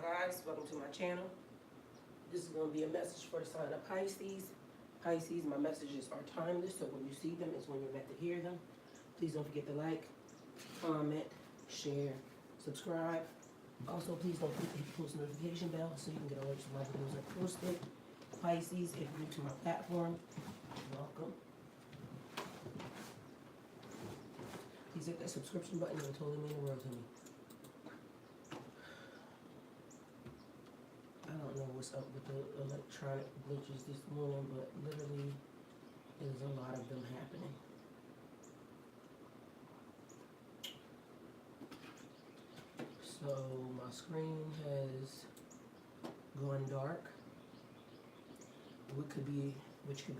guys, welcome to my channel. This is going to be a message for the sign of Pisces. Pisces, my messages are timeless, so when you see them is when you're meant to hear them. Please don't forget to like, comment, share, subscribe. Also, please don't forget to hit the post notification bell so you can get alerts when my videos are posted. Pisces, if you're new to my platform, welcome. Please hit that subscription button, it will totally mean the world to me. I don't know what's up with the electronic glitches this morning, but literally there's a lot of them happening. So my screen has gone dark, which could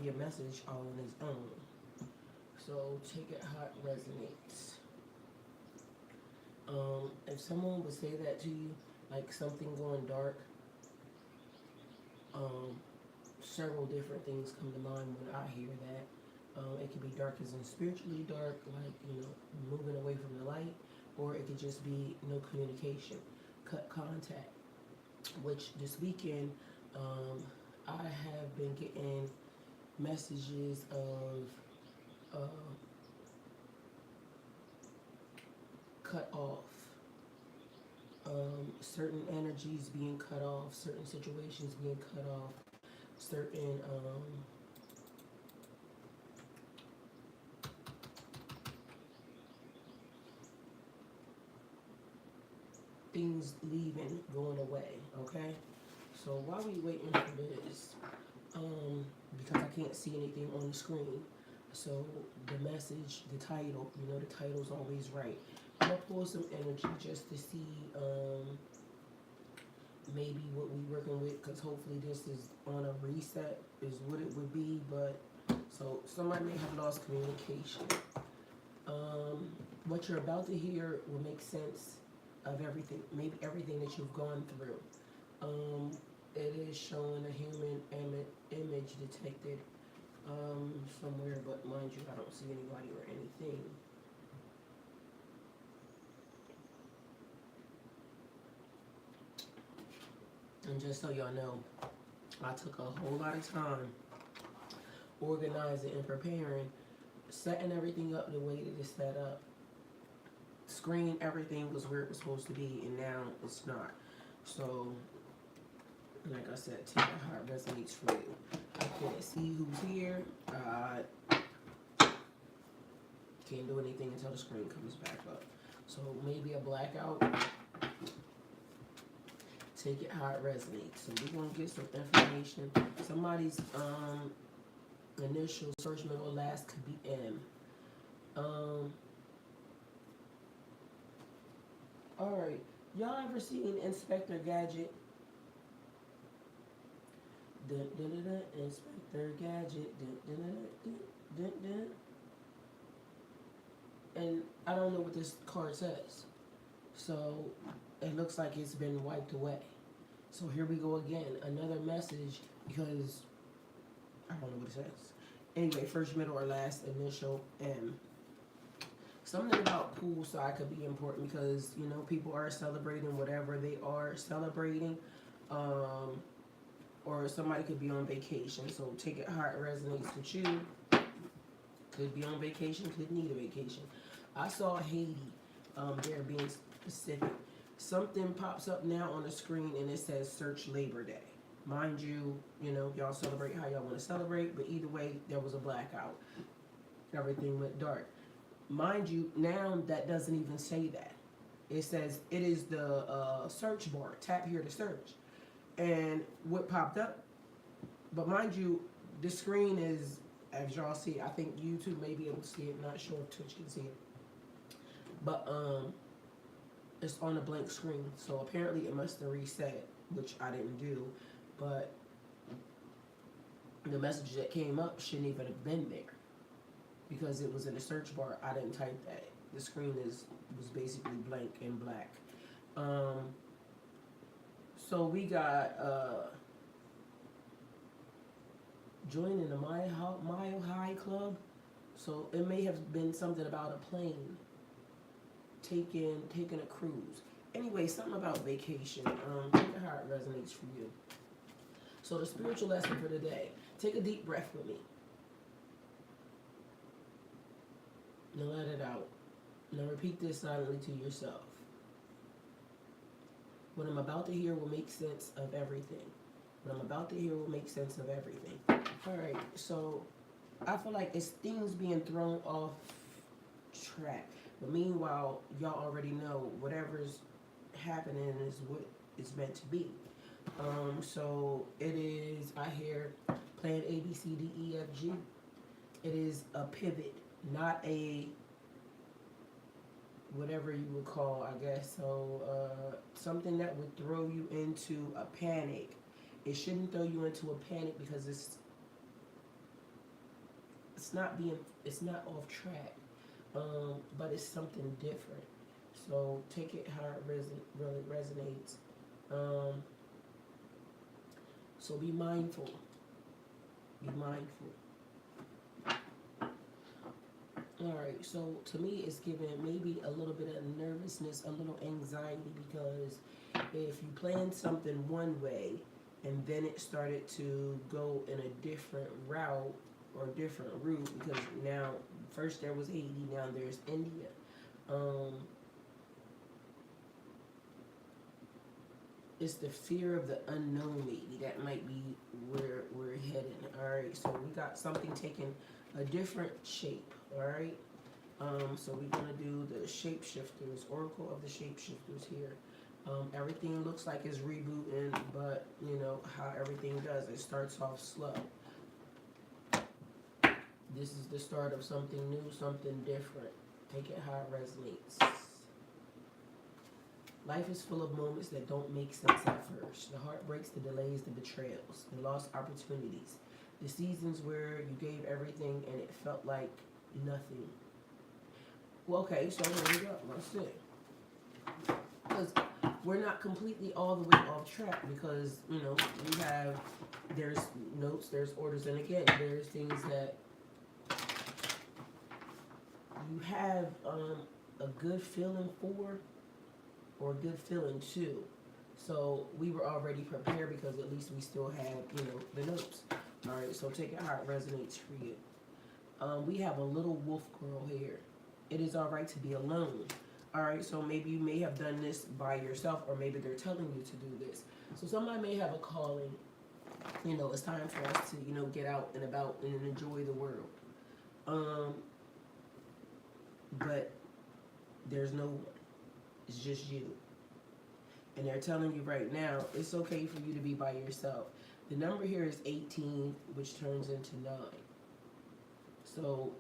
be a message all on its own. So take it how it resonates. If someone would say that to you, like something going dark, several different things come to mind when I hear that. It could be dark as in spiritually dark, like, moving away from the light, or it could just be no communication, cut contact, which this weekend, I have been getting messages of cut off, certain energies being cut off, certain situations being cut off, certain things leaving, going away, okay? So while we waiting for this, because I can't see anything on the screen, so the message, the title, the title's always right. I'm gonna pull some energy just to see maybe what we're working with, because hopefully this is on a reset, is what it would be. But so somebody may have lost communication. What you're about to hear will make sense of everything, maybe everything that you've gone through. It is showing a human image detected somewhere, but mind you, I don't see anybody or anything. And just so y'all know, I took a whole lot of time organizing and preparing, setting everything up the way that it's set up. Screen, everything was where it was supposed to be, and now it's not. So, like I said, take it how it resonates for you. I can't see who's here. Can't do anything until the screen comes back up. So maybe a blackout. Take it how it resonates. So we're gonna get some information. Somebody's initial, first, middle, last could be M. All right. Y'all ever seen Inspector Gadget? Dun, dun, dun, dun, Inspector Gadget. Dun, dun, dun, dun, dun, dun. And I don't know what this card says. So it looks like it's been wiped away. So here we go again. Another message, because I don't know what it says. Anyway, first, middle, or last initial M. Something about poolside could be important because, people are celebrating whatever they are celebrating. Or somebody could be on vacation. So take it how it resonates with you. Could be on vacation, could need a vacation. I saw Haiti, there being specific. Something pops up now on the screen and it says search Labor Day. Mind you, y'all celebrate how y'all want to celebrate, but either way, there was a blackout. Everything went dark. Mind you, now that doesn't even say that. It says it is the search bar. Tap here to search. And what popped up, but mind you, the screen is, as y'all see, I think YouTube may be able to see it. Not sure if Twitch can see it. But it's on a blank screen. So apparently it must have reset, which I didn't do. But the message that came up shouldn't even have been there, because it was in the search bar. I didn't type that. The screen was basically blank and black. So we got joining the Mile High Club. So it may have been something about a plane taking a cruise. Anyway, something about vacation. Think of how it resonates for you. So the spiritual lesson for today. Take a deep breath with me. Now let it out. Now repeat this silently to yourself. What I'm about to hear will make sense of everything. What I'm about to hear will make sense of everything. Alright, so I feel like it's things being thrown off track. But meanwhile, y'all already know whatever's happening is what it's meant to be. So it is, I hear plan A, B, C, D, E, F, G. It is a pivot, not a whatever you would call, I guess. So something that would throw you into a panic. It shouldn't throw you into a panic because it's not off track, but it's something different. So take it how it really resonates. So be mindful. Be mindful. Alright, so to me it's giving maybe a little bit of nervousness, a little anxiety, because if you planned something one way and then it started to go in a different route or different route, because now first there was Haiti, now there's India. It's the fear of the unknown, maybe. That might be where we're heading. Alright, so we got something taking a different shape. Alright, so we're going to do the shapeshifters, Oracle of the Shapeshifters here. Everything looks like it's rebooting, but you know how everything does. It starts off slow. This is the start of something new, something different. Take it how it resonates. Life is full of moments that don't make sense at first. The heartbreaks, the delays, the betrayals, the lost opportunities. The seasons where you gave everything and it felt like nothing. Well, okay, so here we go. Let's see. Because we're not completely all the way off track, because, you know, there's notes, there's orders, and again, there's things that you have a good feeling for, or a good feeling to. So we were already prepared because at least we still had, you know, the notes. All right, so take it how it resonates for you. We have a little wolf girl here. It is all right to be alone. All right, so maybe you may have done this by yourself, or maybe they're telling you to do this. So somebody may have a calling. You know, it's time for us to, you know, get out and about and enjoy the world. But there's no one. It's just you. And they're telling you right now, it's okay for you to be by yourself. The number here is 18, which turns into 9. So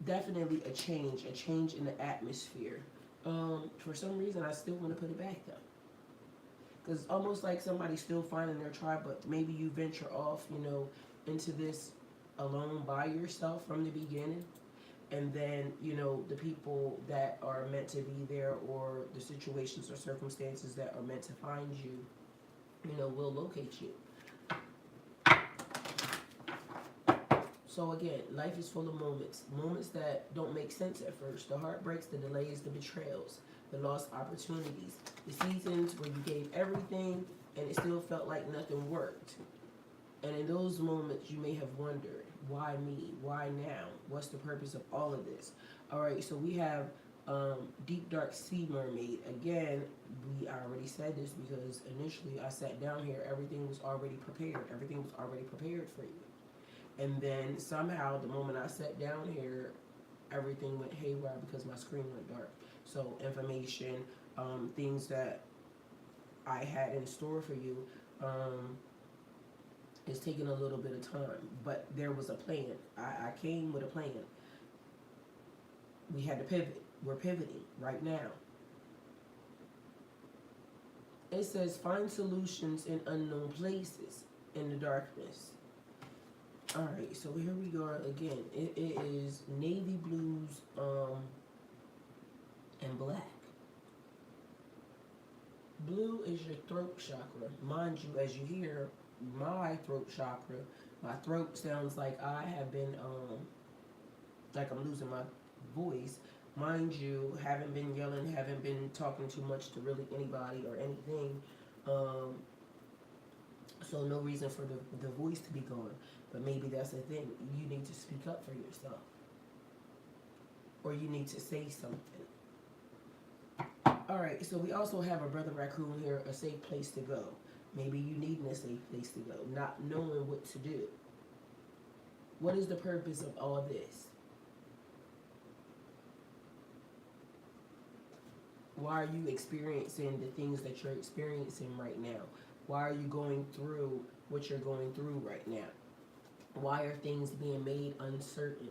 definitely a change in the atmosphere. For some reason, I still want to put it back though, because almost like somebody's still finding their tribe, but maybe you venture off, you know, into this alone by yourself from the beginning, and then, you know, the people that are meant to be there, or the situations or circumstances that are meant to find you, you know, will locate you. So again, life is full of moments that don't make sense at first. The heartbreaks, the delays, the betrayals, the lost opportunities, the seasons where you gave everything and it still felt like nothing worked. And in those moments, you may have wondered, why me? Why now? What's the purpose of all of this? All right, so we have Deep Dark Sea Mermaid. Again, I already said this because initially I sat down here, everything was already prepared. Everything was already prepared for you. And then somehow, the moment I sat down here, everything went haywire because my screen went dark. So information, things that I had in store for you, it's taking a little bit of time. But there was a plan. I came with a plan. We had to pivot. We're pivoting right now. It says, find solutions in unknown places in the darkness. Alright, so here we are again. It is navy blues and black. Blue is your throat chakra. Mind you, as you hear my throat chakra, my throat sounds like I have been, like I'm losing my voice. Mind you, haven't been yelling, haven't been talking too much to really anybody or anything. Um, so no reason for the voice to be gone. But maybe that's the thing. You need to speak up for yourself. Or you need to say something. Alright, so we also have a brother raccoon here, a safe place to go. Maybe you need a safe place to go, not knowing what to do. What is the purpose of all this? Why are you experiencing the things that you're experiencing right now? Why are you going through what you're going through right now? Why are things being made uncertain?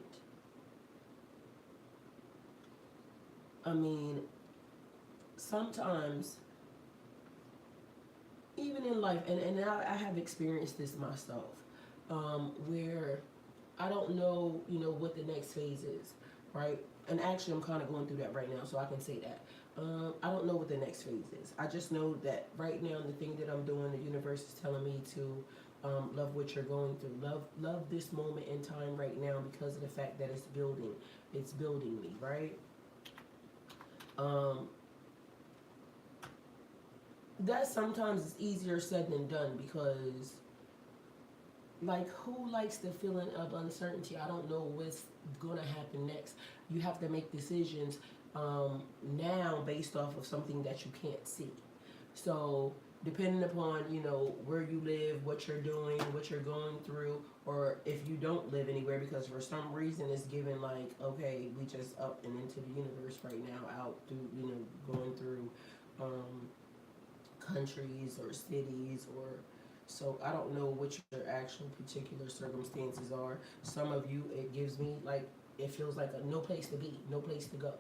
I mean, sometimes, even in life, and I have experienced this myself, where I don't know, what the next phase is, right? And actually, I'm kind of going through that right now, so I can say that. I don't know what the next phase is. I just know that right now, the thing that I'm doing, the universe is telling me to love what you're going through. Love this moment in time right now because of the fact that it's building. It's building me, right? That sometimes is easier said than done because, like, who likes the feeling of uncertainty? I don't know what's going to happen next. You have to make decisions now based off of something that you can't see. So depending upon, where you live, what you're doing, what you're going through, or if you don't live anywhere, because for some reason it's given like, okay, we just up and into the universe right now, out through, going through countries or cities, or so I don't know what your actual particular circumstances are. Some of you, it gives me like, it feels like no place to be, no place to go.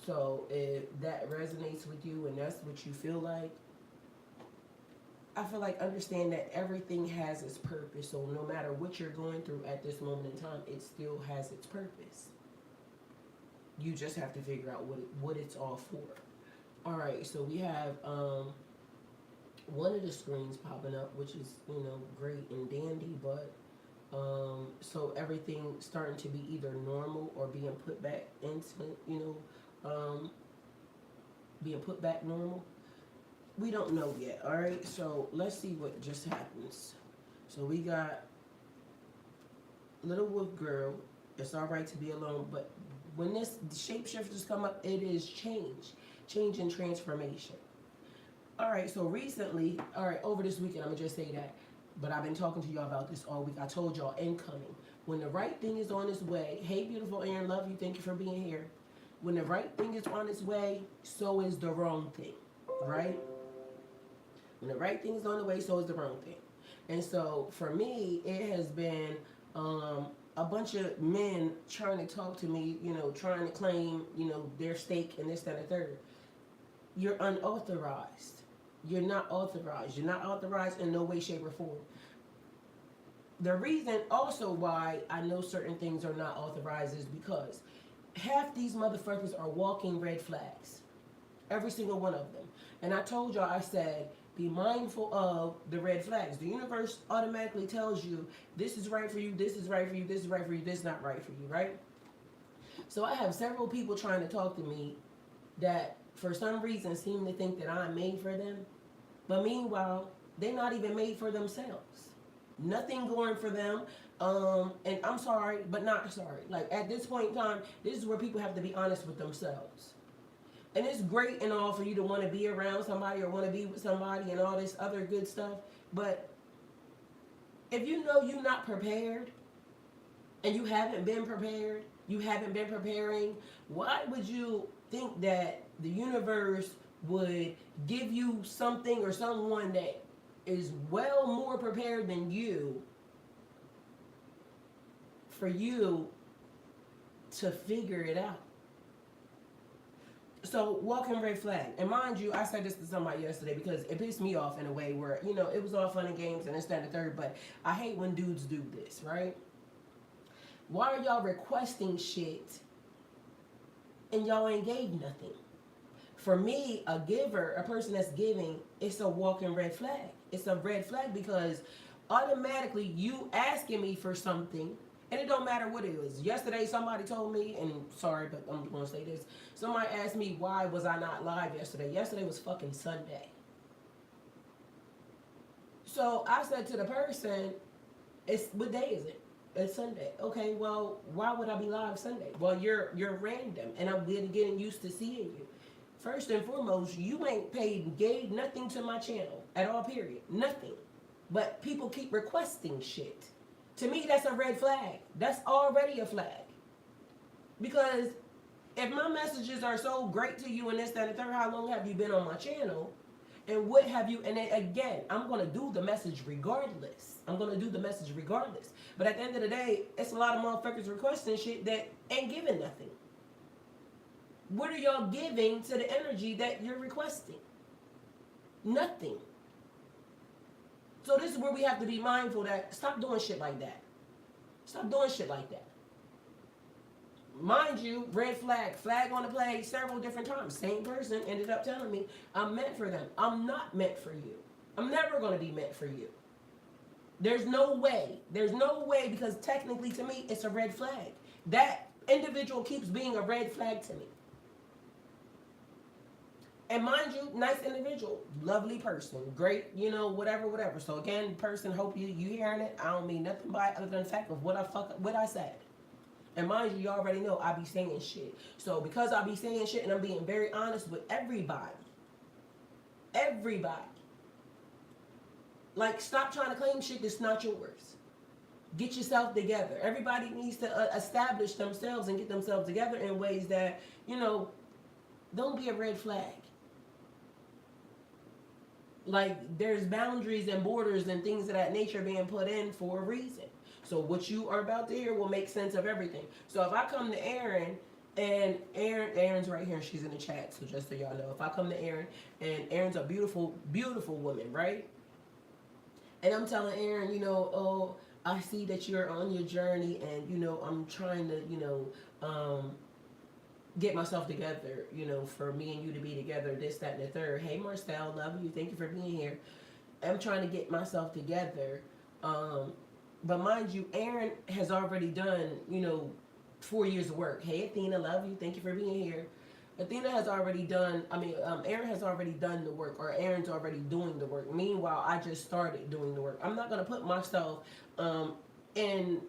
So if that resonates with you and that's what you feel like, I feel like understand that everything has its purpose. So no matter what you're going through at this moment in time, it still has its purpose. You just have to figure out what it's all for. All right, so we have one of the screens popping up, which is, great and dandy, but so everything starting to be either normal or being put back into, being put back normal. We don't know yet, all right? So let's see what just happens. So we got Little Wolf Girl. It's all right to be alone, but when this shapeshifters come up, it is change and transformation. All right, so recently, over this weekend, I'm gonna just say that, but I've been talking to y'all about this all week. I told y'all incoming. When the right thing is on its way, hey, beautiful Aaron, love you, thank you for being here. When the right thing is on its way, so is the wrong thing, right? When the right thing is on the way, so is the wrong thing. And so for me, it has been a bunch of men trying to talk to me, trying to claim, their stake and this, that, and the third. You're unauthorized. You're not authorized. You're not authorized in no way, shape, or form. The reason also why I know certain things are not authorized is because half these motherfuckers are walking red flags. Every single one of them. And I told y'all, I said, be mindful of the red flags. The universe automatically tells you, this is right for you, this is right for you, this is right for you, this is not right for you, right? So I have several people trying to talk to me that for some reason seem to think that I'm made for them. But meanwhile, they're not even made for themselves. Nothing going for them. And I'm sorry, but not sorry. Like at this point in time, this is where people have to be honest with themselves. And it's great and all for you to want to be around somebody or want to be with somebody and all this other good stuff. But if you know you're not prepared and you haven't been prepared, you haven't been preparing, why would you think that the universe would give you something or someone that is well more prepared than you for you to figure it out? So, walking red flag. And mind you, I said this to somebody yesterday because it pissed me off in a way where, it was all fun and games and this, that, and the third, but I hate when dudes do this, right? Why are y'all requesting shit and y'all ain't gave nothing? For me, a giver, a person that's giving, it's a walking red flag. It's a red flag because automatically you asking me for something And it don't matter what it was. Yesterday, somebody told me, and sorry, but I'm going to say this. Somebody asked me, why was I not live yesterday? Yesterday was fucking Sunday. So I said to the person, what day is it? It's Sunday. Okay, well, why would I be live Sunday? Well, you're random, and I'm getting used to seeing you. First and foremost, you ain't gave nothing to my channel at all, period. Nothing. But people keep requesting shit. To me, that's a red flag. That's already a flag. Because if my messages are so great to you and this, that, and the third, how long have you been on my channel? And what have you, and then again, I'm going to do the message regardless. I'm going to do the message regardless. But at the end of the day, it's a lot of motherfuckers requesting shit that ain't giving nothing. What are y'all giving to the energy that you're requesting? Nothing. So this is where we have to be mindful that stop doing shit like that. Stop doing shit like that. Mind you, red flag on the play several different times. Same person ended up telling me, I'm meant for them. I'm not meant for you. I'm never going to be meant for you. There's no way. There's no way, because technically to me, it's a red flag. That individual keeps being a red flag to me. And mind you, nice individual, lovely person, great, whatever. So again, person, hope you hearing it. I don't mean nothing by it other than the fact of what I said. And mind you already know I be saying shit. So because I be saying shit and I'm being very honest with everybody. Like, stop trying to claim shit that's not yours. Get yourself together. Everybody needs to establish themselves and get themselves together in ways that, don't be a red flag. Like, there's boundaries and borders and things of that nature being put in for a reason. So what you are about to hear will make sense of everything. So if I come to Erin, and Erin's right here, she's in the chat, so just so y'all know. If I come to Erin, and Erin's a beautiful, beautiful woman, right? And I'm telling Erin, oh, I see that you're on your journey, and, I'm trying to, get myself together, for me and you to be together, this, that, and the third. Hey, Marcel, love you. Thank you for being here. I'm trying to get myself together. But mind you, Erin has already done, 4 years of work. Hey, Athena, love you. Thank you for being here. Athena has already done, Erin has already done the work, or Erin's already doing the work. Meanwhile, I just started doing the work. I'm not going to put myself in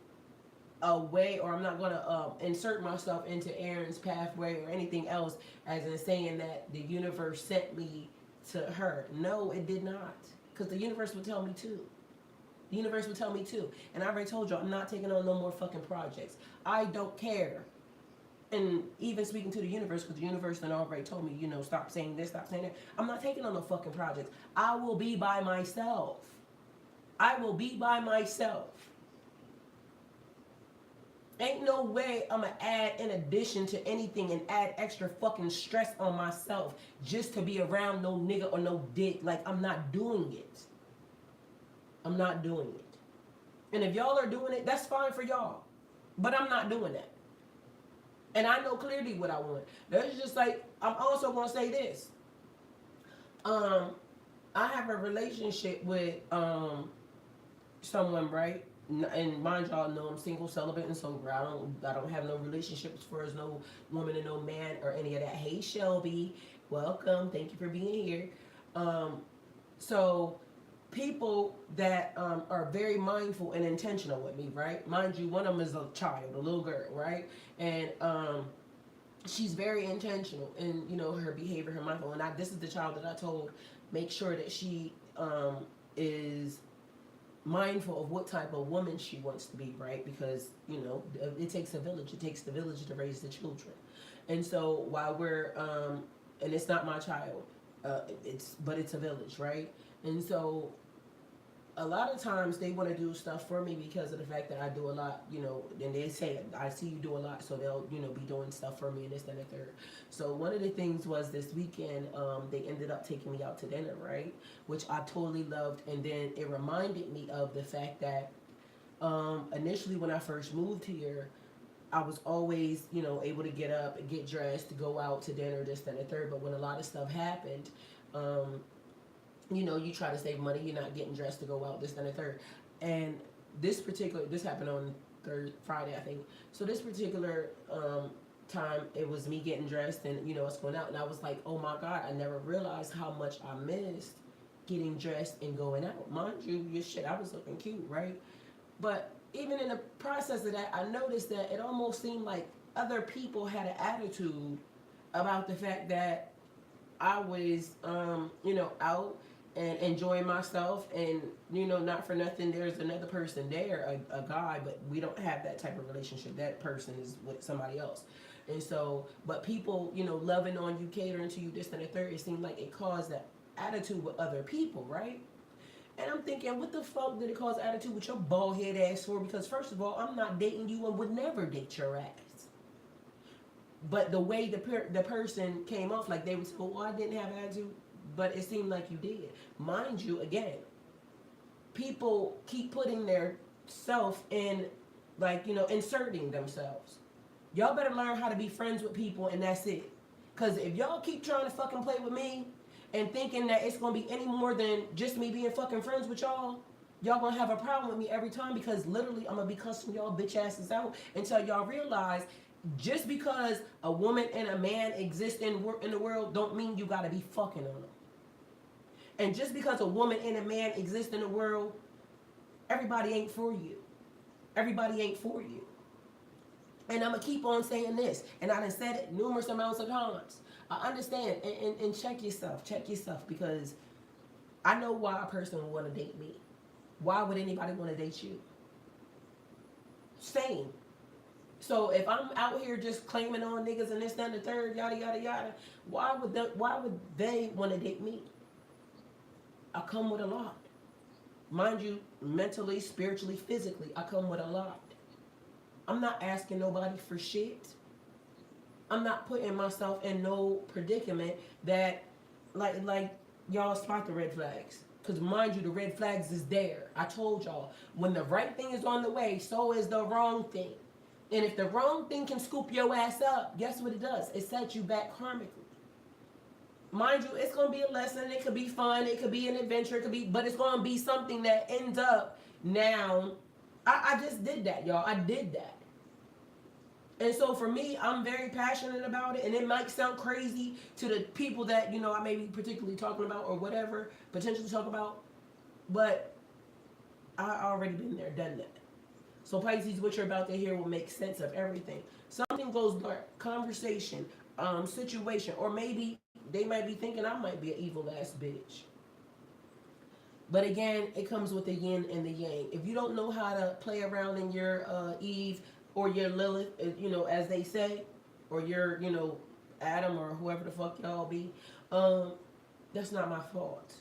a way, or I'm not going to insert myself into Erin's pathway or anything else as in saying that the universe sent me to her. No, it did not. Because the universe would tell me to. The universe would tell me to. And I already told you, I'm not taking on no more fucking projects. I don't care. And even speaking to the universe, because the universe then already told me, stop saying this, stop saying that. I'm not taking on no fucking projects. I will be by myself. I will be by myself. Ain't no way I'm going to add in addition to anything and add extra fucking stress on myself just to be around no nigga or no dick. Like, I'm not doing it. I'm not doing it. And if y'all are doing it, that's fine for y'all. But I'm not doing that. And I know clearly what I want. That's just like, I'm also going to say this. I have a relationship with someone, right? And mind y'all know I'm single, celibate, and sober. I don't have no relationships for as no woman and no man or any of that. Hey Shelby, welcome. Thank you for being here. So people that are very mindful and intentional with me, right? Mind you, one of them is a child, a little girl, right? And she's very intentional in her behavior, her mindful. And this is the child that I told, make sure that she is mindful of what type of woman she wants to be, right? Because it takes a village. It takes the village to raise the children. And so while we're and it's not my child, but it's a village, right? And so a lot of times they want to do stuff for me because of the fact that I do a lot, and they say, I see you do a lot, so they'll, be doing stuff for me and this, that, and the third. So one of the things was this weekend, they ended up taking me out to dinner, right? Which I totally loved. And then it reminded me of the fact that initially when I first moved here, I was always, able to get up and get dressed to go out to dinner, this, that, and the third. But when a lot of stuff happened, you try to save money, you're not getting dressed to go out, this, that, and the third. And this happened on Friday, I think. So this particular time, it was me getting dressed and, you know, us going out. And I was like, oh my God, I never realized how much I missed getting dressed and going out. Mind you, your shit, I was looking cute, right? But even in the process of that, I noticed that it almost seemed like other people had an attitude about the fact that I was, you know, out and enjoying myself, and, you know, not for nothing, there's another person there, a guy, but we don't have that type of relationship. That person is with somebody else. And so, but people, you know, loving on you, catering to you, this and the third, it seemed like it caused that attitude with other people, right? And I'm thinking, what the fuck did it cause attitude with your bald head ass for? Because first of all, I'm not dating you and would never date your ass. But the way the person came off, like they would say, oh, I didn't have attitude, but it seemed like you did. Mind you, again, people keep putting their self in, like, you know, inserting themselves. Y'all better learn how to be friends with people, and that's it. Because if y'all keep trying to fucking play with me and thinking that it's going to be any more than just me being fucking friends with y'all, y'all going to have a problem with me every time, because literally I'm going to be cussing y'all bitch asses out until y'all realize just because a woman and a man exist in the world don't mean you got to be fucking on them. And just because a woman and a man exist in the world, everybody ain't for you. Everybody ain't for you. And I'm going to keep on saying this. And I done said it numerous amounts of times. I understand. And check yourself. Check yourself. Because I know why a person would want to date me. Why would anybody want to date you? Same. So if I'm out here just claiming on niggas and this, that, and the third, yada, yada, yada, why would they want to date me? I come with a lot. Mind you, mentally, spiritually, physically, I come with a lot. I'm not asking nobody for shit. I'm not putting myself in no predicament that, like y'all spot the red flags. Because mind you, the red flags is there. I told y'all, when the right thing is on the way, so is the wrong thing. And if the wrong thing can scoop your ass up, guess what it does? It sets you back karmically. Mind you, it's going to be a lesson. It could be fun. It could be an adventure. It could be, but it's going to be something that ends up now. I just did that, y'all. I did that. And so for me, I'm very passionate about it. And it might sound crazy to the people that, you know, I may be particularly talking about or whatever, potentially talk about. But I already been there, done that. So Pisces, what you're about to hear will make sense of everything. Something goes dark, conversation, situation, or maybe they might be thinking I might be an evil ass bitch. But again, it comes with the yin and the yang. If you don't know how to play around in your Eve or your Lilith, you know, as they say, or your, you know, Adam or whoever the fuck y'all be, that's not my fault.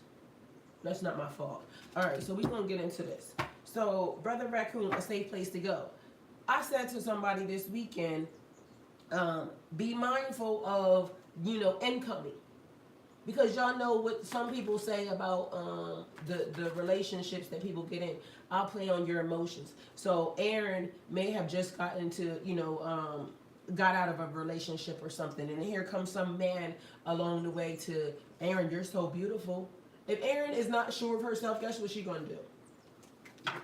That's not my fault. All right, so we're going to get into this. So, Brother Raccoon, a safe place to go. I said to somebody this weekend, be mindful of, you know, incoming. Because y'all know what some people say about the relationships that people get in. I'll play on your emotions. So Aaron may have just gotten into, you know, got out of a relationship or something. And here comes some man along the way to, Aaron, you're so beautiful. If Aaron is not sure of herself, guess what she gonna do?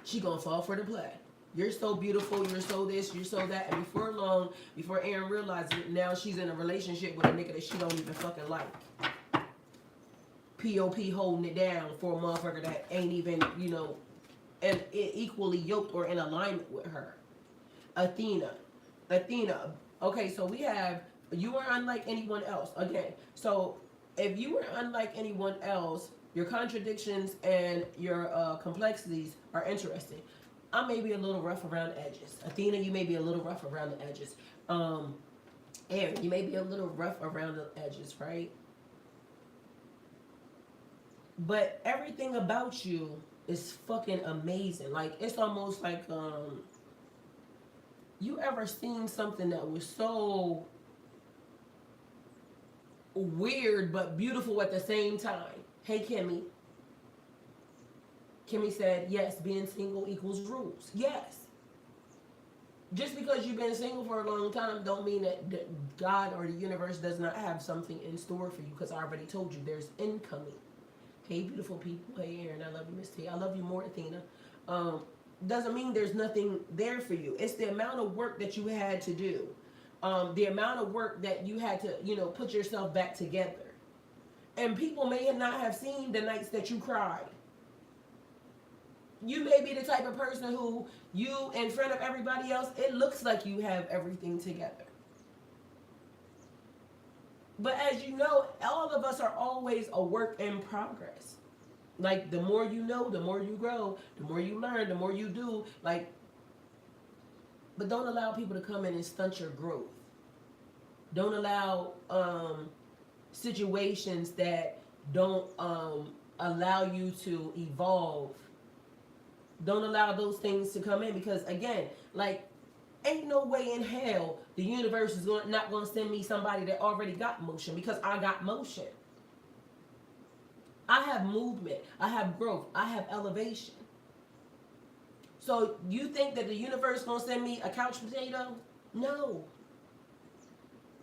She gonna fall for the play. You're so beautiful, you're so this, you're so that. And before long, before Aaron realizes it, now she's in a relationship with a nigga that she don't even fucking like. POP holding it down for a motherfucker that ain't even, you know, and equally yoked or in alignment with her. Athena. Okay, so we have, you are unlike anyone else. Again, so if you were unlike anyone else, your contradictions and your complexities are interesting. I may be a little rough around the edges. Athena, you may be a little rough around the edges. Aaron, you may be a little rough around the edges, right? But everything about you is fucking amazing. Like, it's almost like, you ever seen something that was so weird but beautiful at the same time? Hey, Kimmy. Kimmy said, yes, being single equals rules. Yes. Just because you've been single for a long time don't mean that God or the universe does not have something in store for you, because I already told you there's incoming. Hey, beautiful people. Hey, Aaron, I love you, Miss T. I love you more, Athena. doesn't mean there's nothing there for you. It's the amount of work that you had to do, the amount of work that you had to, put yourself back together. And people may not have seen the nights that you cried. You may be the type of person who, you in front of everybody else, it looks like you have everything together. But as you know, all of us are always a work in progress. Like, the more you know, the more you grow, the more you learn, the more you do. Like, but don't allow people to come in and stunt your growth. Don't allow situations that don't allow you to evolve. Don't allow those things to come in, because again, like, ain't no way in hell the universe is not going to send me somebody that already got motion, because I got motion. I have movement. I have growth. I have elevation. So you think that the universe is going to send me a couch potato? No.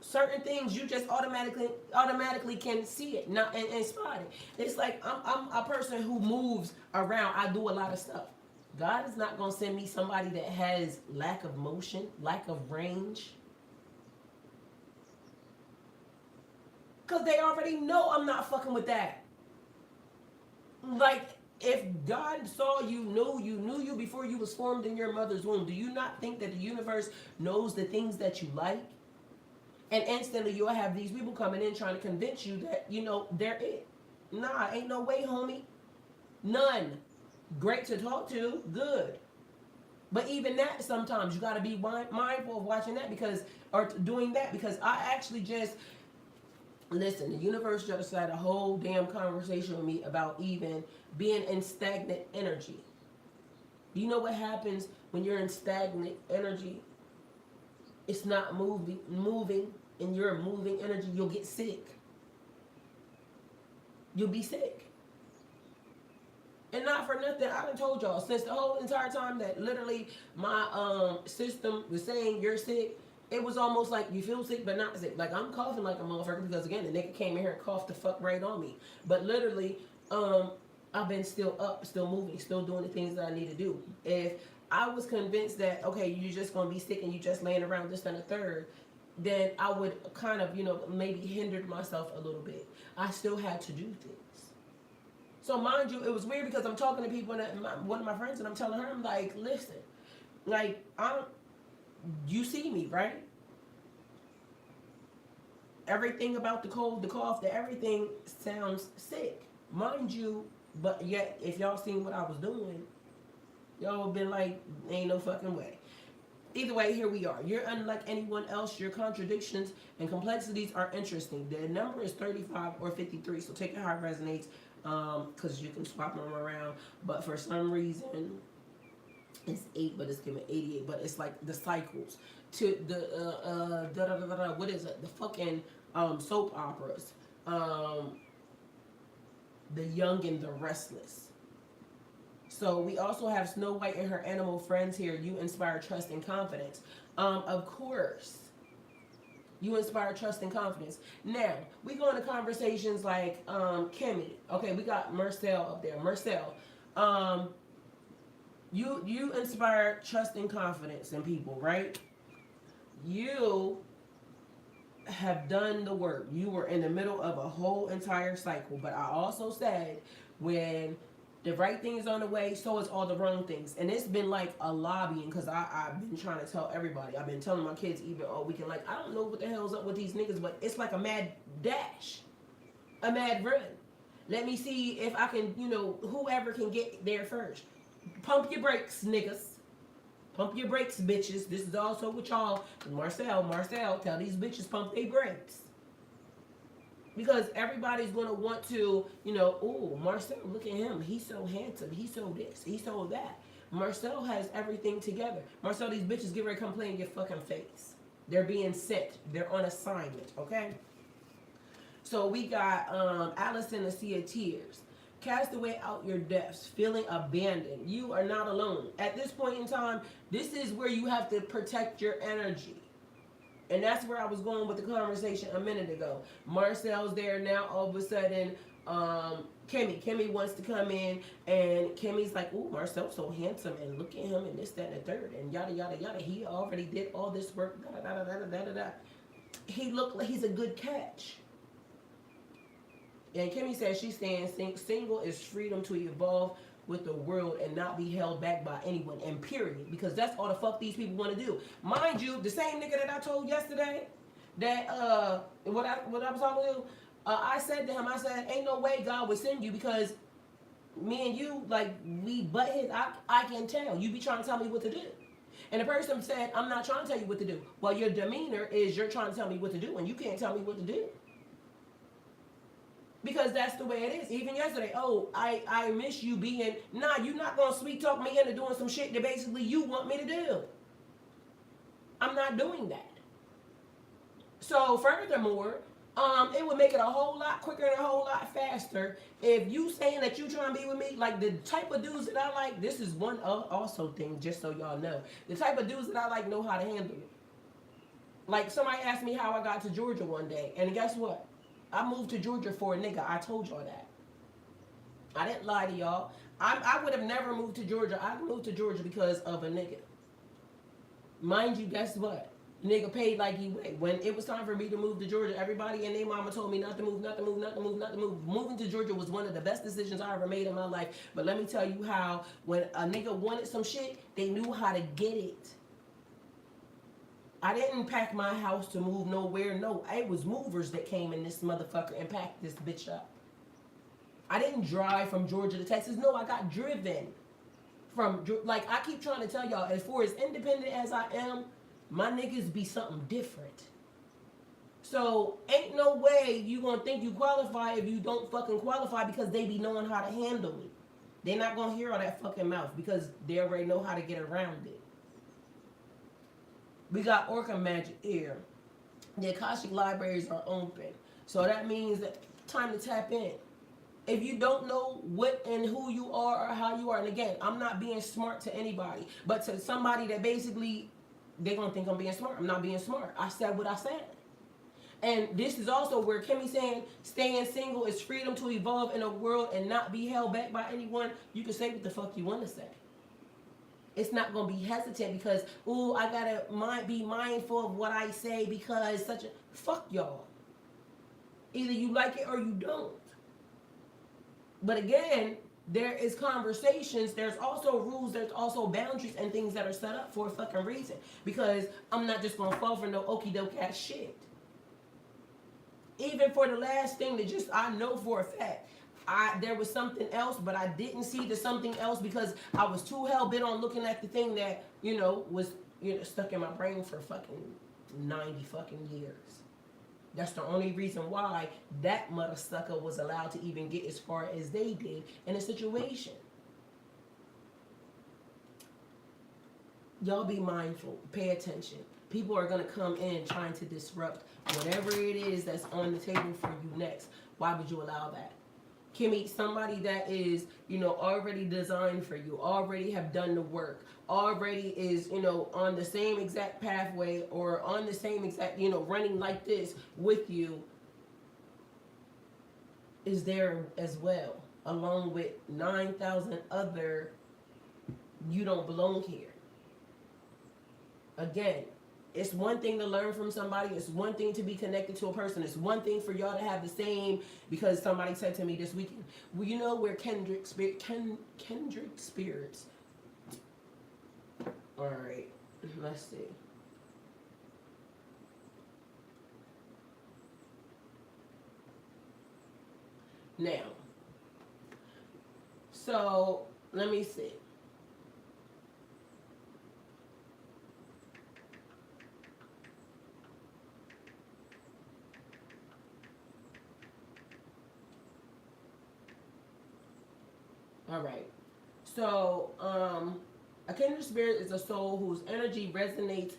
Certain things you just automatically can see it, not and spot it. It's like I'm a person who moves around. I do a lot of stuff. God is not going to send me somebody that has lack of motion, lack of range. Because they already know I'm not fucking with that. Like, if God saw you, knew you before you was formed in your mother's womb, do you not think that the universe knows the things that you like? And instantly you'll have these people coming in trying to convince you that, they're it. Nah, ain't no way, homie. None. Great to talk to, good. But even that, sometimes you got to be mindful of watching that, or doing that, because I actually just, listen, the universe just had a whole damn conversation with me about even being in stagnant energy. Do you know what happens when you're in stagnant energy? It's not moving, and you're moving energy. You'll get sick. You'll be sick. And not for nothing, I done told y'all, since the whole entire time that literally my system was saying you're sick, it was almost like you feel sick but not sick. Like, I'm coughing like a motherfucker because, again, the nigga came in here and coughed the fuck right on me. But literally, I've been still up, still moving, still doing the things that I need to do. If I was convinced that, okay, you're just going to be sick and you just laying around this and a third, then I would kind of, maybe hindered myself a little bit. I still had to do things. So mind you, it was weird because I'm talking to people, and one of my friends, and I'm telling her, I'm like, listen, like, you see me, right? Everything about the cold, the cough, everything sounds sick. Mind you, but yet, if y'all seen what I was doing, y'all have been like, ain't no fucking way. Either way, here we are. You're unlike anyone else. Your contradictions and complexities are interesting. The number is 35 or 53, so take it how it resonates, because you can swap them around. But for some reason, it's 8, but it's giving 88. But it's like the cycles to the what is it? The fucking soap operas. The Young and the Restless. So we also have Snow White and her animal friends here. You inspire trust and confidence. Of course, you inspire trust and confidence. Now, we go into conversations like Kimmy. Okay, we got Marcel up there. Marcel, you inspire trust and confidence in people, right? You have done the work. You were in the middle of a whole entire cycle. But I also said, when the right thing is on the way, so is all the wrong things. And it's been like a lobbying, because I've been trying to tell everybody. I've been telling my kids even all weekend, like, I don't know what the hell's up with these niggas, but it's like a mad dash, a mad run. Let me see if I can, whoever can get there first. Pump your brakes, niggas. Pump your brakes, bitches. This is also with y'all. Marcel, tell these bitches pump their brakes. Because everybody's going to want to, oh, Marcel, look at him. He's so handsome. He's so this. He's so that. Marcel has everything together. Marcel, these bitches get ready to come play in your fucking face. They're being sent. They're on assignment, okay? So we got Alice in a Sea of Tears. Cast away out your depths, feeling abandoned. You are not alone. At this point in time, this is where you have to protect your energy. And that's where I was going with the conversation a minute ago. Marcel's there now. All of a sudden, Kimmy wants to come in, and Kimmy's like, "Ooh, Marcel's so handsome, and look at him, and this, that, and the third, and yada yada yada. He already did all this work. Da da da da da da da. He looked like he's a good catch." And Kimmy says she's staying single is freedom to evolve with the world and not be held back by anyone. And period, because that's all the fuck these people want to do. Mind you, the same nigga that I told yesterday that what I was talking to. I said to him, I said, ain't no way God would send you because me and you, like, we butt heads. I can tell. You be trying to tell me what to do. And the person said, I'm not trying to tell you what to do. Well, your demeanor is you're trying to tell me what to do, and you can't tell me what to do. Because that's the way it is. Even yesterday, I miss you being, nah, you're not going to sweet talk me into doing some shit that basically you want me to do. I'm not doing that. So, furthermore, it would make it a whole lot quicker and a whole lot faster if you saying that you trying to be with me. Like the type of dudes that I like, this is one also thing, just so y'all know. The type of dudes that I like know how to handle it. Like somebody asked me how I got to Georgia one day, and guess what? I moved to Georgia for a nigga. I told y'all that. I didn't lie to y'all. I would have never moved to Georgia. I moved to Georgia because of a nigga. Mind you, guess what? Nigga paid like he weighed. When it was time for me to move to Georgia, everybody and their mama told me not to move, not to move, not to move, not to move. Moving to Georgia was one of the best decisions I ever made in my life. But let me tell you how, when a nigga wanted some shit, they knew how to get it. I didn't pack my house to move nowhere. No, it was movers that came in this motherfucker and packed this bitch up. I didn't drive from Georgia to Texas. No, I got driven from, like I keep trying to tell y'all, as far as independent as I am, my niggas be something different. So, ain't no way you gonna think you qualify if you don't fucking qualify because they be knowing how to handle me. They not gonna hear all that fucking mouth because they already know how to get around it. We got Orca Magic here. The Akashic libraries are open. So that means that time to tap in. If you don't know what and who you are or how you are, and again, I'm not being smart to anybody, but to somebody that basically they're going to think I'm being smart. I'm not being smart. I said what I said. And this is also where Kimmy's saying staying single is freedom to evolve in a world and not be held back by anyone. You can say what the fuck you want to say. It's not going to be hesitant because, ooh, I got to be mindful of what I say because such a... Fuck y'all. Either you like it or you don't. But again, there is conversations, there's also rules, there's also boundaries and things that are set up for a fucking reason. Because I'm not just going to fall for no okie doke ass shit. Even for the last thing that just, I know for a fact, there was something else, but I didn't see the something else because I was too hell-bent on looking at the thing that, was, stuck in my brain for fucking 90 fucking years. That's the only reason why that mother sucker was allowed to even get as far as they did in a situation. Y'all be mindful. Pay attention. People are going to come in trying to disrupt whatever it is that's on the table for you next. Why would you allow that? Kimmy, somebody that is, already designed for you, already have done the work, already is, on the same exact pathway or on the same exact, running like this with you, is there as well, along with 9,000 other, you don't belong here. Again, it's one thing to learn from somebody. It's one thing to be connected to a person. It's one thing for y'all to have the same, because somebody said to me this weekend, well, we're kindred spirits. All right, let's see. Now, so let me see. All right. So, a kindred spirit is a soul whose energy resonates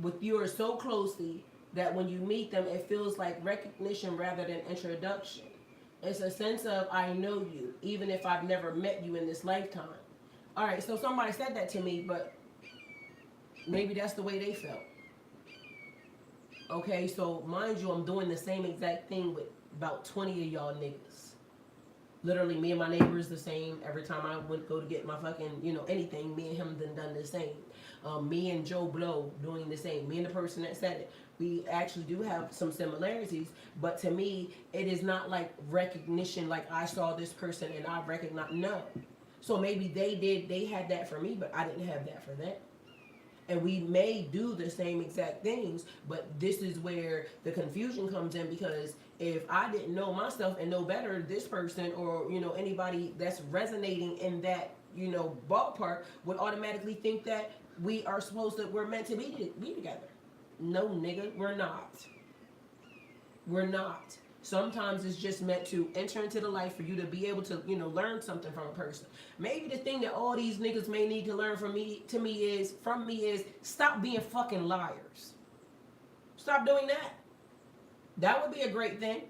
with yours so closely that when you meet them, it feels like recognition rather than introduction. It's a sense of, I know you, even if I've never met you in this lifetime. All right, so somebody said that to me, but maybe that's the way they felt. Okay, so mind you, I'm doing the same exact thing with about 20 of y'all niggas. Literally, me and my neighbor is the same. Every time I went go to get my fucking, anything, me and him done the same. Me and Joe Blow doing the same. Me and the person that said it. We actually do have some similarities, but to me, it is not like recognition, like I saw this person and I recognize, no. So maybe they had that for me, but I didn't have that for them. And we may do the same exact things, but this is where the confusion comes in, because if I didn't know myself and know better, this person or anybody that's resonating in that ballpark would automatically think that we're meant to be together. No, nigga, we're not. We're not. Sometimes it's just meant to enter into the life for you to be able to, learn something from a person. Maybe the thing that all these niggas may need to learn from me is stop being fucking liars. Stop doing that. That would be a great thing.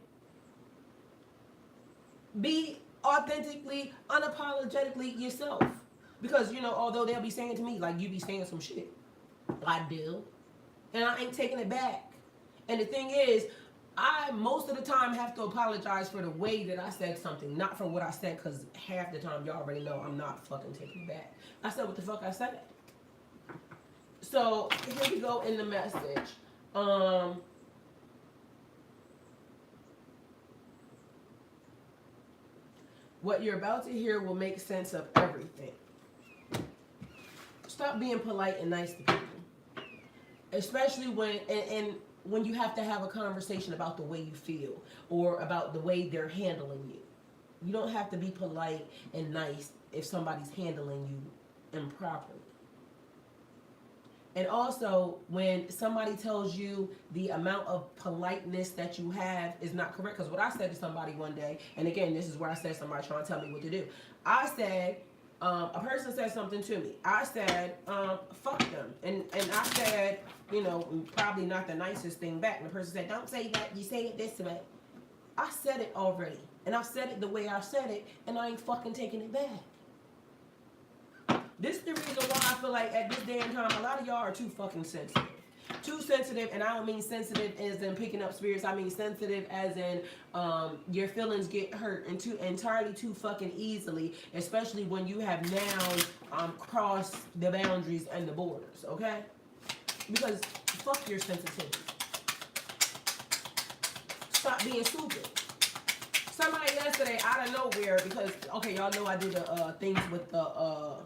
Be authentically, unapologetically yourself. Because, although they'll be saying to me, like, you be saying some shit. I do. And I ain't taking it back. And the thing is, I most of the time have to apologize for the way that I said something, not for what I said, because half the time y'all already know I'm not fucking taking it back. I said what the fuck I said. So here we go in the message. What you're about to hear will make sense of everything. Stop being polite and nice to people. Especially when you have to have a conversation about the way you feel or about the way they're handling you. You don't have to be polite and nice if somebody's handling you improperly. And also, when somebody tells you the amount of politeness that you have is not correct, because what I said to somebody one day, and again, this is where I said somebody trying to tell me what to do. I said, a person said something to me. I said, fuck them. And I said, probably not the nicest thing back. And the person said, don't say that. You say it this way. I said it already. And I said it the way I said it. And I ain't fucking taking it back. This is the reason why I feel like at this day and time, a lot of y'all are too fucking sensitive. Too sensitive, and I don't mean sensitive as in picking up spirits. I mean sensitive as in your feelings get hurt entirely too fucking easily, especially when you have now crossed the boundaries and the borders, okay? Because fuck your sensitivity. Stop being stupid. Somebody yesterday out of nowhere, because, okay, y'all know I do the things with the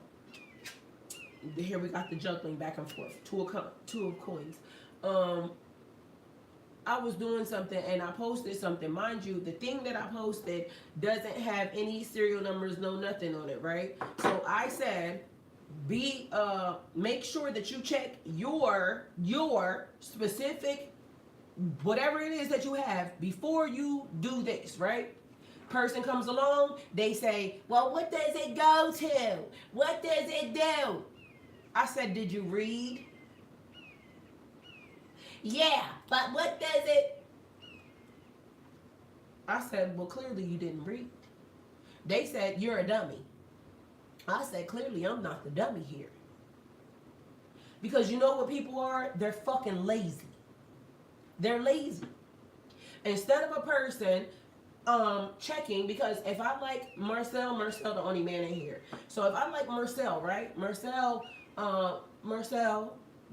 here we got the juggling back and forth. Two of coins. I was doing something and I posted something. Mind you, the thing that I posted doesn't have any serial numbers, no nothing on it, right? So I said, make sure that you check your specific, whatever it is that you have before you do this, right? Person comes along, they say, well, what does it go to? What does it do? I said, did you read? Yeah, but what does it? I said, well, clearly you didn't read. They said, you're a dummy. I said, clearly I'm not the dummy here. Because you know what people are? They're fucking lazy. They're lazy. Instead of a person checking, because if I like Marcel the only man in here. So if I like Marcel, right? Marcel,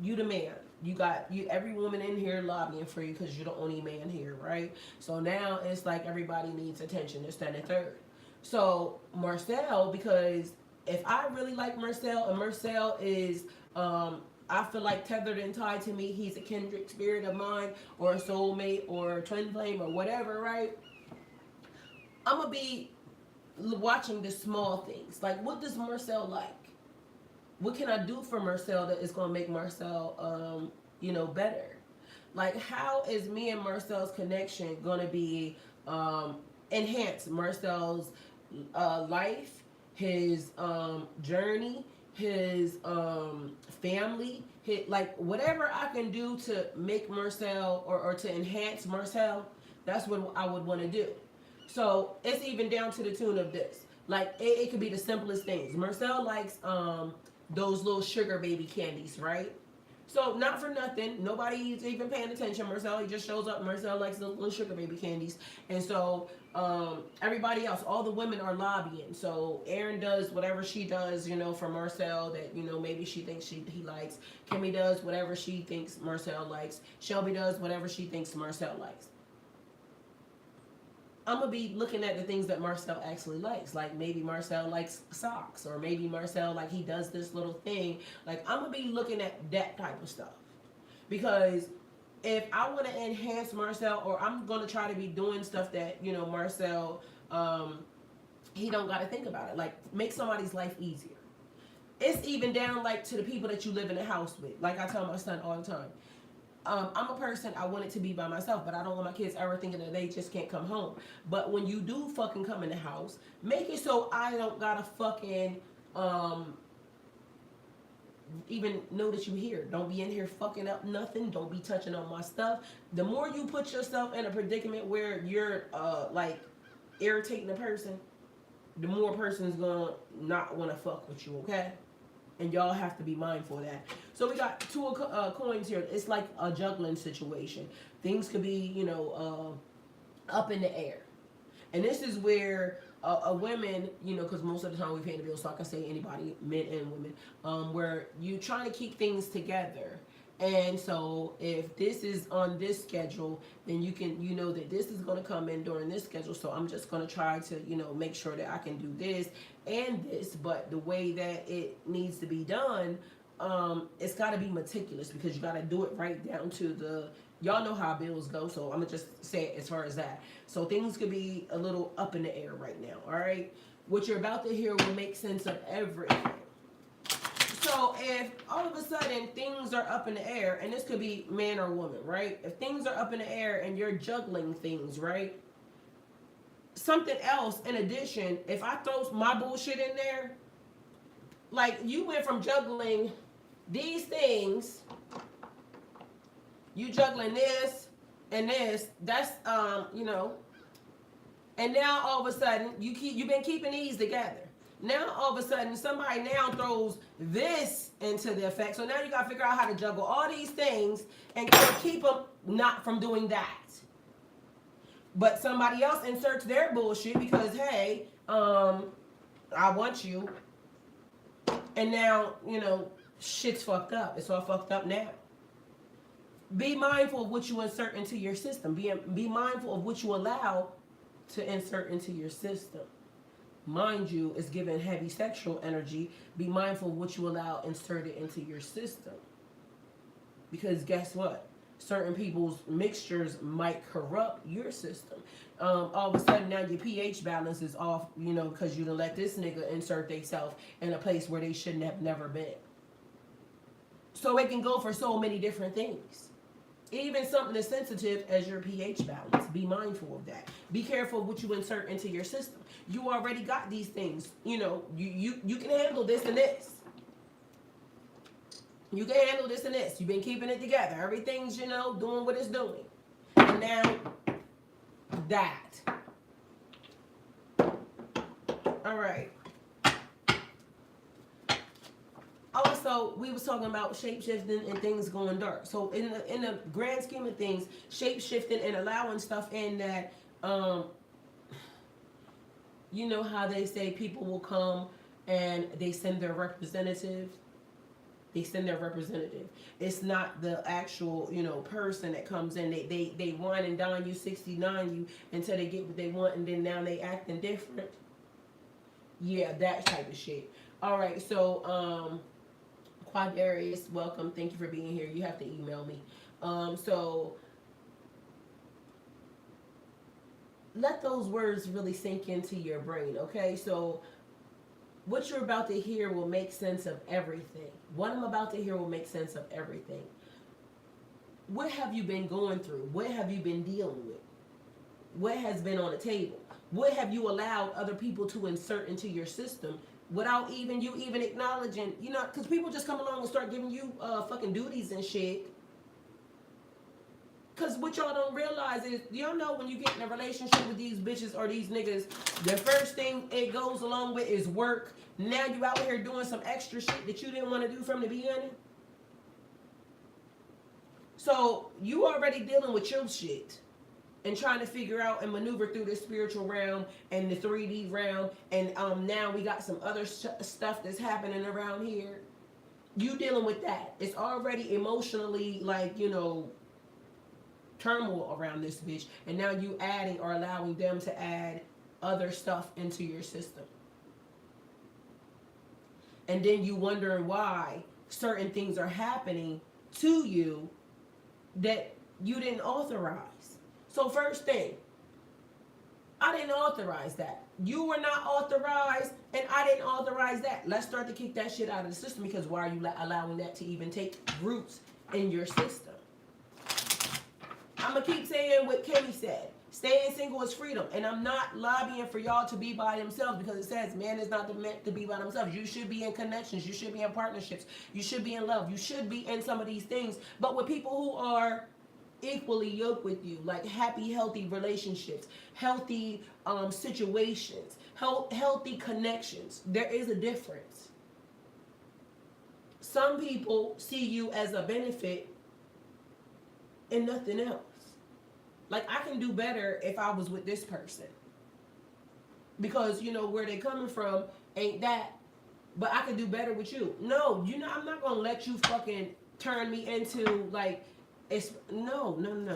you the man. You got every woman in here lobbying for you because you're the only man here, right? So now it's like everybody needs attention. It's that and third. So Marcel, because if I really like Marcel, and Marcel is I feel like tethered and tied to me, he's a kindred spirit of mine, or a soulmate, or a twin flame, or whatever, right? I'm gonna be watching the small things. Like, what does Marcel like? What can I do for Marcel that is gonna make Marcel, better? Like, how is me and Marcel's connection gonna be enhanced? Marcel's life, his journey, his family, like whatever I can do to make Marcel or to enhance Marcel, that's what I would want to do. So it's even down to the tune of this. Like, it could be the simplest things. Marcel likes those little sugar baby candies, right? So not for nothing, nobody's even paying attention. Marcel, he just shows up. Marcel likes the little sugar baby candies, and so everybody else, all the women are lobbying. So Erin does whatever she does, for Marcel that maybe she thinks he likes. Kimmy does whatever she thinks Marcel likes. Shelby does whatever she thinks Marcel likes. I'm going to be looking at the things that Marcel actually likes. Like maybe Marcel likes socks, or maybe Marcel, like, he does this little thing. Like, I'm going to be looking at that type of stuff. Because if I want to enhance Marcel, or I'm going to try to be doing stuff that, Marcel, he don't got to think about it. Like, make somebody's life easier. It's even down, like, to the people that you live in the house with. Like I tell my son all the time. I'm a person, I want it to be by myself, but I don't want my kids ever thinking that they just can't come home. But when you do fucking come in the house, make it so I don't gotta fucking even know that you're here. Don't be in here fucking up nothing. Don't be touching on my stuff. The more you put yourself in a predicament where you're like irritating a person, the more a person's gonna not want to fuck with you, okay? And y'all have to be mindful of that. So we got two coins here. It's like a juggling situation. Things could be, up in the air. And this is where a women, because most of the time we pay the bills, so I can say anybody, men and women, where you trying to keep things together. And so if this is on this schedule, then you know that this is going to come in during this schedule. So I'm just going to try to, make sure that I can do this and this. But the way that it needs to be done, it's got to be meticulous, because you got to do it right down to y'all know how bills go. So I'm going to just say it as far as that. So things could be a little up in the air right now. All right. What you're about to hear will make sense of everything. So if all of a sudden things are up in the air, and this could be man or woman, right? If things are up in the air and you're juggling things, right? Something else in addition, if I throw my bullshit in there, like you went from juggling these things, you juggling this and this, that's, and now all of a sudden you've been keeping these together. Now, all of a sudden, somebody now throws this into the effect. So now you got to figure out how to juggle all these things and keep them not from doing that. But somebody else inserts their bullshit because, hey, I want you. And now, shit's fucked up. It's all fucked up now. Be mindful of what you insert into your system. Be mindful of what you allow to insert into your system. Mind you, is given heavy sexual energy. Be mindful of what you allow inserted into your system. Because guess what? Certain people's mixtures might corrupt your system. All of a sudden now your pH balance is off, because you done let this nigga insert themselves in a place where they shouldn't have never been. So it can go for so many different things. Even something as sensitive as your pH balance. Be mindful of that. Be careful of what you insert into your system. You already got these things. You can handle this and this. You can handle this and this. You've been keeping it together. Everything's, doing what it's doing. And now, that. All right. Also, we was talking about shape-shifting and things going dark. So in the grand scheme of things, shape-shifting and allowing stuff in that, you know how they say people will come and they send their representative. They send their representative. It's not the actual, person that comes in. They wine and dine you, 69 you until they get what they want, and then now they acting different. Yeah, that type of shit. All right, so Quadarius, welcome. Thank you for being here. You have to email me. So let those words really sink into your brain, okay? So what you're about to hear will make sense of everything. What I'm about to hear will make sense of everything. What have you been going through? What have you been dealing with? What has been on the table? What have you allowed other people to insert into your system without you even acknowledging, because people just come along and start giving you fucking duties and shit. Because what y'all don't realize is, y'all know when you get in a relationship with these bitches or these niggas, the first thing it goes along with is work. Now you out here doing some extra shit that you didn't want to do from the beginning. So you already dealing with your shit and trying to figure out and maneuver through the spiritual realm and the 3D realm, and now we got some other stuff that's happening around here. You dealing with that. It's already emotionally, like, turmoil around this bitch, and now you adding or allowing them to add other stuff into your system. And then you wondering why certain things are happening to you that you didn't authorize. So first thing, I didn't authorize that. You were not authorized, and I didn't authorize that. Let's start to kick that shit out of the system, because why are you allowing that to even take roots in your system? I'm going to keep saying what Kimmy said. Staying single is freedom. And I'm not lobbying for y'all to be by themselves, because it says man is not meant to be by themselves. You should be in connections. You should be in partnerships. You should be in love. You should be in some of these things. But with people who are equally yoked with you, like happy, healthy relationships, healthy situations, healthy connections. There is a difference. Some people see you as a benefit and nothing else. Like, I can do better if I was with this person, because where they coming from ain't that, but I can do better with you. No, I'm not gonna let you fucking turn me into, like, it's no. Don't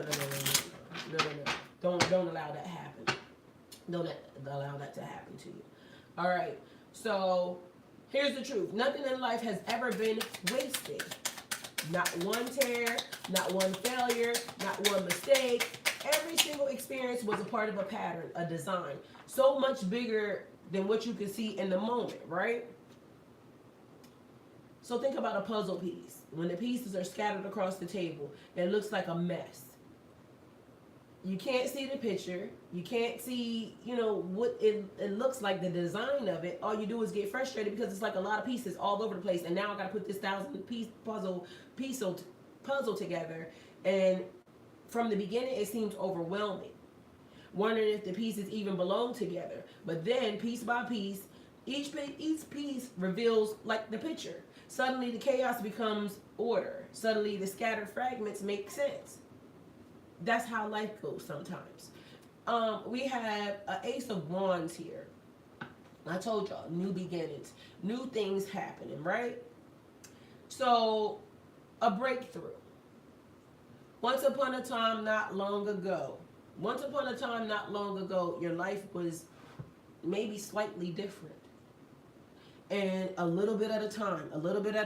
allow that happen. Don't allow that to happen to you. All right. So here's the truth. Nothing in life has ever been wasted. Not one tear, not one failure, not one mistake. Every single experience was a part of a pattern, a design. So much bigger than what you can see in the moment, right? So think about a puzzle piece. When the pieces are scattered across the table, it looks like a mess. You can't see the picture. You can't see, what it looks like, the design of it. All you do is get frustrated because it's like a lot of pieces all over the place. And now I got to put this 1,000-piece puzzle together. And from the beginning, it seems overwhelming. Wondering if the pieces even belong together. But then, piece by piece, each piece reveals, like, the picture. Suddenly, the chaos becomes order. Suddenly, the scattered fragments make sense. That's how life goes sometimes. We have an Ace of Wands here. I told y'all, new beginnings, new things happening, right? So, a breakthrough. Once upon a time, not long ago, your life was maybe slightly different. And a little bit at a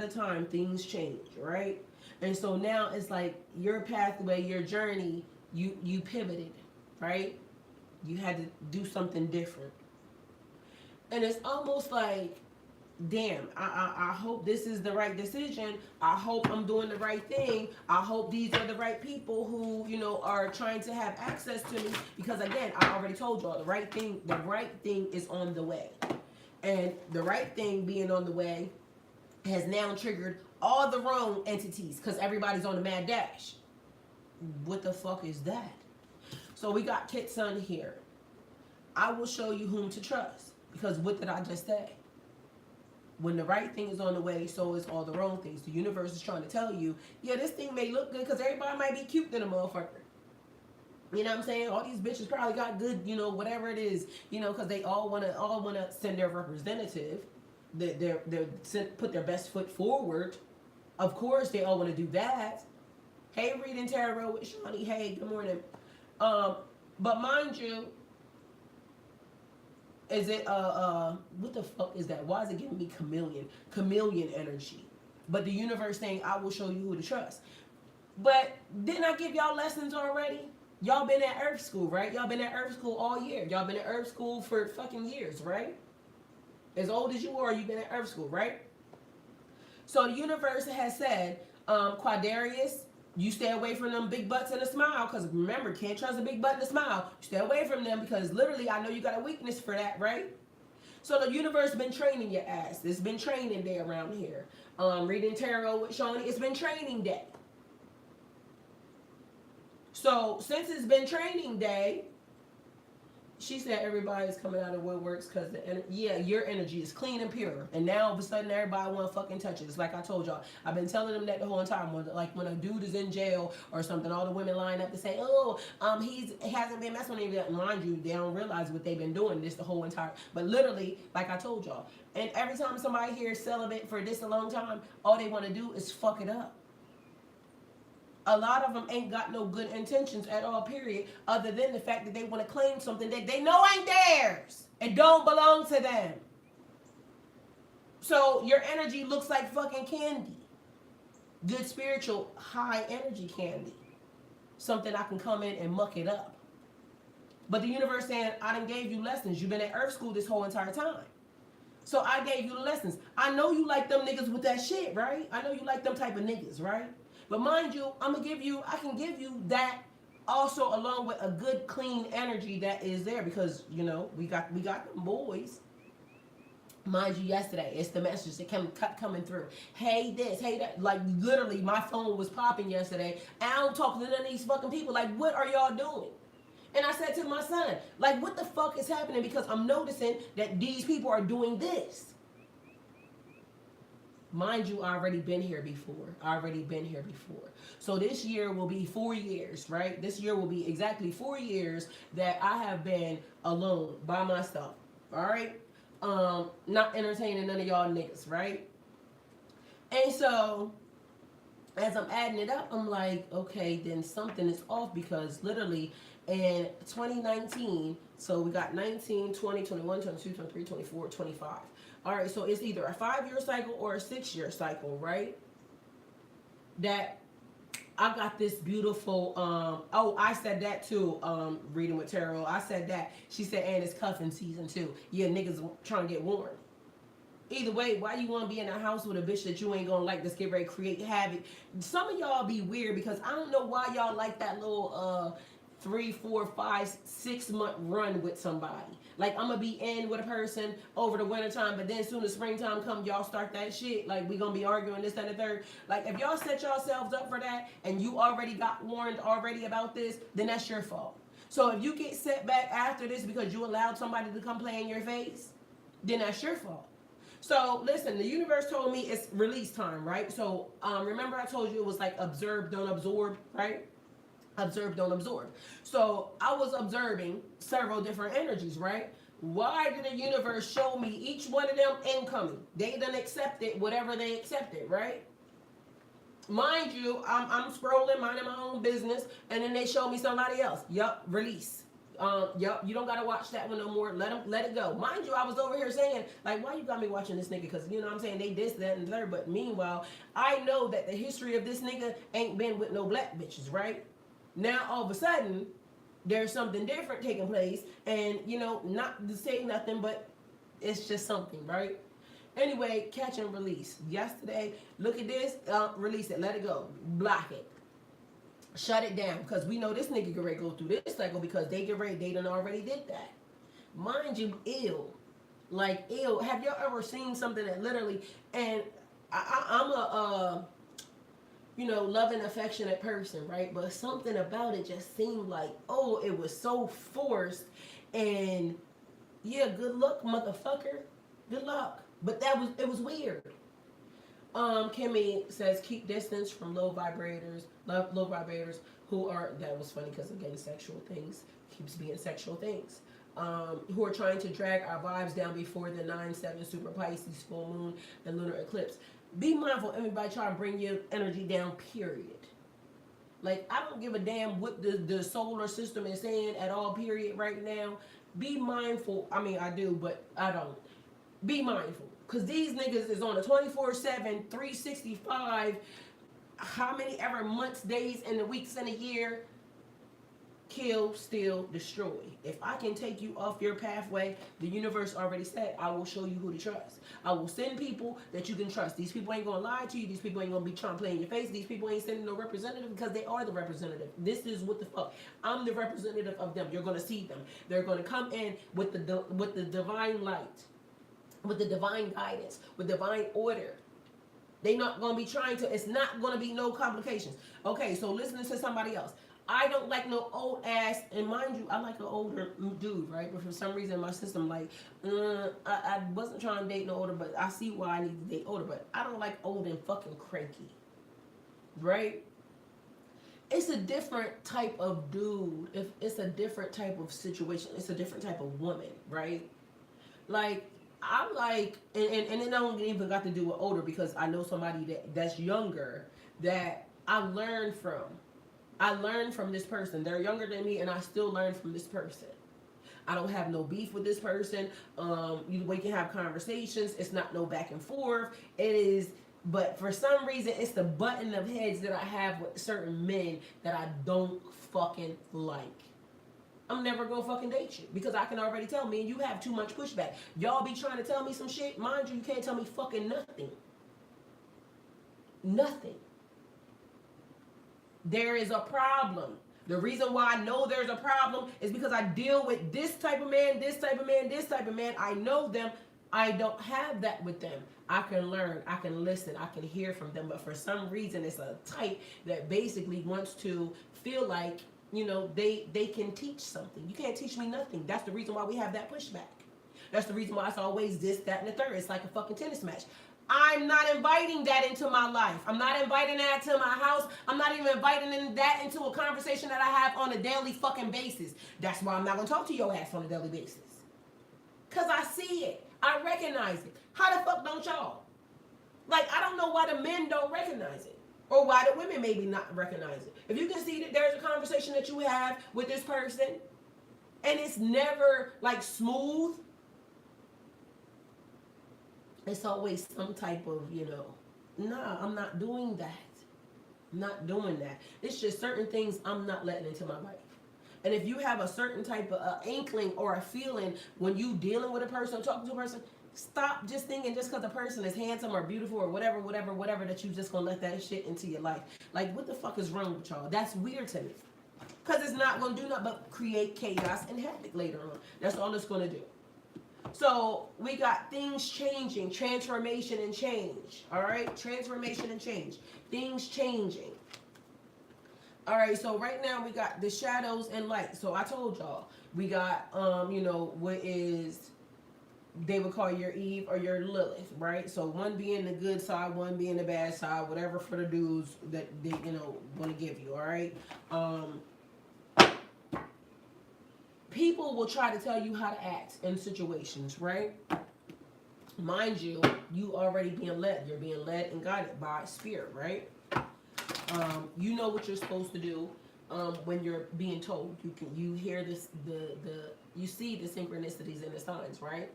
time, things change, right? And so now it's like your pathway, your journey, you pivoted, right? You had to do something different. And it's almost like, damn, I hope this is the right decision. I hope I'm doing the right thing. I hope these are the right people who, are trying to have access to me. Because again, I already told y'all, the right thing is on the way. And the right thing being on the way has now triggered all the wrong entities, because everybody's on the mad dash. What the fuck is that? So we got Kit Sun here. I will show you whom to trust. Because what did I just say? When the right thing is on the way, so is all the wrong things. The universe is trying to tell you, yeah, this thing may look good because everybody might be cute than a motherfucker. You know what I'm saying? All these bitches probably got good, whatever it is, because they all wanna send their representative. They're put their best foot forward. Of course, they all want to do that. Hey, reading tarot with Shawnee. Hey, good morning. But mind you, is it what the fuck is that? Why is it giving me chameleon energy? But the universe saying, I will show you who to trust. But didn't I give y'all lessons already? Y'all been at Earth School, right? Y'all been at Earth School all year. Y'all been at Earth School for fucking years, right? As old as you are, you've been at Earth School, right? So the universe has said, Quadarius, you stay away from them big butts and a smile, because remember, can't trust a big butt and a smile. You stay away from them because literally I know you got a weakness for that, right? So the universe been training your ass. It's been training day around here. Reading tarot with Shawnee, it's been training day. So since it's been training day, She said everybody's coming out of woodworks because your energy is clean and pure, and now all of a sudden everybody want to fucking touch it. It's like I told y'all. I've been telling them that the whole time. When a dude is in jail or something, all the women line up to say, "Oh, he hasn't been messing with anybody." Mind you, they don't realize what they've been doing this the whole entire. But literally, like I told y'all, and every time somebody here is celibate for this a long time, all they want to do is fuck it up. A lot of them ain't got no good intentions at all, period, other than the fact that they want to claim something that they know ain't theirs. It don't belong to them. So your energy looks like fucking candy. Good spiritual, high energy candy. Something I can come in and muck it up. But the universe saying, I done gave you lessons. You've been at Earth School this whole entire time. So I gave you the lessons. I know you like them niggas with that shit, right? I know you like them type of niggas, right? But mind you, I can give you that also along with a good clean energy that is there because, you know, we got them boys. Mind you, yesterday, it's the messages that kept coming through. Hey this, hey that. Like literally my phone was popping yesterday. And I don't talk to none of these fucking people. Like, what are y'all doing? And I said to my son, like, what the fuck is happening? Because I'm noticing that these people are doing this. Mind you, I already been here before. So this year will be 4 years, right? This year will be exactly 4 years that I have been alone by myself. All right? Not entertaining none of y'all niggas, right? And so as I'm adding it up, I'm like, okay, then something is off because literally in 2019, so we got 19, 20, 21, 22, 23, 24, 25. All right, so it's either a 5-year cycle or a 6-year cycle, right? That I got this beautiful, I said that too, reading with tarot. I said that. She said, and it's cuffing season too. Yeah, niggas trying to get warned. Either way, why you want to be in a house with a bitch that you ain't gonna like that's get ready to create havoc? Some of y'all be weird because I don't know why y'all like that little 3, 4, 5, 6 month run with somebody. Like, I'm gonna be in with a person over the winter time, but then soon as springtime comes, y'all start that shit. Like, we gonna be arguing this, that, and the third. Like, if y'all set yourselves up for that and you already got warned already about this, then that's your fault. So if you get set back after this because you allowed somebody to come play in your face, then that's your fault. So listen, the universe told me it's release time, right? So remember I told you it was like observe, don't absorb, right? Observe, don't absorb. So I was observing several different energies, right? Why did the universe show me each one of them incoming? They done accepted whatever they accepted, right? Mind you, I'm scrolling, minding my own business, and then they show me somebody else. Yup, release. Yup, you don't gotta watch that one no more. Let it go. Mind you, I was over here saying, like, why you got me watching this nigga? Because, you know what I'm saying, they this, that, and the third. But meanwhile, I know that the history of this nigga ain't been with no black bitches, right? Now, all of a sudden, there's something different taking place. And, you know, not to say nothing, but it's just something, right? Anyway, catch and release. Yesterday, look at this, release it, let it go, block it. Shut it down, because we know this nigga get ready to go through this cycle because they get ready, they done already did that. Mind you, ill. Like, ill. Have y'all ever seen something that literally, and I'm a, you know, loving, affectionate person, right? But something about it just seemed like, oh, it was so forced, and yeah, good luck, motherfucker. Good luck. But it was weird. Kimmy says keep distance from low vibrators who are, that was funny because again, sexual things, keeps being sexual things, who are trying to drag our vibes down before the 9/7 super Pisces full moon and lunar eclipse. Be mindful, everybody try to bring your energy down, period. Like, I don't give a damn what the solar system is saying at all, period, right now. Be mindful. I mean, I do, but I don't. Be mindful. Because these niggas is on a 24/7, 365, how many ever months, days, and the weeks in a year, kill, steal, destroy. If I can take you off your pathway, the universe already said, I will show you who to trust. I will send people that you can trust. These people ain't going to lie to you. These people ain't going to be trying to play in your face. These people ain't sending no representative because they are the representative. This is what the fuck. I'm the representative of them. You're going to see them. They're going to come in with the divine light, with the divine guidance, with divine order. They're not going to be trying to, it's not going to be no complications. Okay, so listening to somebody else. I don't like no old ass, and mind you, I like an older dude, right? But for some reason, my system like, I wasn't trying to date no older, but I see why I need to date older. But I don't like old and fucking cranky, right? It's a different type of dude. If it's a different type of situation, it's a different type of woman, right? Like I like, and it don't even got to do with older because I know somebody that's younger that I learned from. I learned from this person. They're younger than me, and I still learn from this person. I don't have no beef with this person. We can have conversations. It's not no back and forth. It is, but for some reason, it's the button of heads that I have with certain men that I don't fucking like. I'm never gonna fucking date you because I can already tell me and you have too much pushback. Y'all be trying to tell me some shit. Mind you, you can't tell me fucking nothing. Nothing. There is a problem. The reason why I know there's a problem is because I deal with this type of man, this type of man, this type of man. I know them. I don't have that with them. I can learn. I can listen. I can hear from them. But for some reason, it's a type that basically wants to feel like, you know, they can teach something. You can't teach me nothing. That's the reason why we have that pushback. That's the reason why it's always this, that, and the third. It's like a fucking tennis match. I'm not inviting that into my life. I'm not inviting that to my house. I'm not even inviting that into a conversation that I have on a daily fucking basis. That's why I'm not going to talk to your ass on a daily basis. Because I see it. I recognize it. How the fuck don't y'all? Like, I don't know why the men don't recognize it. Or why the women maybe not recognize it. If you can see that there's a conversation that you have with this person, and it's never, like, smooth, it's always some type of, you know, nah, I'm not doing that. I'm not doing that. It's just certain things I'm not letting into my life. And if you have a certain type of inkling or a feeling when you dealing with a person, talking to a person, stop just thinking just because a person is handsome or beautiful or whatever, that you just gonna let that shit into your life. Like, what the fuck is wrong with y'all? That's weird to me. Because it's not gonna do nothing but create chaos and havoc later on. That's all it's gonna do. So we got things changing, transformation and change. All right, transformation and change. Things changing. All right, so right now we got the shadows and light. So I told y'all we got you know, what is they would call your Eve or your Lilith, right? So one being the good side, one being the bad side, whatever for the dudes that they, you know, want to give you. All right. People will try to tell you how to act in situations, right? Mind you, you already being led. You're being led and guided by spirit, right? You know what you're supposed to do when you're being told. You hear this, you see the synchronicities and the signs, right?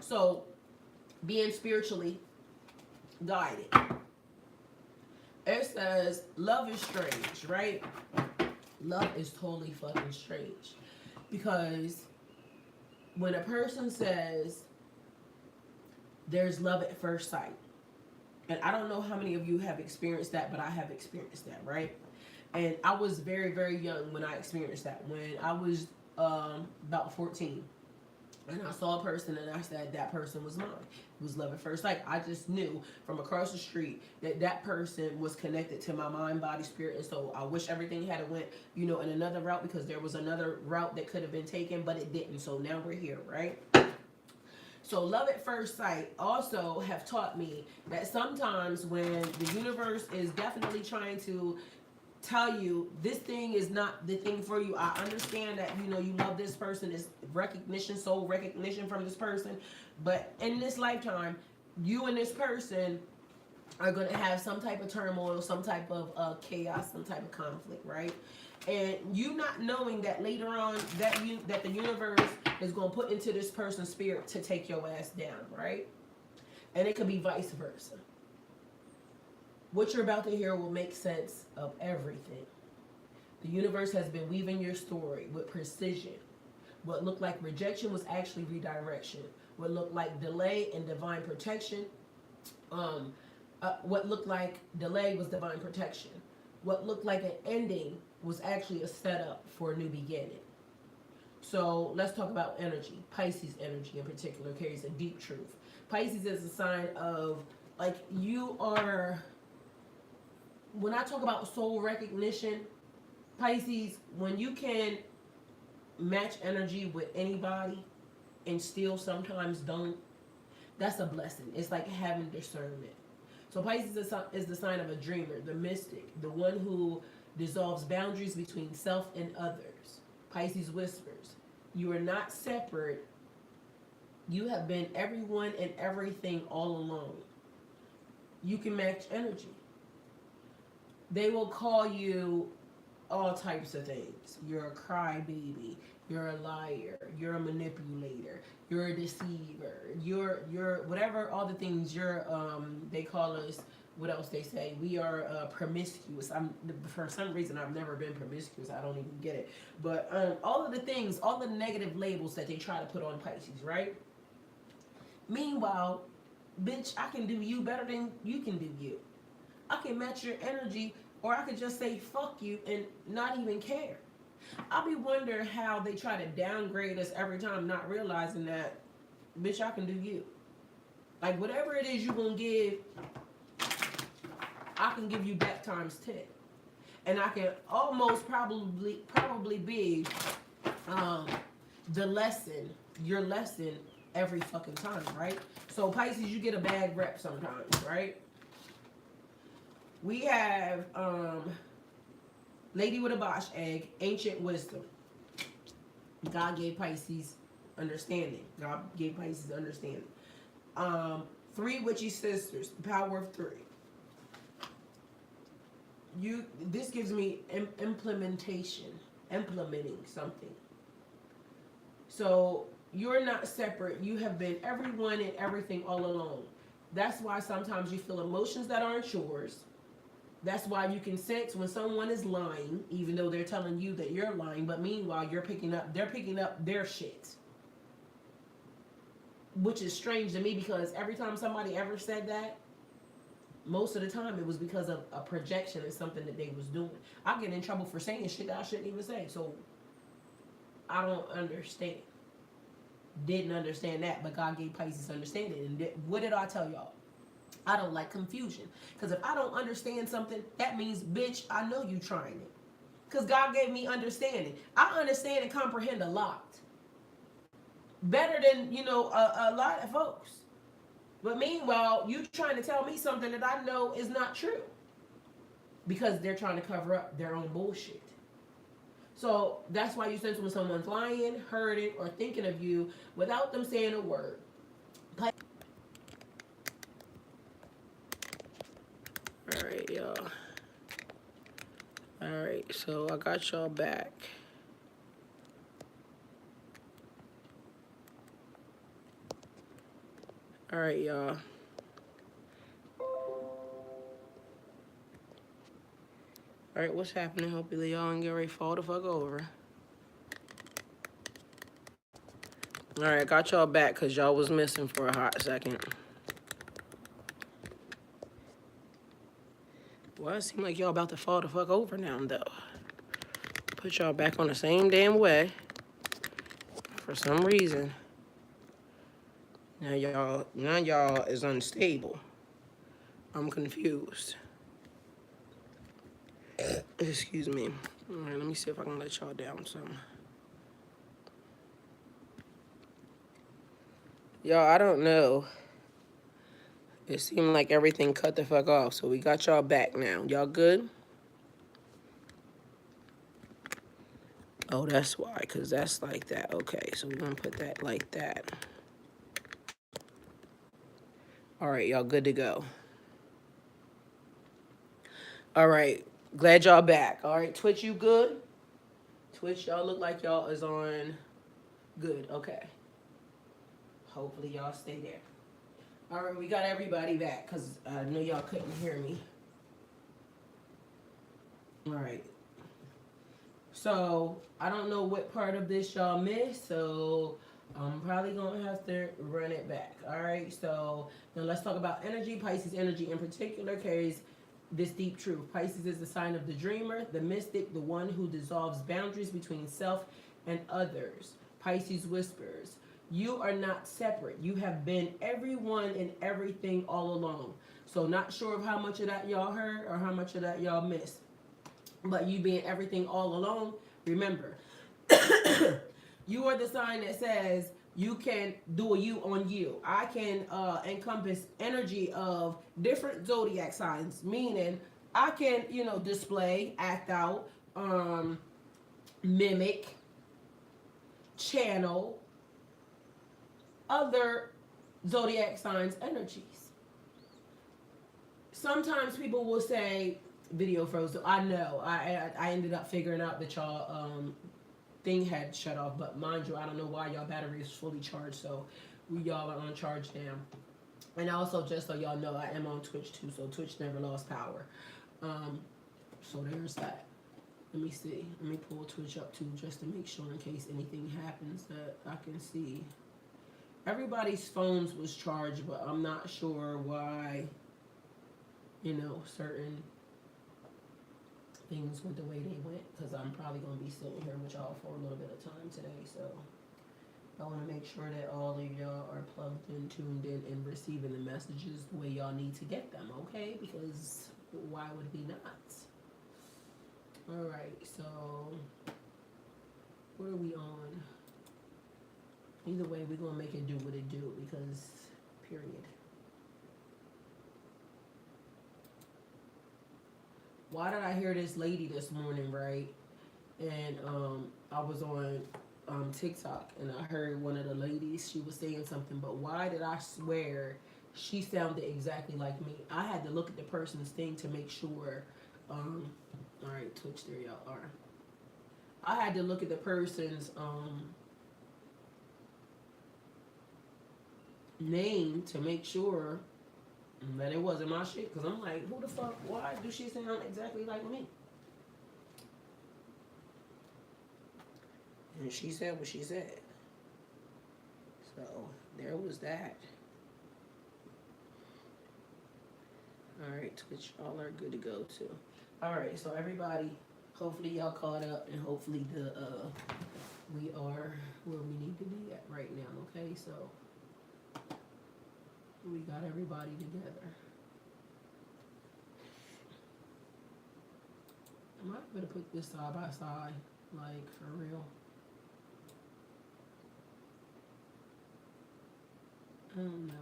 So, being spiritually guided. It says, love is strange, right? Love is totally fucking strange. Because when a person says there's love at first sight, and I don't know how many of you have experienced that, but I have experienced that, right? And I was very, very young when I experienced that. When I was about 14. And I saw a person and I said that person was mine. It was love at first sight. I just knew from across the street that that person was connected to my mind, body, spirit. And so I wish everything had went, you know, in another route because there was another route that could have been taken, but it didn't. So now we're here, right? So love at first sight also have taught me that sometimes when the universe is definitely trying to tell you this thing is not the thing for you. I understand that, you know, you love this person, is recognition, soul recognition from this person, but in this lifetime, you and this person are going to have some type of turmoil, some type of chaos, some type of conflict, right? And you not knowing that later on that the universe is going to put into this person's spirit to take your ass down, right? And it could be vice versa. What you're about to hear will make sense of everything. The universe has been weaving your story with precision. What looked like rejection was actually redirection. What looked like delay and divine protection. What looked like delay was divine protection. What looked like an ending was actually a setup for a new beginning. So let's talk about energy. Pisces energy in particular carries a deep truth. Pisces is a sign of, like, you are when I talk about soul recognition, Pisces, when you can match energy with anybody and still sometimes don't, that's a blessing. It's like having discernment. So Pisces is the sign of a dreamer, the mystic, the one who dissolves boundaries between self and others. Pisces whispers, you are not separate. You have been everyone and everything all along. You can match energy. They will call you all types of things. You're a crybaby. You're a liar. You're a manipulator. You're a deceiver. You're whatever all the things you're. They call us. What else they say? We are promiscuous. I'm for some reason I've never been promiscuous. I don't even get it. But all of the things, all the negative labels that they try to put on Pisces, right? Meanwhile, bitch, I can do you better than you can do you. I can match your energy, or I could just say fuck you and not even care. I'll be wondering how they try to downgrade us every time, not realizing that, bitch, I can do you. Like whatever it is you gonna give, I can give you back times 10, and I can almost probably be the lesson, your lesson every fucking time, right? So Pisces, you get a bad rep sometimes, right? We have Lady with a Bosch egg, ancient wisdom. God gave Pisces understanding. God gave Pisces understanding. Three witchy sisters, the power of three. This gives me implementation, implementing something. So you're not separate. You have been everyone and everything all along. That's why sometimes you feel emotions that aren't yours. That's why you can sense when someone is lying, even though they're telling you that you're lying, but meanwhile they're picking up their shit. Which is strange to me because every time somebody ever said that, most of the time it was because of a projection of something that they was doing. I get in trouble for saying shit that I shouldn't even say. So I don't understand. Didn't understand that, but God gave Pisces understanding. And what did I tell y'all? I don't like confusion. Because if I don't understand something, that means, bitch, I know you trying it. Because God gave me understanding. I understand and comprehend a lot. Better than, a lot of folks. But meanwhile, you trying to tell me something that I know is not true. Because they're trying to cover up their own bullshit. So that's why you sense when someone's lying, hurting, or thinking of you without them saying a word. Alright, y'all. Alright, so I got y'all back. Alright, y'all. Alright, what's happening? Hopefully y'all ain't get ready to fall the fuck over. Alright, I got y'all back because y'all was missing for a hot second. Well, it seems like y'all about to fall the fuck over now, though. Put y'all back on the same damn way. For some reason. Now y'all is unstable. I'm confused. Excuse me. Alright, let me see if I can let y'all down some. Y'all, I don't know. It seemed like everything cut the fuck off, so we got y'all back now. Y'all good? Oh, that's why, because that's like that. Okay, so we're going to put that like that. All right, y'all good to go. All right, glad y'all back. All right, Twitch, you good? Twitch, y'all look like y'all is on good. Okay. Hopefully y'all stay there. All right, we got everybody back because I know y'all couldn't hear me. All right. So, I don't know what part of this y'all missed, so I'm probably going to have to run it back. All right, so now let's talk about energy. Pisces energy in particular carries this deep truth. Pisces is the sign of the dreamer, the mystic, the one who dissolves boundaries between self and others. Pisces whispers, You are not separate. You have been everyone and everything all along. So not sure of how much of that y'all heard or how much of that y'all missed. But you being everything all along, remember, you are the sign that says you can do a you on you. I can encompass energy of different zodiac signs, meaning I can, display, act out, mimic, channel other zodiac signs energies. Sometimes people will say video froze. I know. I ended up figuring out that y'all thing had shut off, but mind you, I don't know why y'all battery is fully charged, so y'all are on charge now. And also, just so y'all know, I am on Twitch too, so Twitch never lost power. So there's that. Let me see. Let me pull Twitch up too, just to make sure in case anything happens that I can see. Everybody's phones was charged, but I'm not sure why, certain things went the way they went, because I'm probably going to be sitting here with y'all for a little bit of time today, so I want to make sure that all of y'all are plugged in, tuned in, and receiving the messages the way y'all need to get them, okay? Because why would we not? Alright, so what are we on? Either way, we're going to make it do what it do, because, period. Why did I hear this lady this morning, right? And I was on TikTok, and I heard one of the ladies, she was saying something, but why did I swear she sounded exactly like me? I had to look at the person's thing to make sure. All right, Twitch, there y'all are. I had to look at the person's name to make sure that it wasn't my shit, because I'm like, who the fuck, why do she sound exactly like me? And she said what she said. So there was that. Alright, Twitch, all are good to go too. Alright, so everybody, hopefully y'all caught up, and hopefully we are where we need to be at right now, okay? So we got everybody together. Am I going to put this side by side, like, for real? I don't know.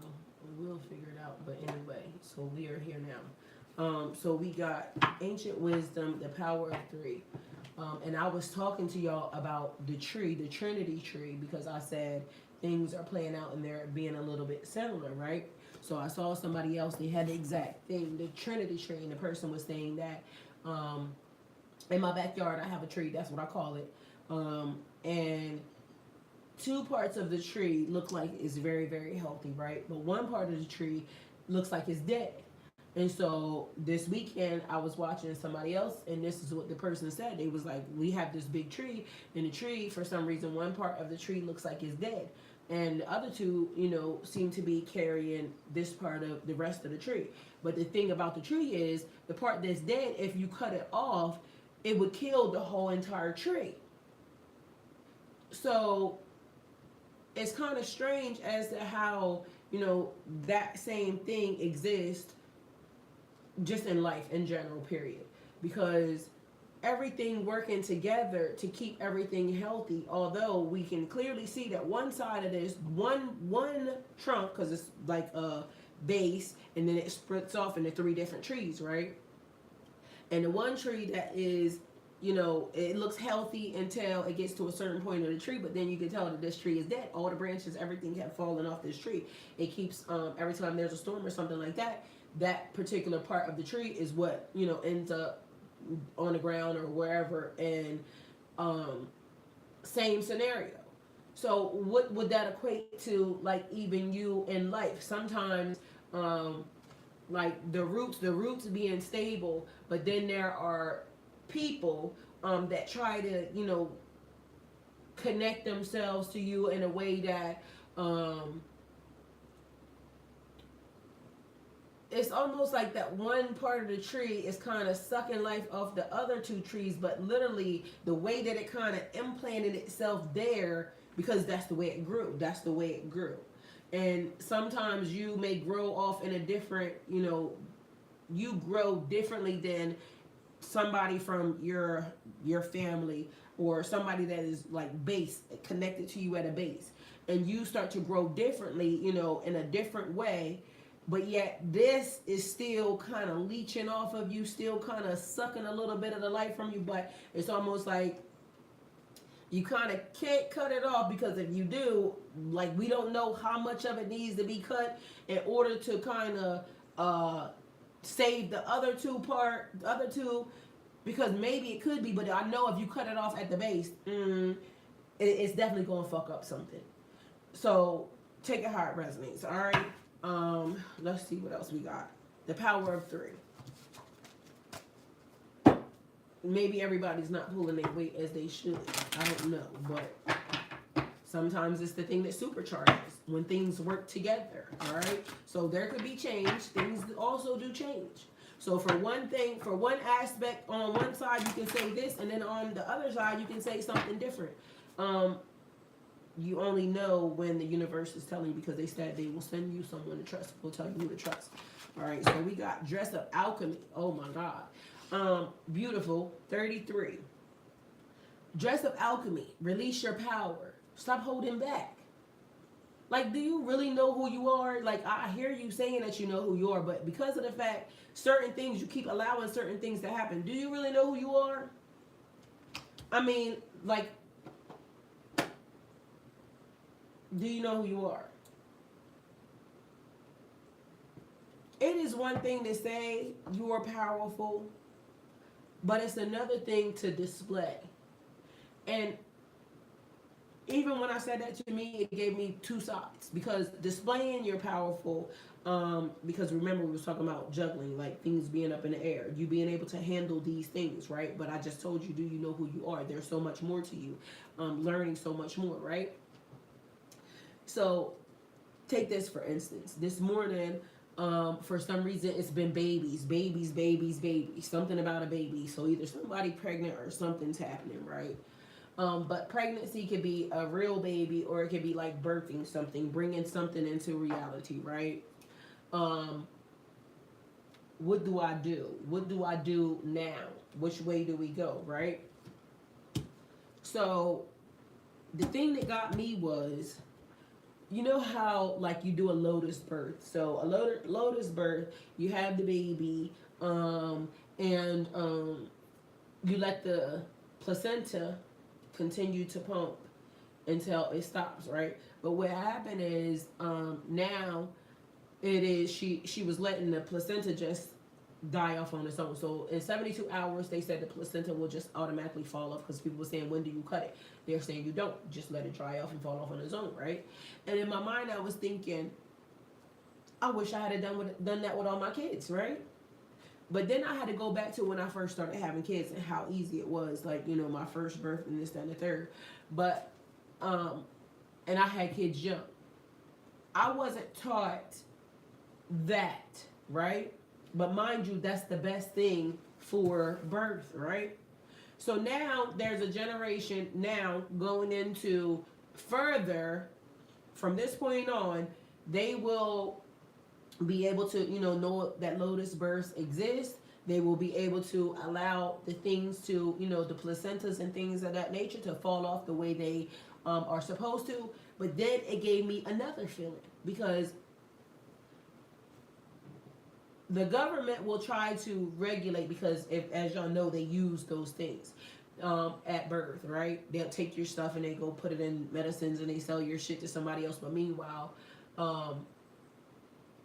We'll figure it out. But anyway, so we are here now. So we got Ancient Wisdom, the Power of Three. And I was talking to y'all about the tree, the Trinity tree, because I said things are playing out and they're being a little bit similar, right? So I saw somebody else, they had the exact thing, the Trinity tree, and the person was saying that in my backyard I have a tree, that's what I call it. And two parts of the tree look like it's very, very healthy, right? But one part of the tree looks like it's dead. And so this weekend I was watching somebody else, and this is what the person said. They was like, we have this big tree, and the tree, for some reason, one part of the tree looks like it's dead. And the other two, seem to be carrying this part of the rest of the tree. But the thing about the tree is, the part that's dead, if you cut it off, it would kill the whole entire tree. So it's kind of strange as to how, that same thing exists just in life in general, period. Because everything working together to keep everything healthy, although we can clearly see that one side of this, one trunk, because it's like a base, and then it splits off into three different trees, right? And the one tree that is, it looks healthy until it gets to a certain point of the tree, but then you can tell that this tree is dead. All the branches, everything have fallen off this tree. It keeps, every time there's a storm or something like that, that particular part of the tree is what, ends up on the ground or wherever, and same scenario. So what would that equate to, like, even you in life? Sometimes like the roots being stable, but then there are people that try to connect themselves to you in a way that it's almost like that one part of the tree is kind of sucking life off the other two trees, but literally the way that it kind of implanted itself there because that's the way it grew. That's the way it grew. And sometimes you may grow off in a different, you grow differently than somebody from your family, or somebody that is like base connected to you at a base, and you start to grow differently, in a different way, but yet this is still kind of leeching off of you, still kind of sucking a little bit of the life from you, but it's almost like you kind of can't cut it off, because if you do, like, we don't know how much of it needs to be cut in order to kind of save the other two, because maybe it could be, but I know if you cut it off at the base, it's definitely going to fuck up something. So take it how it resonates. All right. Let's see what else we got. The power of 3. Maybe everybody's not pulling their weight as they should. I don't know, but sometimes it's the thing that supercharges when things work together. All right. So there could be change. Things also do change. So for one thing, for one aspect, on one side you can say this, and then on the other side you can say something different. You only know when the universe is telling you, because they said they will send you someone to trust. Will tell you who to trust. All right. So we got dress up alchemy. Oh my God. Beautiful. 33. Dress up alchemy. Release your power. Stop holding back. Like, do you really know who you are? Like, I hear you saying that you know who you are, but because of the fact certain things, you keep allowing certain things to happen. Do you really know who you are? I mean, like, do you know who you are? It is one thing to say you are powerful, but it's another thing to display. And even when I said that, to me, it gave me two sides, because displaying you're powerful, because remember we was talking about juggling, like things being up in the air, you being able to handle these things, right? But I just told you, do you know who you are? There's so much more to you, learning so much more, right? So take this for instance. This morning, for some reason, it's been babies, something about a baby. So either somebody pregnant or something's happening, right? But pregnancy could be a real baby, or it could be like birthing something, bringing something into reality, right? What do I do? What do I do now? Which way do we go, right? So the thing that got me was, you know how like you do a lotus birth. So a lotus birth, you have the baby, and you let the placenta continue to pump until it stops, right? But what happened is, now it is she was letting the placenta just die off on its own. So in 72 hours, they said the placenta will just automatically fall off, because people were saying, when do you cut it? They're saying you don't, just let it dry off and fall off on its own, right? And in my mind, I was thinking, I wish I had done that with all my kids, right? But then I had to go back to when I first started having kids and how easy it was, like, my first birth and this, that, and the third. But, and I had kids young. I wasn't taught that, right? But mind you, that's the best thing for birth, right? So now there's a generation now going into further from this point on, they will be able to, know that lotus births exist. They will be able to allow the things to, the placentas and things of that nature to fall off the way they are supposed to. But then it gave me another feeling, because the government will try to regulate, because if, as y'all know, they use those things at birth, right? They'll take your stuff and they go put it in medicines and they sell your shit to somebody else. But meanwhile,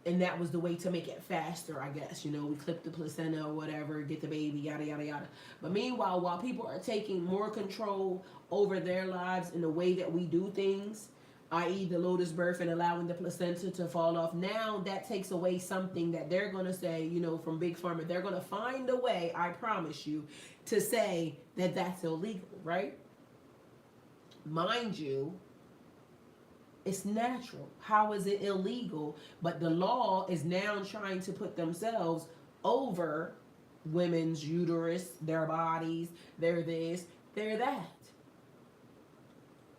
and that was the way to make it faster, I guess. We clip the placenta or whatever, get the baby, yada, yada, yada. But meanwhile, while people are taking more control over their lives in the way that we do things, i.e. the lotus birth and allowing the placenta to fall off, now that takes away something that they're going to say, from Big Pharma. They're going to find a way, I promise you, to say that that's illegal, right? Mind you, it's natural. How is it illegal? But the law is now trying to put themselves over women's uterus, their bodies, their this, their that.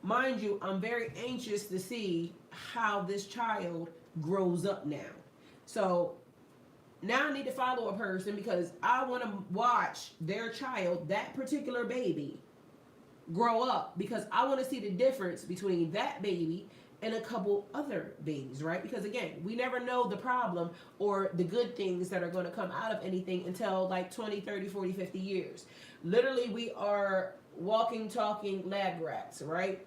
mind you, I'm very anxious to see how this child grows up now. So now I need to follow a person because I want to watch their child, that particular baby, grow up, because I want to see the difference between that baby and a couple other babies, right? Because again, we never know the problem or the good things that are going to come out of anything until like 20, 30, 40, 50 years. Literally, we are walking, talking lab rats, right?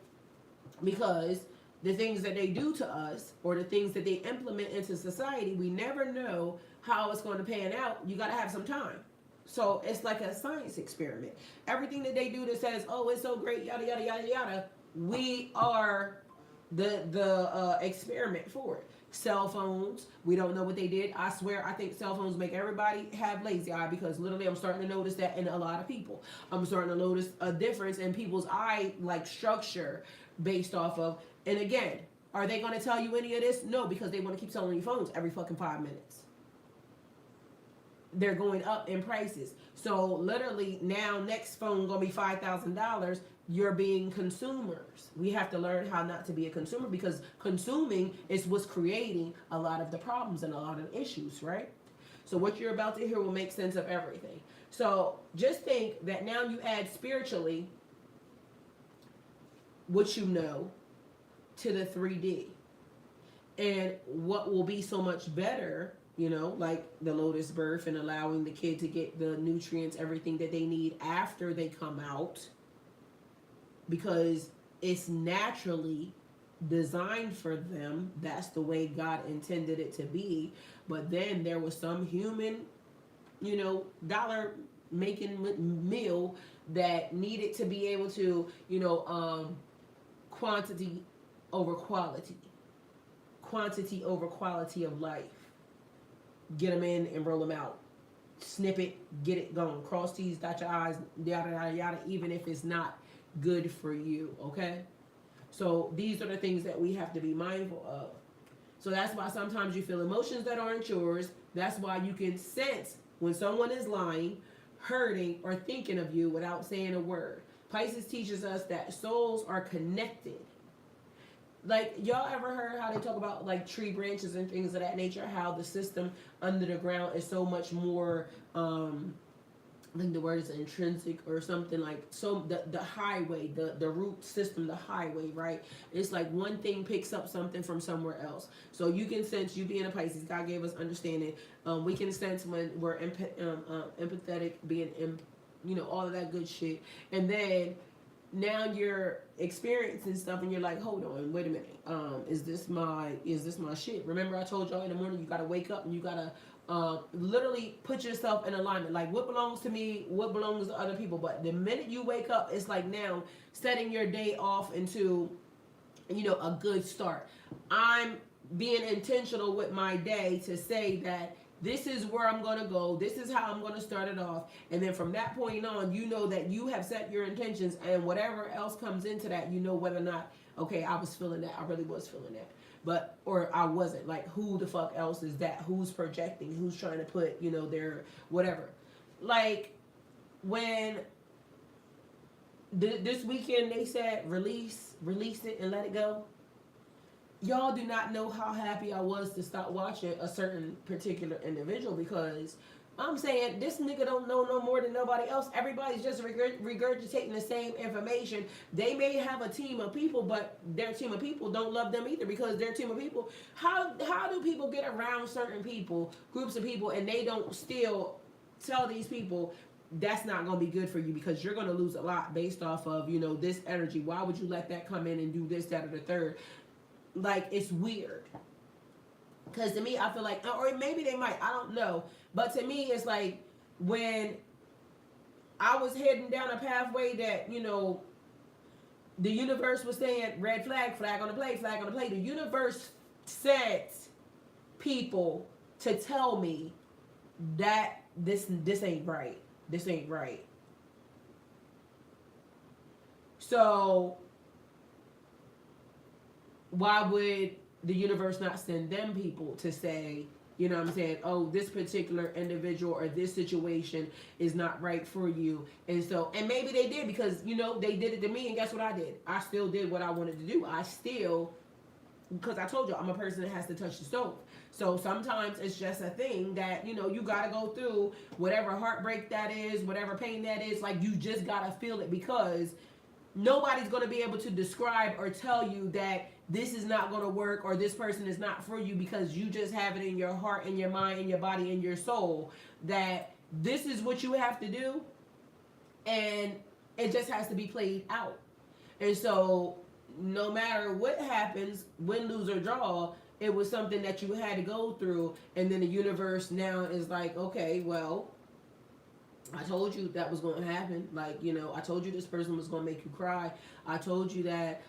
Because the things that they do to us or the things that they implement into society, we never know how it's going to pan out. You got to have some time. So it's like a science experiment. Everything that they do that says, oh, it's so great, yada, yada, yada, yada, we are the experiment for it. Cell phones, we don't know what they did. I swear, I think cell phones make everybody have lazy eye, because literally I'm starting to notice that in a lot of people. I'm starting to notice a difference in people's eye like structure based off of, and again, are they going to tell you any of this? No, because they want to keep selling you phones every fucking 5 minutes. They're going up in prices. So literally now next phone going to be $5,000. You're being consumers. We have to learn how not to be a consumer, because consuming is what's creating a lot of the problems and a lot of issues, right? So what you're about to hear will make sense of everything. So just think that now you add spiritually what you know to the 3D. And what will be so much better, you know, like the lotus birth and allowing the kid to get the nutrients, everything that they need after they come out, because it's naturally designed for them. That's the way God intended it to be. But then there was some human, you know, dollar making meal that needed to be able to, you know, quantity over quality. Quantity over quality of life. Get them in and roll them out. Snip it, get it going. Cross T's, dot your I's, yada, yada, yada, even if it's not good for you, okay? So these are the things that we have to be mindful of. So that's why sometimes you feel emotions that aren't yours. That's why you can sense when someone is lying, hurting, or thinking of you without saying a word. Pisces teaches us that souls are connected. Like, y'all ever heard how they talk about like tree branches and things of that nature, how the system under the ground is so much more, I think the word is intrinsic or something, like, so the highway, the root system, the highway, right? It's like one thing picks up something from somewhere else. So you can sense, you being a Pisces, God gave us understanding. We can sense when we're empathetic, being, you know, all of that good shit. And then now you're experiencing stuff and you're like, hold on, wait a minute. Is this my shit? Remember I told y'all in the morning, you got to wake up and you got to literally put yourself in alignment. Like, what belongs to me, what belongs to other people. But the minute you wake up, it's like now setting your day off into, you know, a good start. I'm being intentional with my day to say that this is where I'm going to go. This is how I'm going to start it off. And then from that point on, you know that you have set your intentions, and whatever else comes into that, you know whether or not, okay, I was feeling that. I really was feeling that. But, or I wasn't. Like, who the fuck else is that? Who's projecting? Who's trying to put, you know, their whatever. Like, when this weekend they said release it and let it go. Y'all do not know how happy I was to stop watching a certain particular individual, because I'm saying this nigga don't know no more than nobody else. Everybody's just regurgitating the same information. They may have a team of people, but their team of people don't love them either, because their team of people, how do people get around certain people, groups of people, and they don't still tell these people that's not going to be good for you, because you're going to lose a lot based off of, you know, this energy. Why would you let that come in and do this, that, or the third? Like, it's weird. Because to me, I feel like, or maybe they might, I don't know. But to me, it's like when I was heading down a pathway that, you know, the universe was saying, red flag, flag on the play, flag on the play. The universe sent people to tell me that this ain't right. This ain't right. So why would the universe not send them people to say, You know what I'm saying? Oh, this particular individual or this situation is not right for you. And so, and maybe they did because, you know, they did it to me. And guess what I did? I still did what I wanted to do. I still, because I told you, I'm a person that has to touch the stove. So sometimes it's just a thing that, you know, you got to go through whatever heartbreak that is, whatever pain that is. Like, you just got to feel it, because nobody's going to be able to describe or tell you that this is not going to work or this person is not for you, because you just have it in your heart and your mind and your body and your soul that this is what you have to do, and it just has to be played out. And so no matter what happens, win, lose, or draw, it was something that you had to go through. And then the universe now is like, okay, well, I told you that was going to happen. Like, you know, I told you this person was going to make you cry. I told you that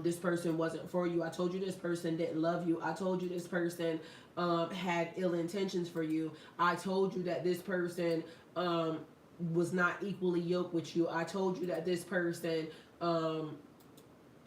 this person wasn't for you. I told you this person didn't love you. I told you this person had ill intentions for you. I told you that this person was not equally yoked with you. I told you that this person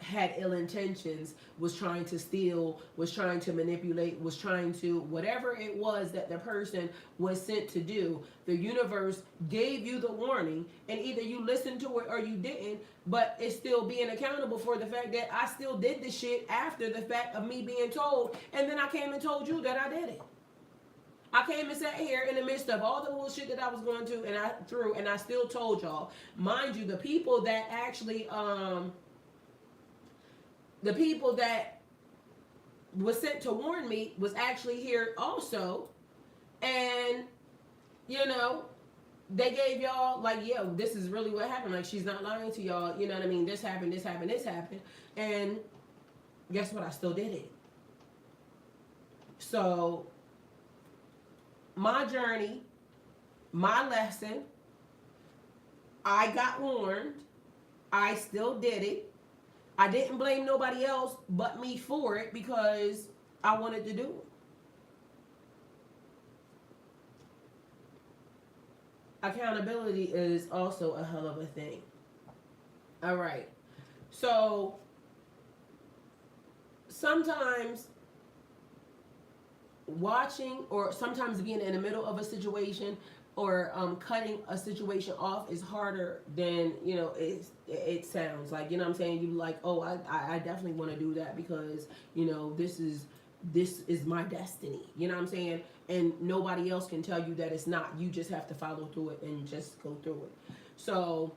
had ill intentions, was trying to steal, was trying to manipulate, was trying to, whatever it was that the person was sent to do, the universe gave you the warning, and either you listened to it or you didn't. But it's still being accountable for the fact that I still did the shit after the fact of me being told, and then I came and told you that I did it. I came and sat here in the midst of all the bullshit that I was going through, and I still told y'all. Mind you, the people that actually the people that was sent to warn me was actually here also. And, you know, they gave y'all, like, yeah, this is really what happened. Like, she's not lying to y'all. You know what I mean? This happened, this happened, this happened. And guess what? I still did it. So, my journey, my lesson, I got warned. I still did it. I didn't blame nobody else but me for it, because I wanted to do it. Accountability is also a hell of a thing. All right. So sometimes watching, or sometimes being in the middle of a situation, or cutting a situation off is harder than, you know, it sounds like. You know what I'm saying? You like, oh, I definitely want to do that because, you know, this is my destiny. You know what I'm saying? And nobody else can tell you that it's not. You just have to follow through it and just go through it. So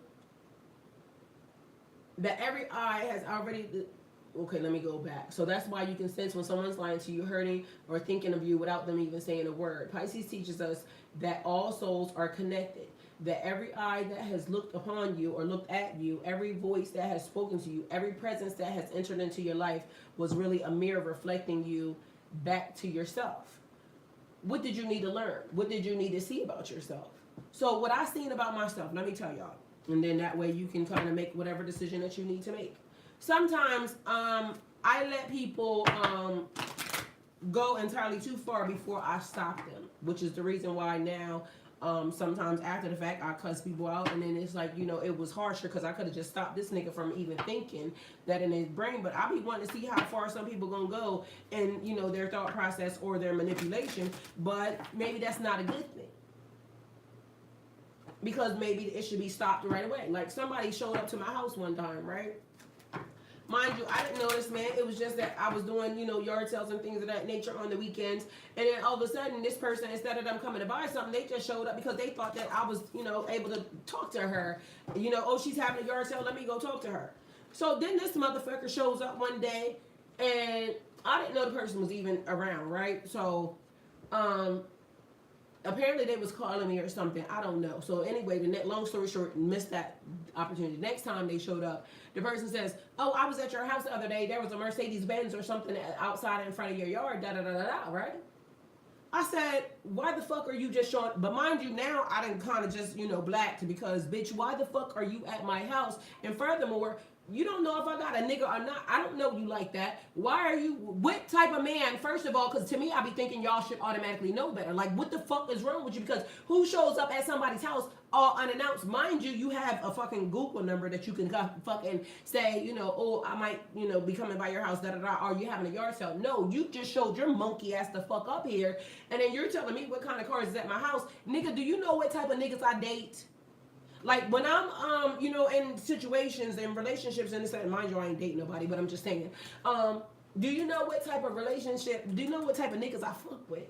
that every eye has already... Okay, let me go back. So that's why you can sense when someone's lying to you, hurting, or thinking of you without them even saying a word. Pisces teaches us that all souls are connected. That every eye that has looked upon you or looked at you, every voice that has spoken to you, every presence that has entered into your life was really a mirror reflecting you back to yourself. What did you need to learn? What did you need to see about yourself? So what I seen about myself, let me tell y'all. And then that way you can kind of make whatever decision that you need to make. Sometimes I let people go entirely too far before I stop them, which is the reason why now sometimes after the fact I cuss people out, and then it's like, you know, it was harsher because I could have just stopped this nigga from even thinking that in his brain. But I be wanting to see how far some people gonna go in, you know, their thought process or their manipulation. But maybe that's not a good thing, because maybe it should be stopped right away. Like, somebody showed up to my house one time, right? Mind you, I didn't notice, man. It was just that I was doing, you know, yard sales and things of that nature on the weekends. And then all of a sudden, this person, instead of them coming to buy something, they just showed up because they thought that I was, you know, able to talk to her. You know, oh, she's having a yard sale. Let me go talk to her. So then this motherfucker shows up one day, and I didn't know the person was even around, right? So, apparently they was calling me or something. I don't know. So anyway, long story short, missed that opportunity. Next time they showed up, the person says, oh, I was at your house the other day. There was a Mercedes Benz or something outside in front of your yard, da-da-da-da-da, right? I said, why the fuck are you just showing? But mind you, now I done kind of just, you know, blacked, because, bitch, why the fuck are you at my house? And furthermore, You don't know if I got a nigga or not. I don't know you like that. Why are you, what type of man, first of all, because to me, I be thinking y'all should automatically know better. Like, what the fuck is wrong with you? Because who shows up at somebody's house all unannounced? Mind you, you have a fucking Google number that you can fucking say, you know, oh, I might, you know, be coming by your house, da-da-da, or you having a yard sale. No, you just showed your monkey ass the fuck up here, and then you're telling me what kind of cars is at my house. Nigga, do you know what type of niggas I date? Like, when I'm, you know, in situations and relationships, and this, mind you, I ain't dating nobody, but I'm just saying, do you know what type of relationship, do you know what type of niggas I fuck with?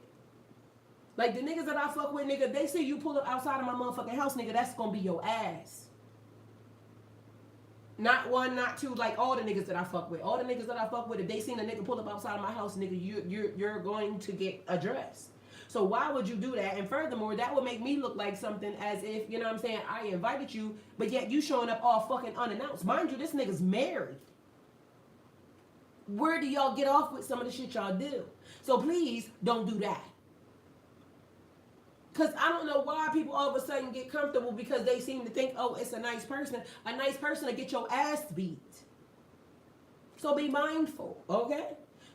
Like, the niggas that I fuck with, nigga, they see you pull up outside of my motherfucking house, nigga, that's gonna be your ass. Not one, not two, like all the niggas that I fuck with. All the niggas that I fuck with, if they seen a nigga pull up outside of my house, nigga, you're going to get addressed. So why would you do that? And furthermore, that would make me look like something as if, you know what I'm saying, I invited you, but yet you showing up all fucking unannounced. Mind you, this nigga's married. Where do y'all get off with some of the shit y'all do? So please don't do that. Because I don't know why people all of a sudden get comfortable because they seem to think, oh, it's a nice person. A nice person to get your ass beat. So be mindful, okay?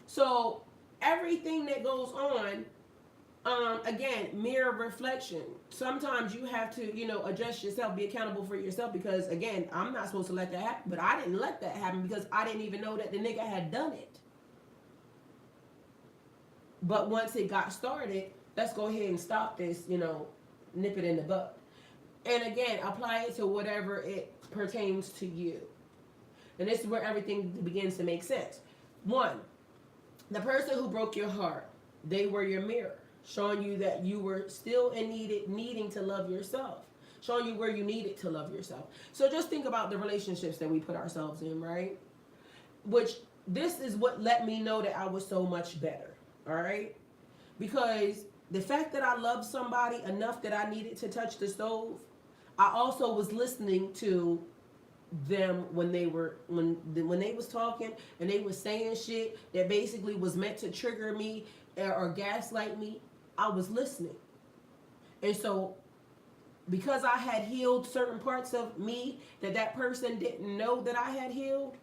So everything that goes on, again, mirror reflection. Sometimes you have to, you know, adjust yourself, be accountable for yourself because, again, I'm not supposed to let that happen. But I didn't let that happen because I didn't even know that the nigga had done it. But once it got started, let's go ahead and stop this, you know, nip it in the bud. And again, apply it to whatever it pertains to you. And this is where everything begins to make sense. One, the person who broke your heart, they were your mirror, showing you that you were still in needing to love yourself, showing you where you needed to love yourself. So just think about the relationships that we put ourselves in, right? Which this is what let me know that I was so much better, all right? Because the fact that I loved somebody enough that I needed to touch the stove, I also was listening to them when they was talking and they was saying shit that basically was meant to trigger me or gaslight me. I was listening. And so because I had healed certain parts of me that person didn't know that I had healed,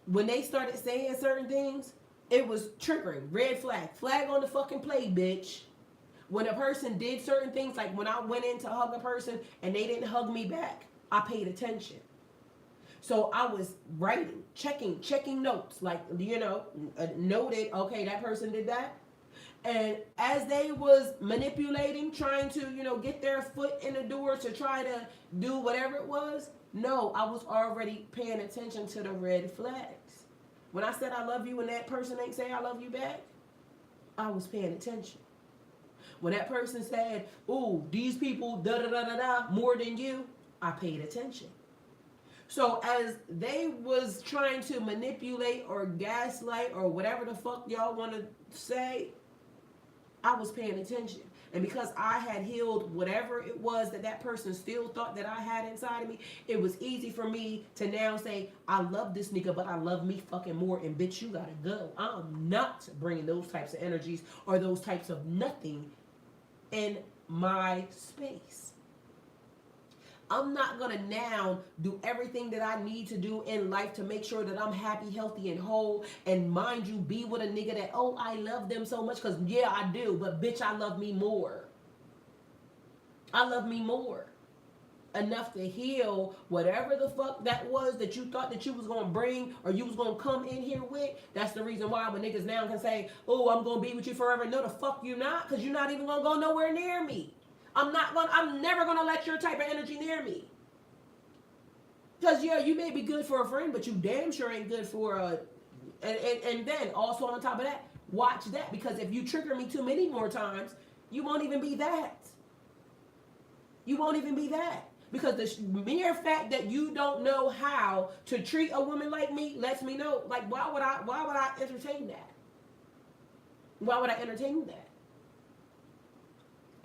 when they started saying certain things, it was triggering. Red flag. Flag on the fucking play, bitch. When a person did certain things, like when I went in to hug a person and they didn't hug me back, I paid attention. So I was writing, checking notes, like, you know, noted, okay, that person did that. And as they was manipulating, trying to, you know, get their foot in the door to try to do whatever it was, no, I was already paying attention to the red flags. When I said I love you and that person ain't say I love you back, I was paying attention. When that person said, ooh, these people, da-da-da-da-da, more than you, I paid attention. So as they was trying to manipulate or gaslight or whatever the fuck y'all want to say, I was paying attention. And because I had healed whatever it was that person still thought that I had inside of me, it was easy for me to now say, I love this nigga, but I love me fucking more. And bitch, you gotta go. I'm not bringing those types of energies or those types of nothing in my space. I'm not going to now do everything that I need to do in life to make sure that I'm happy, healthy, and whole. And mind you, be with a nigga that, oh, I love them so much. Because, yeah, I do. But, bitch, I love me more. I love me more. Enough to heal whatever the fuck that was that you thought that you was going to bring or you was going to come in here with. That's the reason why when niggas now can say, oh, I'm going to be with you forever. No, the fuck you not. Because you're not even going to go nowhere near me. I'm never going to let your type of energy near me. Because, yeah, you may be good for a friend, but you damn sure ain't good for a... And then, also on top of that, watch that. Because if you trigger me too many more times, you won't even be that. You won't even be that. Because the mere fact that you don't know how to treat a woman like me lets me know, like, why would I entertain that? Why would I entertain that?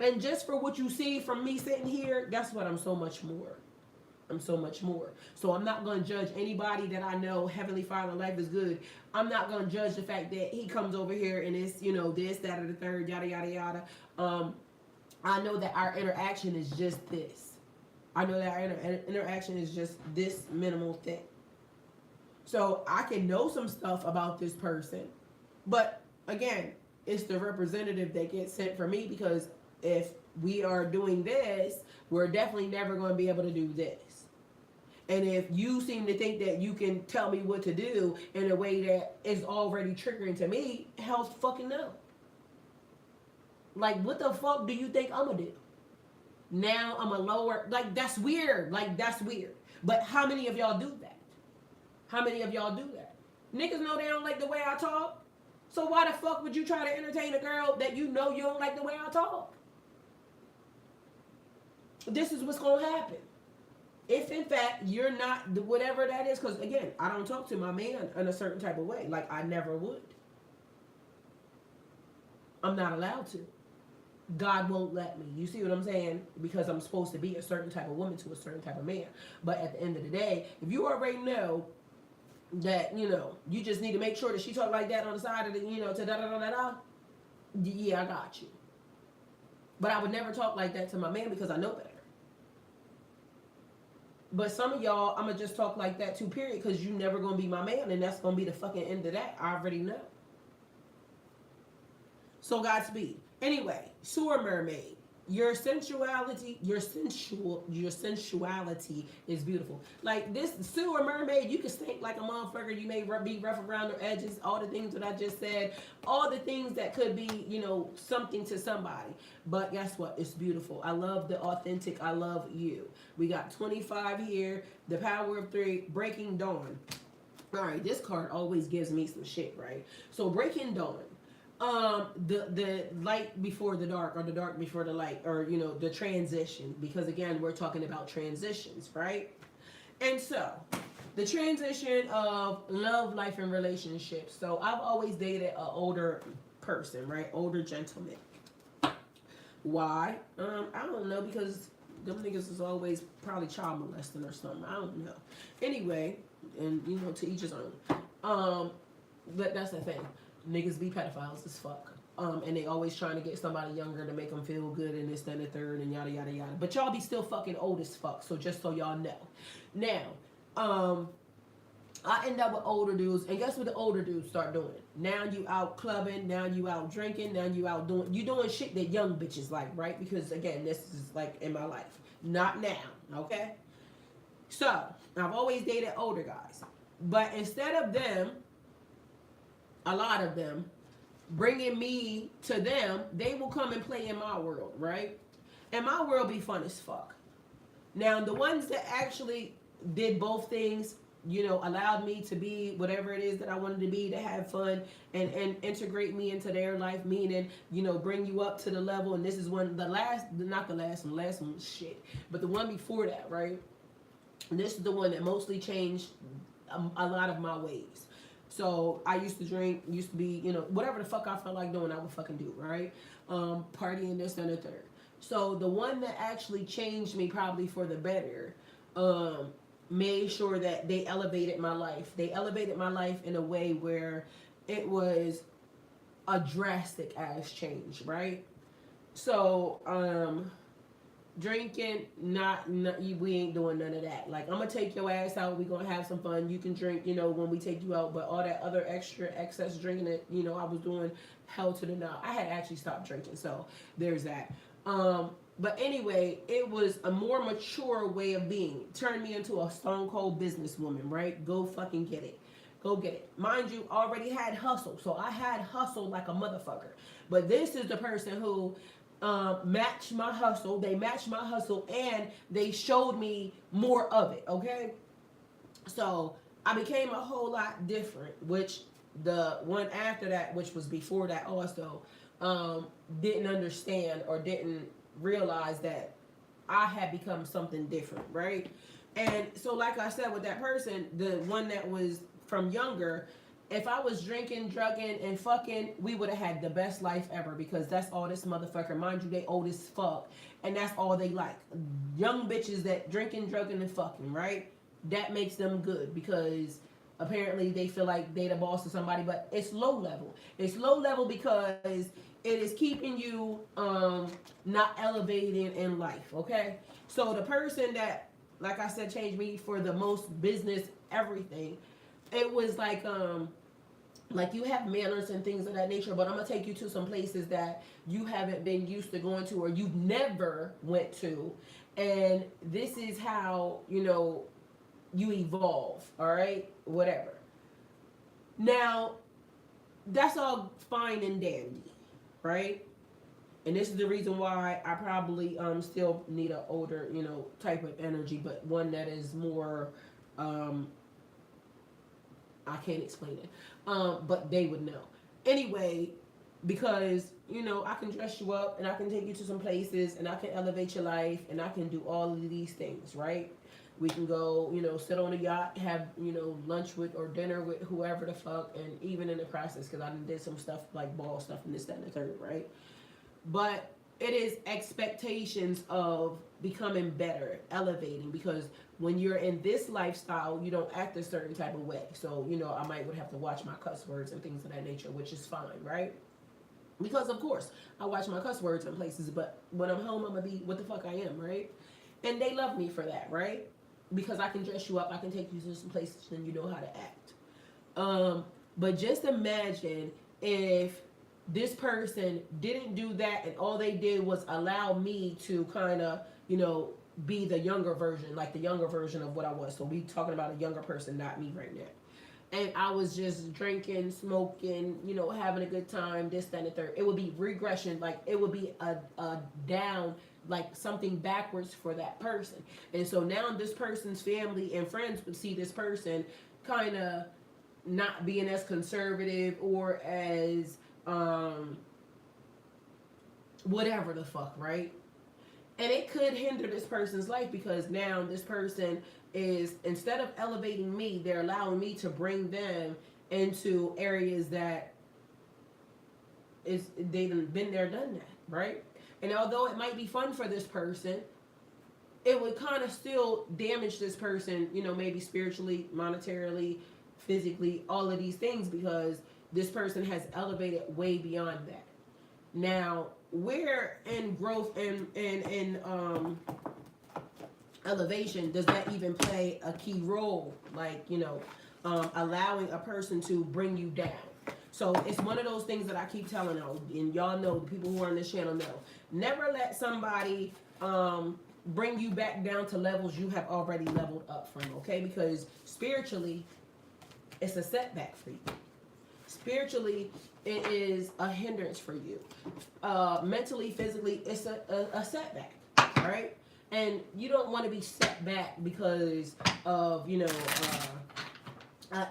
And just for what you see from me sitting here, guess what? I'm so much more. I'm so much more. So I'm not going to judge anybody that I know, Heavenly Father, life is good. I'm not going to judge the fact that he comes over here and it's, you know, this, that, or the third, yada, yada, yada. I know that our interaction is just this. I know that our interaction is just this minimal thing. So I can know some stuff about this person. But again, it's the representative that gets sent for me, because if we are doing this, we're definitely never going to be able to do this. And if you seem to think that you can tell me what to do in a way that is already triggering to me, hell fucking no. Like, what the fuck do you think I'm gonna do? Now I'm a lower, like, that's weird. Like, that's weird. But how many of y'all do that? How many of y'all do that? Niggas know they don't like the way I talk. So why the fuck would you try to entertain a girl that you know you don't like the way I talk? This is what's gonna happen. If in fact you're not whatever that is, because again, I don't talk to my man in a certain type of way. Like, I never would. I'm not allowed to. God won't let me. You see what I'm saying? Because I'm supposed to be a certain type of woman to a certain type of man. But at the end of the day, if you already know that, you know, you just need to make sure that she talk like that on the side of the, you know, to da da da da da, yeah, I got you. But I would never talk like that to my man because I know better. But some of y'all, I'm going to just talk like that too, period, because you never going to be my man, and that's going to be the fucking end of that. I already know. So Godspeed. Anyway, sewer mermaid. Your sensuality is beautiful. Like, this sewer mermaid, you can stink like a motherfucker. You may be rough around the edges. All the things that I just said. All the things that could be, you know, something to somebody. But guess what? It's beautiful. I love the authentic. I love you. We got 25 here. The power of 3. Breaking Dawn. All right, this card always gives me some shit, right? So Breaking Dawn. The light before the dark, or the dark before the light, or, you know, the transition, because again, we're talking about transitions, right? And so the transition of love, life, and relationships. So I've always dated an older person, right? Older gentleman. Why? I don't know, because them niggas is always probably child molesting or something. I don't know. Anyway, and you know, to each his own. But that's the thing. Niggas be pedophiles as fuck. And they always trying to get somebody younger to make them feel good and this, then the third, and yada, yada, yada. But y'all be still fucking old as fuck. So just so y'all know. Now, I end up with older dudes. And guess what the older dudes start doing? Now you out clubbing. Now you out drinking. Now you out doing shit that young bitches like, right? Because again, this is like in my life. Not now, okay? So, I've always dated older guys. But instead of them, a lot of them, bringing me to them, they will come and play in my world, right? And my world be fun as fuck. Now, the ones that actually did both things, you know, allowed me to be whatever it is that I wanted to be, to have fun and integrate me into their life, meaning, you know, bring you up to the level. And this is the last one, shit. But the one before that, right? This is the one that mostly changed a lot of my ways. So I used to drink, used to be, you know, whatever the fuck I felt like doing, I would fucking do, right? Partying, this and the third. So the one that actually changed me probably for the better, made sure that they elevated my life. They elevated my life in a way where it was a drastic ass change, right? So, drinking, we ain't doing none of that. Like, I'm gonna take your ass out, we gonna have some fun, you can drink, you know, when we take you out, but all that other extra excess drinking that, you know, I was doing, hell to the no. I had actually stopped drinking, so there's that. But anyway, it was a more mature way of being. Turned me into a stone cold businesswoman, right? Go fucking get it. Go get it. Mind you, already had hustle, so I had hustle like a motherfucker. But this is the person who matched my hustle. They matched my hustle and they showed me more of it, okay? So I became a whole lot different, which the one after that, which was before that also, didn't understand or didn't realize that I had become something different, right? And so like I said with that person, the one that was from younger, if I was drinking, drugging, and fucking, we would have had the best life ever, because that's all this motherfucker, mind you, they old as fuck, and that's all they like. Young bitches that drinking, drugging, and fucking, right? That makes them good, because apparently they feel like they the boss of somebody, but it's low level. It's low level because it is keeping you not elevating in life, okay? So the person that, like I said, changed me for the most business everything, it was like you have manners and things of that nature, but I'm gonna take you to some places that you haven't been used to going to or you've never went to, and this is how you evolve. All right, whatever. Now that's all fine and dandy, right? And this is the reason why I probably still need an older type of energy, but one that is more I can't explain it. But they would know. Anyway, because, I can dress you up and I can take you to some places and I can elevate your life and I can do all of these things, right? We can go, sit on a yacht, have, lunch with or dinner with whoever the fuck, and even in the process, because I did some stuff like ball stuff and this, that, and the third, right? But it is expectations of becoming better, elevating, because when you're in this lifestyle, you don't act a certain type of way. So, I might would have to watch my cuss words and things of that nature, which is fine, right? Because, of course, I watch my cuss words in places, but when I'm home, I'm going to be what the fuck I am, right? And they love me for that, right? Because I can dress you up, I can take you to some places and you know how to act. But just imagine if this person didn't do that and all they did was allow me to kind of, be the younger version, like the younger version of what I was. So we talking about a younger person, not me right now. And I was just drinking, smoking, having a good time, this, that, and the third. It would be regression, like it would be a down, like something backwards for that person. And so now this person's family and friends would see this person kind of not being as conservative or as whatever the fuck, right? And it could hinder this person's life because now this person is, instead of elevating me, they're allowing me to bring them into areas that they've been there, done that, right? And although it might be fun for this person, it would kind of still damage this person, maybe spiritually, monetarily, physically, all of these things, because this person has elevated way beyond that. Now, where in growth and elevation does that even play a key role? Like, allowing a person to bring you down. So it's one of those things that I keep telling y'all, and y'all know, the people who are on this channel know. Never let somebody bring you back down to levels you have already leveled up from, okay? Because spiritually, it's a setback for you. Spiritually, it is a hindrance for you. Mentally, physically, it's a setback, right? And you don't want to be set back because of,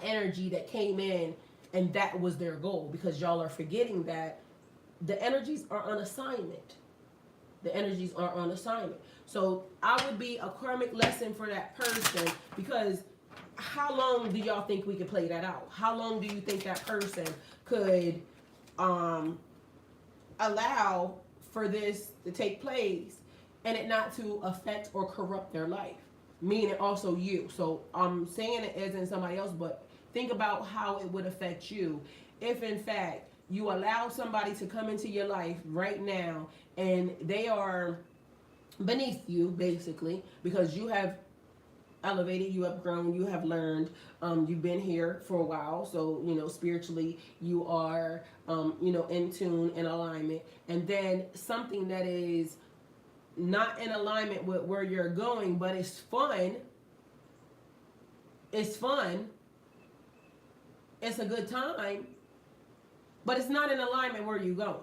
energy that came in and that was their goal, because y'all are forgetting that the energies are on assignment. The energies are on assignment. So I would be a karmic lesson for that person, because how long do y'all think we could play that out? How long do you think that person could allow for this to take place and it not to affect or corrupt their life? Meaning also you. So I'm saying it as in somebody else, but think about how it would affect you if in fact you allow somebody to come into your life right now and they are beneath you, basically, because you have elevated, you have grown, you have learned, you've been here for a while, so spiritually you are in tune, in alignment, and then something that is not in alignment with where you're going, but it's fun, it's a good time, but it's not in alignment where you're going.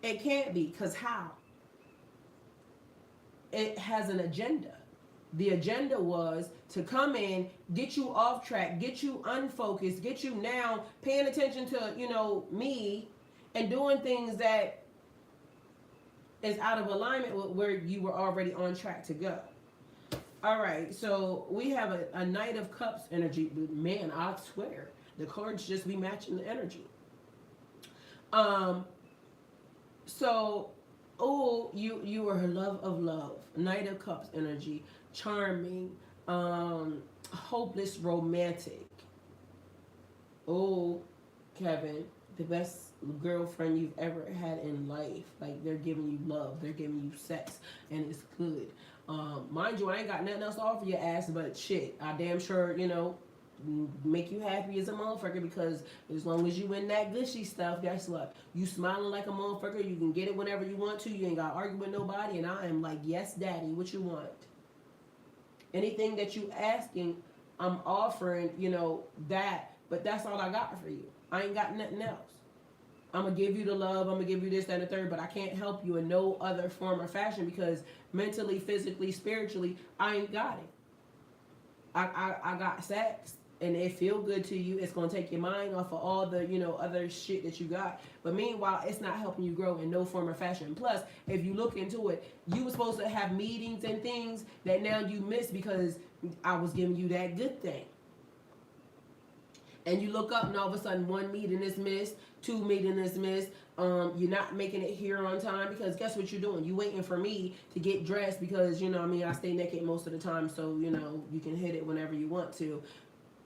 It can't be, because how? It has an agenda. The agenda was to come in, get you off track, get you unfocused, get you now paying attention to, me, and doing things that is out of alignment with where you were already on track to go. All right, so we have a Knight of Cups energy. Man, I swear, the cards just be matching the energy. So, oh, you are her love of love. Knight of Cups energy. Charming. Hopeless romantic. Oh, Kevin, the best girlfriend you've ever had in life. Like, they're giving you love. They're giving you sex. And it's good. Mind you, I ain't got nothing else to offer your ass, but shit, I damn sure, you know, make you happy as a motherfucker, because as long as you in that gushy stuff, guess what? You smiling like a motherfucker, you can get it whenever you want to, you ain't got to argue with nobody, and I am like, yes, daddy, what you want? Anything that you asking, I'm offering, you know, that, but that's all I got for you. I ain't got nothing else. I'm going to give you the love, I'm going to give you this, that, and the third, but I can't help you in no other form or fashion, because mentally, physically, spiritually, I ain't got it. I got sex, and it feel good to you. It's going to take your mind off of all the, you know, other shit that you got. But meanwhile, it's not helping you grow in no form or fashion. Plus, if you look into it, you were supposed to have meetings and things that now you miss because I was giving you that good thing. And you look up and all of a sudden 1 meeting is missed, 2 meetings is missed. You're not making it here on time, because guess what you're doing? You waiting for me to get dressed because, you know, I mean, I stay naked most of the time, so, you know, you can hit it whenever you want to.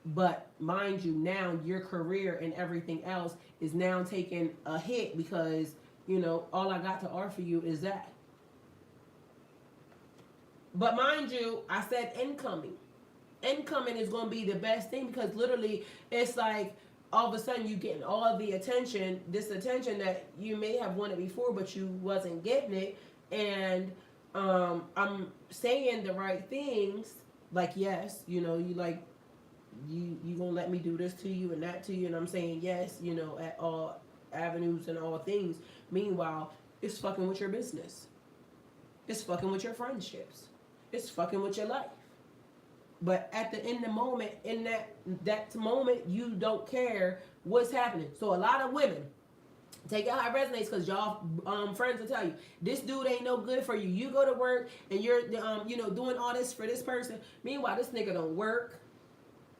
But mind you, now your career and everything else is now taking a hit because, you know, all I got to offer you is that. But mind you, I said incoming. Incoming is going to be the best thing, because literally it's like all of a sudden you getting all the attention, this attention that you may have wanted before, but you wasn't getting it. And I'm saying the right things, like, yes, you know, you like, you gonna let me do this to you and that to you, and I'm saying yes, you know, at all avenues and all things. Meanwhile, it's fucking with your business, it's fucking with your friendships, it's fucking with your life. But at the end of the moment, in that moment, you don't care what's happening. So a lot of women, take it how it resonates, because y'all friends will tell you, this dude ain't no good for you. You go to work and you're you know, doing all this for this person. Meanwhile, this nigga don't work.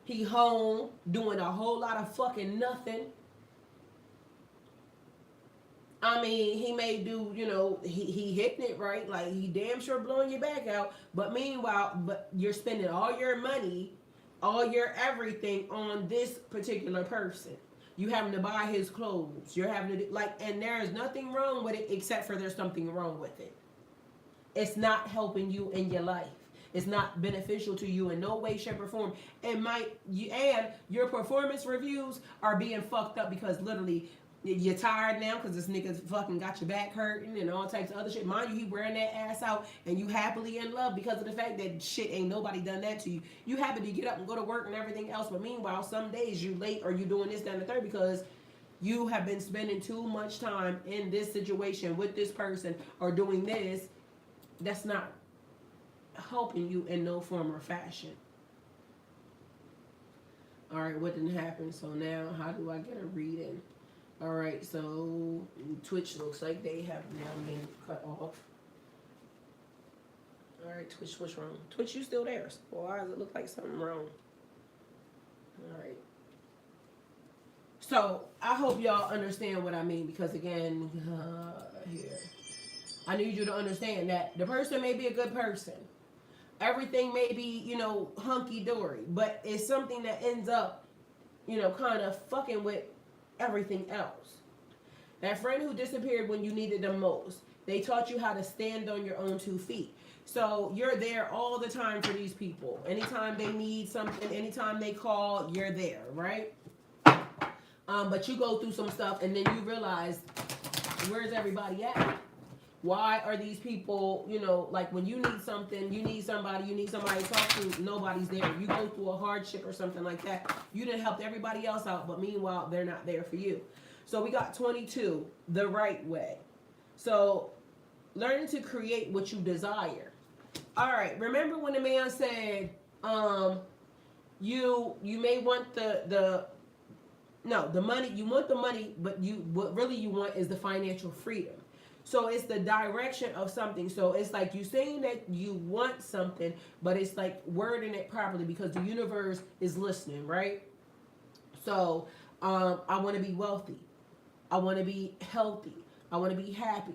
He home doing a whole lot of fucking nothing. I mean, he may do, you know, he hitting it right, like he damn sure blowing your back out. But meanwhile, but you're spending all your money, all your everything on this particular person. You having to buy his clothes. You're having to, like, and there is nothing wrong with it, except for there's something wrong with it. It's not helping you in your life. It's not beneficial to you in no way, shape, or form. It might, and your performance reviews are being fucked up because literally you're tired now because this nigga's fucking got your back hurting and all types of other shit. Mind you, he wearing that ass out and you happily in love because of the fact that shit ain't nobody done that to you. You happy to get up and go to work and everything else, but meanwhile, some days you late or you doing this, that, and the third because you have been spending too much time in this situation with this person or doing this. That's not helping you in no form or fashion. All right, what didn't happen? So now, how do I get a reading? All right, so Twitch looks like they have now been cut off. All right, Twitch, what's wrong? Twitch, you still there? Why does it look like something wrong? All right. So I hope y'all understand what I mean, because again, here, I need you to understand that the person may be a good person. Everything may be, you know, hunky-dory, but it's something that ends up, you know, kind of fucking with everything else. That friend who disappeared when you needed them most, they taught you how to stand on your own 2 feet. So you're there all the time for these people. Anytime they need something, anytime they call, you're there, right? But you go through some stuff and then you realize, where's everybody at? Why are these people, you know, like when you need something, you need somebody to talk to, nobody's there. You go through a hardship or something like that. You done helped everybody else out, but meanwhile, they're not there for you. So we got 22, the right way. So learning to create what you desire. All right, remember when the man said, you may want the money, you want the money, but what really you want is the financial freedom. So it's the direction of something. So it's like you saying that you want something, but it's like wording it properly because the universe is listening, right? So I want to be wealthy. I want to be healthy. I want to be happy.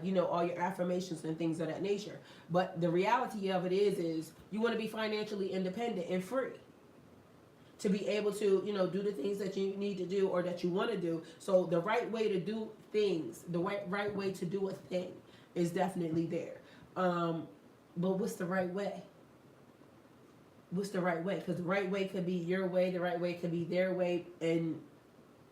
You know, all your affirmations and things of that nature. But the reality of it is you want to be financially independent and free. To be able to, you know, do the things that you need to do or that you want to do. So the right way to do things, the right way to do a thing is definitely there. But what's the right way? What's the right way? Because the right way could be your way, the right way could be their way, and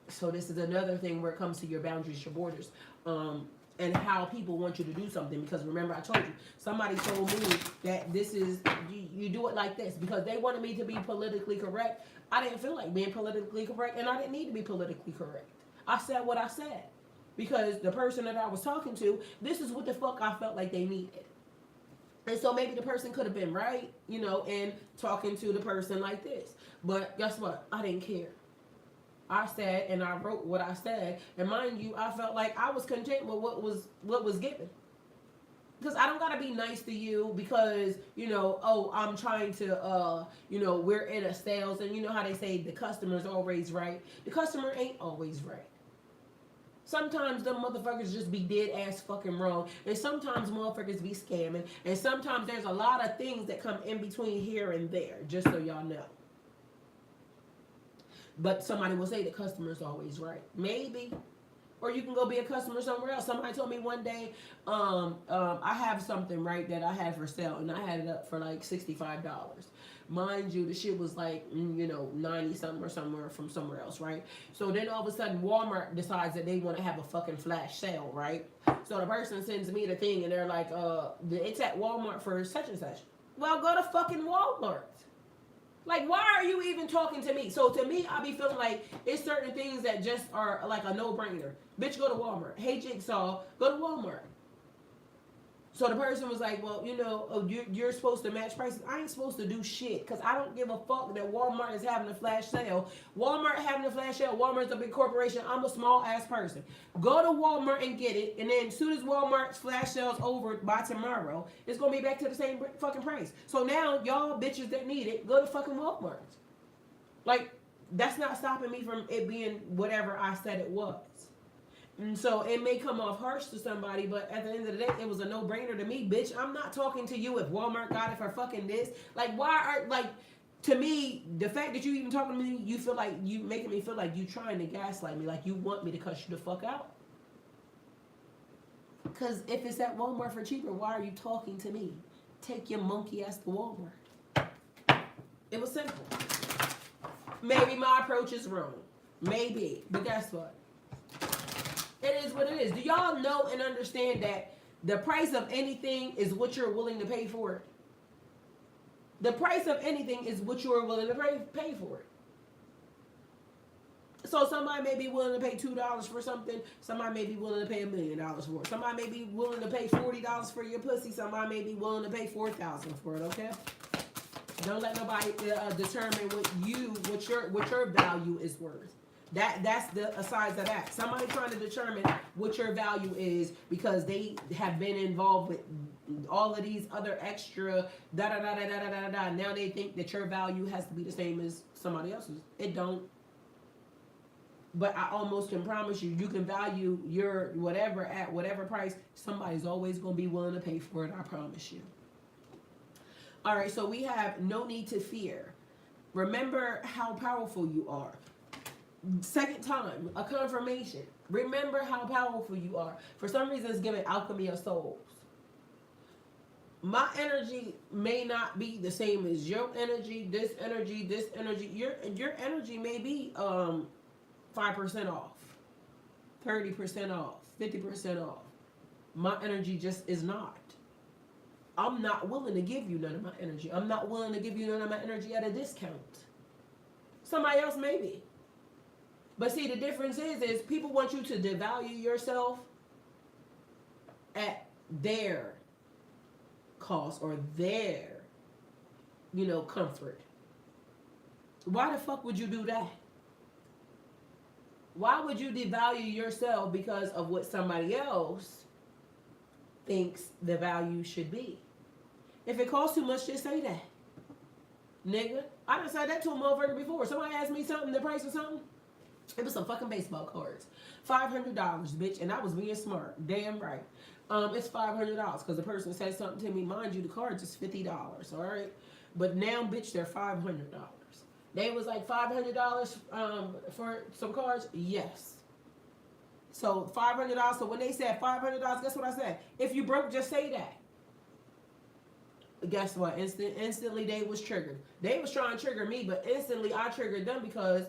so this is another thing where it comes to your boundaries, your borders, and how people want you to do something. Because remember, I told you, somebody told me that this is, you do it like this, because they wanted me to be politically correct. I didn't feel like being politically correct, and I didn't need to be politically correct. I said what I said, because the person that I was talking to, this is what the fuck I felt like they needed. And so maybe the person could have been right, you know, in talking to the person like this. But guess what? I didn't care. I said, and I wrote what I said. And mind you, I felt like I was content with what was given. Because I don't gotta be nice to you because, you know, oh, I'm trying to, you know, we're in a sales, and you know how they say the customer's always right. The customer ain't always right. Sometimes them motherfuckers just be dead ass fucking wrong. And sometimes motherfuckers be scamming. And sometimes there's a lot of things that come in between here and there, just so y'all know. But somebody will say the customer's always right. Maybe. Or you can go be a customer somewhere else. Somebody told me one day, I have something, right, that I had for sale, and I had it up for like $65. Mind you, the shit was like, you know, 90 something or somewhere from somewhere else, right? So then all of a sudden Walmart decides that they want to have a fucking flash sale, right? So the person sends me the thing, and they're like, it's at Walmart for such and such. Well, go to fucking Walmart. Like, why are you even talking to me? So to me, I be feeling like it's certain things that just are like a no-brainer. Bitch, go to Walmart. Hey, Jigsaw, go to Walmart. So the person was like, well, you know, oh, you're supposed to match prices. I ain't supposed to do shit, because I don't give a fuck that Walmart is having a flash sale. Walmart having a flash sale. Walmart's a big corporation. I'm a small-ass person. Go to Walmart and get it, and then as soon as Walmart's flash sale's over by tomorrow, it's going to be back to the same fucking price. So now, y'all bitches that need it, go to fucking Walmart. Like, that's not stopping me from it being whatever I said it was. And so it may come off harsh to somebody, but at the end of the day, it was a no-brainer to me, bitch. I'm not talking to you if Walmart got it for fucking this. Like, why are, like, to me, the fact that you even talking to me, you feel like, you making me feel like you trying to gaslight me, like you want me to cuss you the fuck out. Because if it's at Walmart for cheaper, why are you talking to me? Take your monkey ass to Walmart. It was simple. Maybe my approach is wrong. Maybe. But guess what? It is what it is. Do y'all know and understand that the price of anything is what you're willing to pay for it? The price of anything is what you're willing to pay for it. So somebody may be willing to pay $2 for something. Somebody may be willing to pay $1 million for it. Somebody may be willing to pay $40 for your pussy. Somebody may be willing to pay $4,000 for it. Okay. Don't let nobody determine what your value is worth. That's the size of that. Somebody trying to determine what your value is because they have been involved with all of these other extra da-da-da-da-da-da-da. Now they think that your value has to be the same as somebody else's. It don't. But I almost can promise you, you can value your whatever at whatever price. Somebody's always going to be willing to pay for it. I promise you. All right, so we have no need to fear. Remember how powerful you are. Second time, a confirmation. Remember how powerful you are. For some reason, it's giving alchemy of souls. My energy may not be the same as your energy, this energy, this energy. Your energy may be 5% off, 30% off, 50% off. My energy just is not. I'm not willing to give you none of my energy. I'm not willing to give you none of my energy at a discount. Somebody else may be. But see, the difference is people want you to devalue yourself at their cost or their, comfort. Why the fuck would you do that? Why would you devalue yourself because of what somebody else thinks the value should be? If it costs too much, just say that. Nigga, I done said that to a motherfucker before. Somebody asked me something, the price of something. It was some fucking baseball cards. $500, bitch. And I was being smart. Damn right. It's $500 because the person said something to me. Mind you, the cards is $50, all right? But now, bitch, they're $500. They was like $500 for some cards? Yes. So $500. So when they said $500, guess what I said? If you broke, just say that. guess what? Instantly they was triggered. They was trying to trigger me, but instantly I triggered them because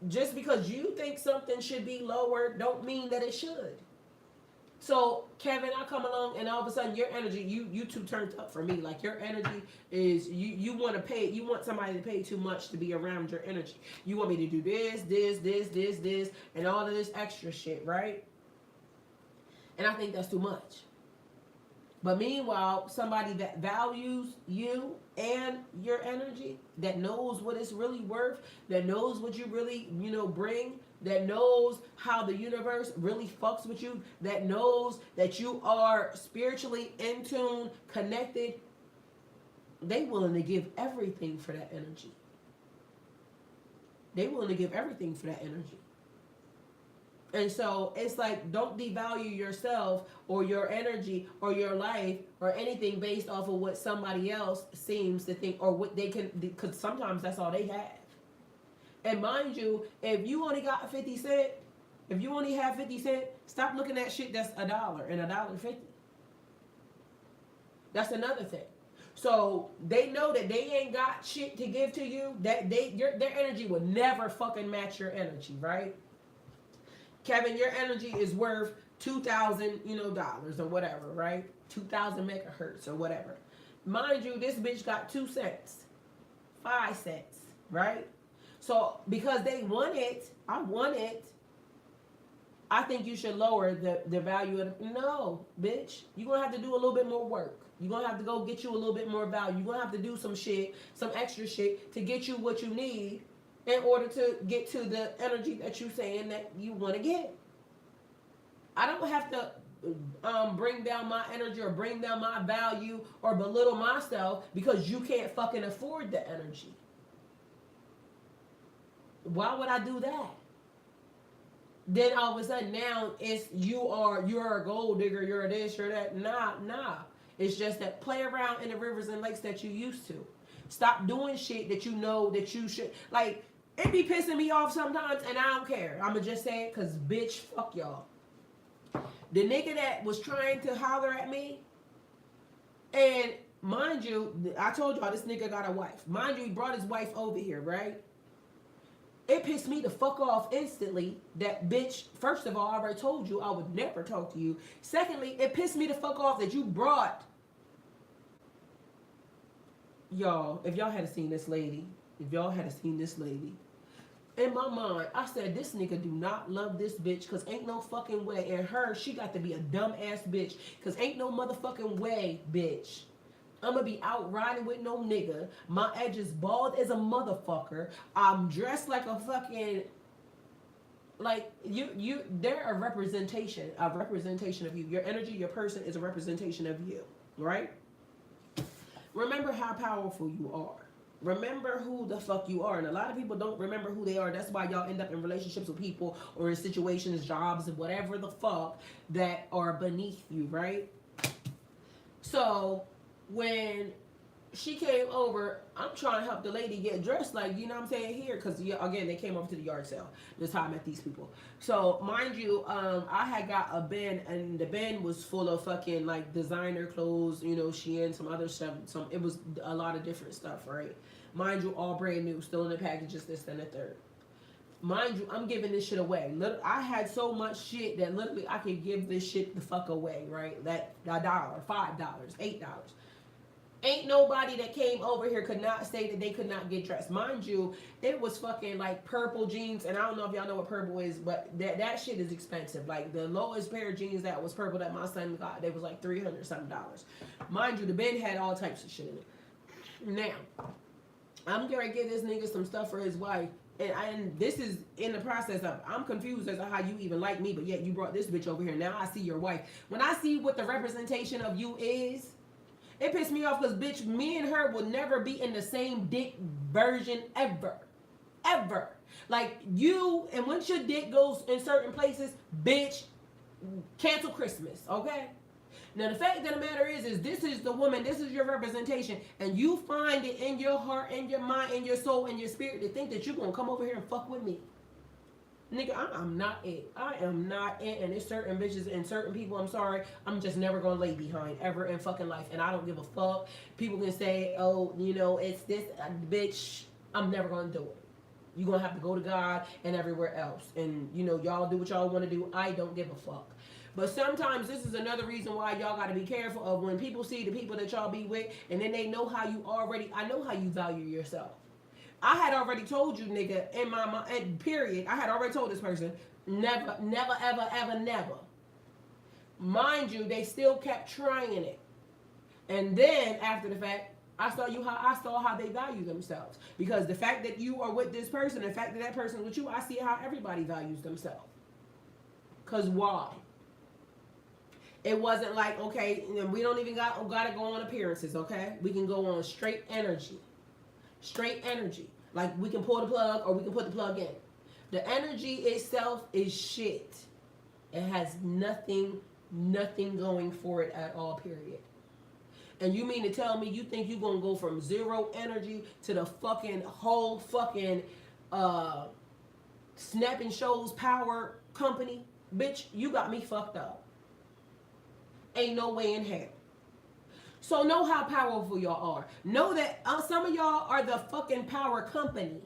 just because you think something should be lower don't mean that it should. So Kevin, I come along and all of a sudden your energy, you too turned up for me. Like your energy is you want to pay, you want somebody to pay too much to be around your energy. You want me to do this, and all of this extra shit, right? And I think that's too much. But meanwhile, somebody that values you and your energy, that knows what it's really worth, that knows what you really, bring, that knows how the universe really fucks with you, that knows that you are spiritually in tune, connected, they willing to give everything for that energy. They willing to give everything for that energy. And so it's like, don't devalue yourself or your energy or your life or anything based off of what somebody else seems to think or what they can, because sometimes that's all they have. And mind you, if you only got 50 cents, if you only have 50 cents, stop looking at shit that's $1 and $1.50. That's another thing. So they know that they ain't got shit to give to you, that their energy will never fucking match your energy, right? Kevin, your energy is worth $2,000, dollars or whatever, right? 2,000 megahertz or whatever. Mind you, this bitch got 2 cents, 5 cents, right? So because they want it, I want it. I think you should lower the value of it. No, bitch. You're going to have to do a little bit more work. You're going to have to go get you a little bit more value. You're going to have to do some shit, some extra shit to get you what you need in order to get to the energy that you're saying that you want to get. I don't have to bring down my energy or bring down my value or belittle myself because you can't fucking afford the energy. Why would I do that? Then all of a sudden now it's you're a gold digger, you're this, you're that. Nah. It's just that play around in the rivers and lakes that you used to. Stop doing shit that you know that you should. Like, it be pissing me off sometimes and I don't care. I'ma just say it because bitch, fuck y'all. The nigga that was trying to holler at me, and mind you, I told y'all this nigga got a wife. Mind you, he brought his wife over here, right? It pissed me the fuck off instantly that bitch, first of all, I already told you I would never talk to you. Secondly, it pissed me the fuck off that you brought, y'all, if y'all had seen this lady, in my mind, I said, this nigga do not love this bitch because ain't no fucking way. And her, she got to be a dumb ass bitch because ain't no motherfucking way, bitch. I'm going to be out riding with no nigga. My edge is bald as a motherfucker. I'm dressed like a fucking, like, they're a representation of you. Your energy, your person is a representation of you, right? Remember how powerful you are. Remember who the fuck you are. And a lot of people don't remember who they are. That's why y'all end up in relationships with people or in situations, jobs, and whatever the fuck that are beneath you, right? So when she came over, I'm trying to help the lady get dressed, like, you know what I'm saying, here, because, again, they came over to the yard sale this time I met these people. So, mind you, I had got a bin, and the bin was full of fucking, like, designer clothes, Shein, some other stuff, it was a lot of different stuff, right? Mind you, all brand new, still in the packages, this, and the third. Mind you, I'm giving this shit away. I had so much shit that literally I could give this shit the fuck away, right? That $1, $5, $8. Ain't nobody that came over here could not say that they could not get dressed. Mind you, it was fucking like purple jeans, and I don't know if y'all know what purple is, but that shit is expensive. Like the lowest pair of jeans that was purple that my son got, they was like $300 something. Mind you, the bin had all types of shit in it. Now, I'm gonna give this nigga some stuff for his wife, and this is in the process of, I'm confused as to how you even like me, but yet you brought this bitch over here. Now I see your wife. When I see what the representation of you is, it pissed me off because, bitch, me and her will never be in the same dick version ever. Ever. Like, you, and once your dick goes in certain places, bitch, cancel Christmas, okay? Now, the fact of the matter is this is the woman, this is your representation, and you find it in your heart, in your mind, in your soul, in your spirit to think that you're going to come over here and fuck with me. Nigga, I'm not it. I am not it. And there's certain bitches and certain people, I'm sorry, I'm just never gonna lay behind ever in fucking life. And I don't give a fuck. People can say, oh, you know, it's this, bitch. I'm never gonna do it. You're gonna have to go to God and everywhere else. And, you know, y'all do what y'all wanna do. I don't give a fuck. But sometimes this is another reason why y'all gotta be careful of when people see the people that y'all be with and then they know how you already, I know how you value yourself. I had already told you, nigga, in my mind, period. I had already told this person, never, never, ever, ever, never. Mind you, they still kept trying it. And then after the fact, I saw how they value themselves. Because the fact that you are with this person, the fact that that person is with you, I see how everybody values themselves. Because why? It wasn't like, okay, we don't even gotta go on appearances, okay? We can go on straight energy. Straight energy. Like we can pull the plug or we can put the plug in. The energy itself is shit. It has nothing going for it at all, period. And you mean to tell me you think you're gonna go from zero energy to the fucking whole fucking snapping shows power company? Bitch, you got me fucked up. Ain't no way in hell. So know how powerful y'all are. Know that some of y'all are the fucking power company.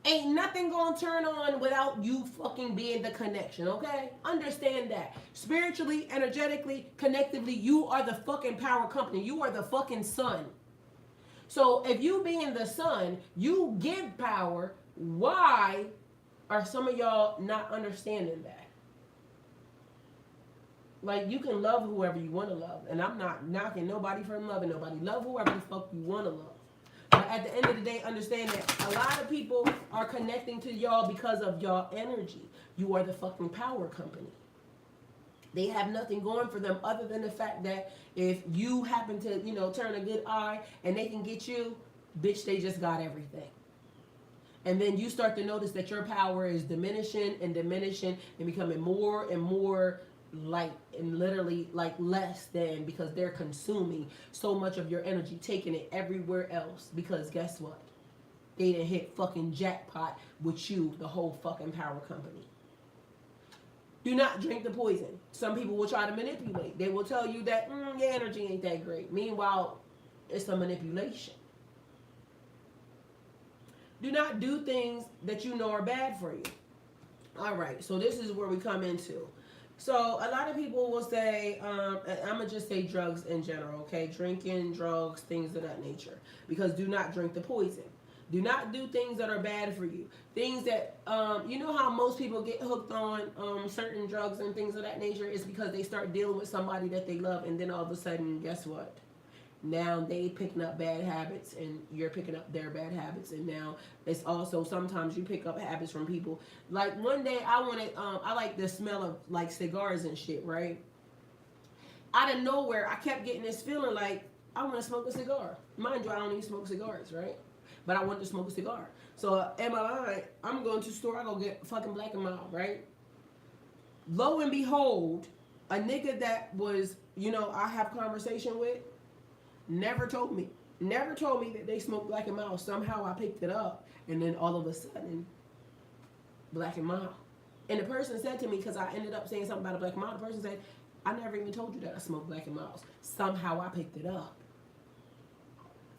Ain't nothing gonna turn on without you fucking being the connection, okay? Understand that. Spiritually, energetically, connectively, you are the fucking power company. You are the fucking sun. So if you being the sun, you give power. Why are some of y'all not understanding that? Like, you can love whoever you want to love. And I'm not knocking nobody from loving nobody. Love whoever the fuck you want to love. But at the end of the day, understand that a lot of people are connecting to y'all because of y'all energy. You are the fucking power company. They have nothing going for them other than the fact that if you happen to, you know, turn a good eye and they can get you, bitch, they just got everything. And then you start to notice that your power is diminishing and becoming more and more light and literally like less than, because they're consuming so much of your energy, taking it everywhere else. Because guess what? They done hit fucking jackpot with you, the whole fucking power company. Do not drink the poison. Some people will try to manipulate. They will tell you that your energy ain't that great. Meanwhile, it's a manipulation. Do not do things that you know are bad for you. All right, so this is where we come into. So a lot of people will say, I'm going to just say drugs in general, okay? Drinking, drugs, things of that nature. Because do not drink the poison. Do not do things that are bad for you. Things that, you know how most people get hooked on certain drugs and things of that nature? It's because they start dealing with somebody that they love, and then all of a sudden, guess what? Now they picking up bad habits and you're picking up their bad habits. And now it's also sometimes you pick up habits from people. Like one day I like the smell of like cigars and shit, right? Out of nowhere, I kept getting this feeling like I want to smoke a cigar. Mind you, I don't even smoke cigars, right? But I wanted to smoke a cigar. So in my mind, I'm going to the store, I go get fucking Black and Mild, right? Lo and behold, a nigga that was, you know, I have conversation with, never told me that they smoked Black and Mild. Somehow I picked it up, and then all of a sudden, Black and Mild. And the person said to me, because I ended up saying something about a Black and Mild, the person said, I never even told you that I smoked Black and Milds. Somehow I picked it up.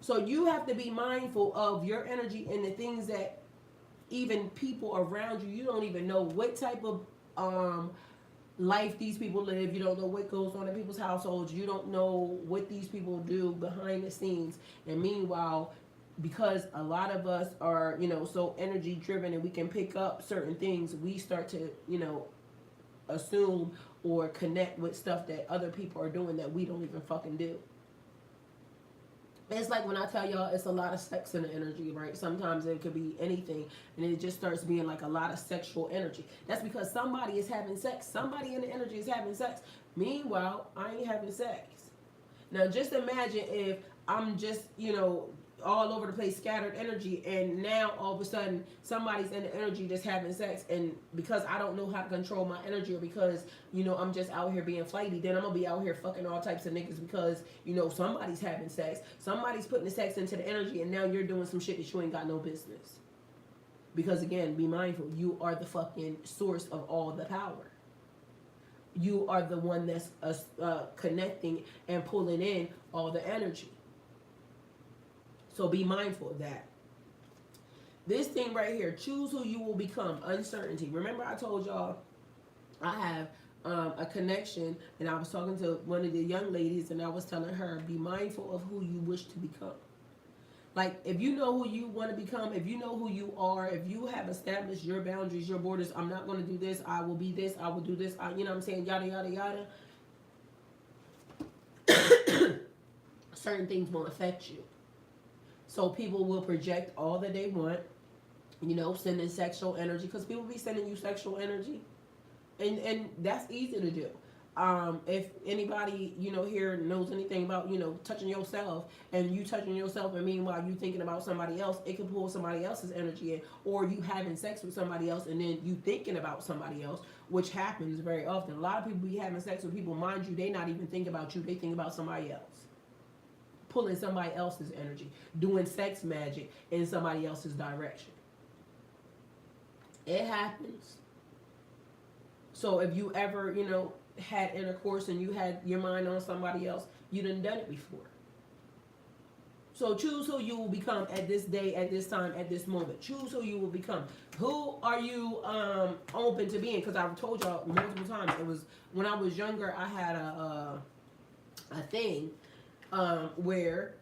So you have to be mindful of your energy and the things that even people around you, you don't even know what type of life these people live. You don't know what goes on in people's households. You don't know what these people do behind the scenes. And meanwhile, because a lot of us are, you know, so energy driven and we can pick up certain things, we start to, you know, assume or connect with stuff that other people are doing that we don't even fucking do. It's like when I tell y'all it's a lot of sex in the energy, right? Sometimes it could be anything, and it just starts being like a lot of sexual energy. That's because somebody is having sex. Somebody in the energy is having sex. Meanwhile, I ain't having sex. Now, just imagine if I'm just, you know, all over the place, scattered energy, and now all of a sudden somebody's in the energy just having sex, and because I don't know how to control my energy, or because, you know, I'm just out here being flighty, then I'm gonna be out here fucking all types of niggas because, you know, somebody's having sex, somebody's putting the sex into the energy, and now you're doing some shit that you ain't got no business. Because again, be mindful, you are the fucking source of all the power. You are the one that's connecting and pulling in all the energy. So be mindful of that. This thing right here, choose who you will become, uncertainty. Remember I told y'all I have a connection, and I was talking to one of the young ladies, and I was telling her, be mindful of who you wish to become. Like, if you know who you want to become, if you know who you are, if you have established your boundaries, your borders, I'm not going to do this, I will be this, I will do this, you know what I'm saying, yada, yada, yada. Certain things won't affect you. So people will project all that they want, you know, sending sexual energy, because people be sending you sexual energy. And that's easy to do. If anybody, you know, here knows anything about, you know, touching yourself, and you touching yourself, and meanwhile you thinking about somebody else, it can pull somebody else's energy in. Or you having sex with somebody else, and then you thinking about somebody else, which happens very often. A lot of people be having sex with people, mind you, they not even think about you, they think about somebody else. Pulling somebody else's energy, doing sex magic in somebody else's direction. It happens. So if you ever, you know, had intercourse and you had your mind on somebody else, you done it before. So choose who you will become at this day, at this time, at this moment. Choose who you will become. Who are you open to being? Because I've told y'all multiple times, it was when I was younger, I had a thing where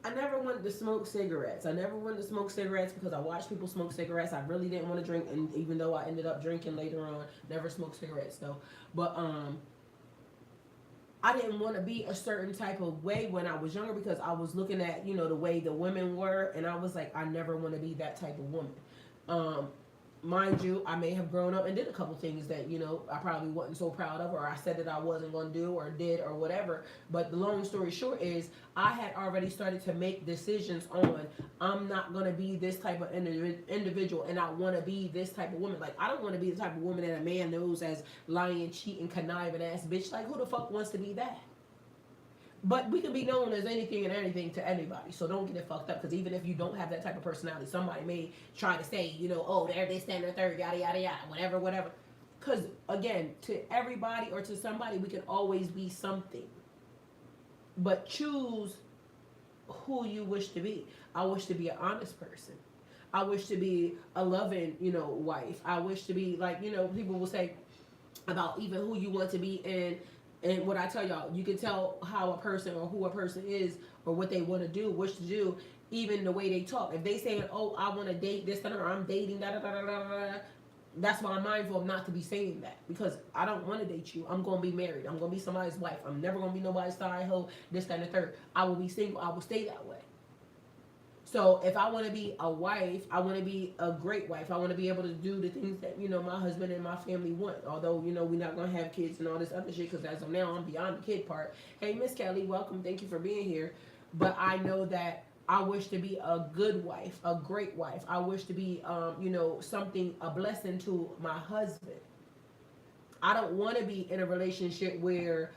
I never wanted to smoke cigarettes. I never wanted to smoke cigarettes because I watched people smoke cigarettes. I really didn't want to drink, and even though I ended up drinking later on, never smoked cigarettes though. But I didn't want to be a certain type of way when I was younger, because I was looking at, you know, the way the women were, and I was like, I never want to be that type of woman. Mind you, I may have grown up and did a couple things that, you know, I probably wasn't so proud of, or I said that I wasn't going to do, or did, or whatever. But the long story short is, I had already started to make decisions on, I'm not going to be this type of individual, and I want to be this type of woman. Like, I don't want to be the type of woman that a man knows as lying, cheating, conniving ass bitch. Like, who the fuck wants to be that? But we can be known as anything and everything to anybody, so don't get it fucked up. Because even if you don't have that type of personality, somebody may try to say, you know, oh, they're this, that, and the third, yada, yada, yada, whatever, whatever. Because, again, to everybody or to somebody, we can always be something. But choose who you wish to be. I wish to be an honest person. I wish to be a loving, you know, wife. I wish to be, like, you know, people will say about even who you want to be in. And what I tell y'all, you can tell how a person or who a person is, or what they want to do, wish to do, even the way they talk. If they say, oh, I want to date this, or I'm dating, da da da da da da, that's why I'm mindful of not to be saying that. Because I don't want to date you. I'm going to be married. I'm going to be somebody's wife. I'm never going to be nobody's side hoe, this, that, and the third. I will be single. I will stay that way. So if I want to be a wife, I want to be a great wife. I want to be able to do the things that, you know, my husband and my family want. Although, you know, we're not going to have kids and all this other shit, because as of now, I'm beyond the kid part. Hey, Miss Kelly, welcome. Thank you for being here. But I know that I wish to be a good wife, a great wife. I wish to be, you know, something, a blessing to my husband. I don't want to be in a relationship where,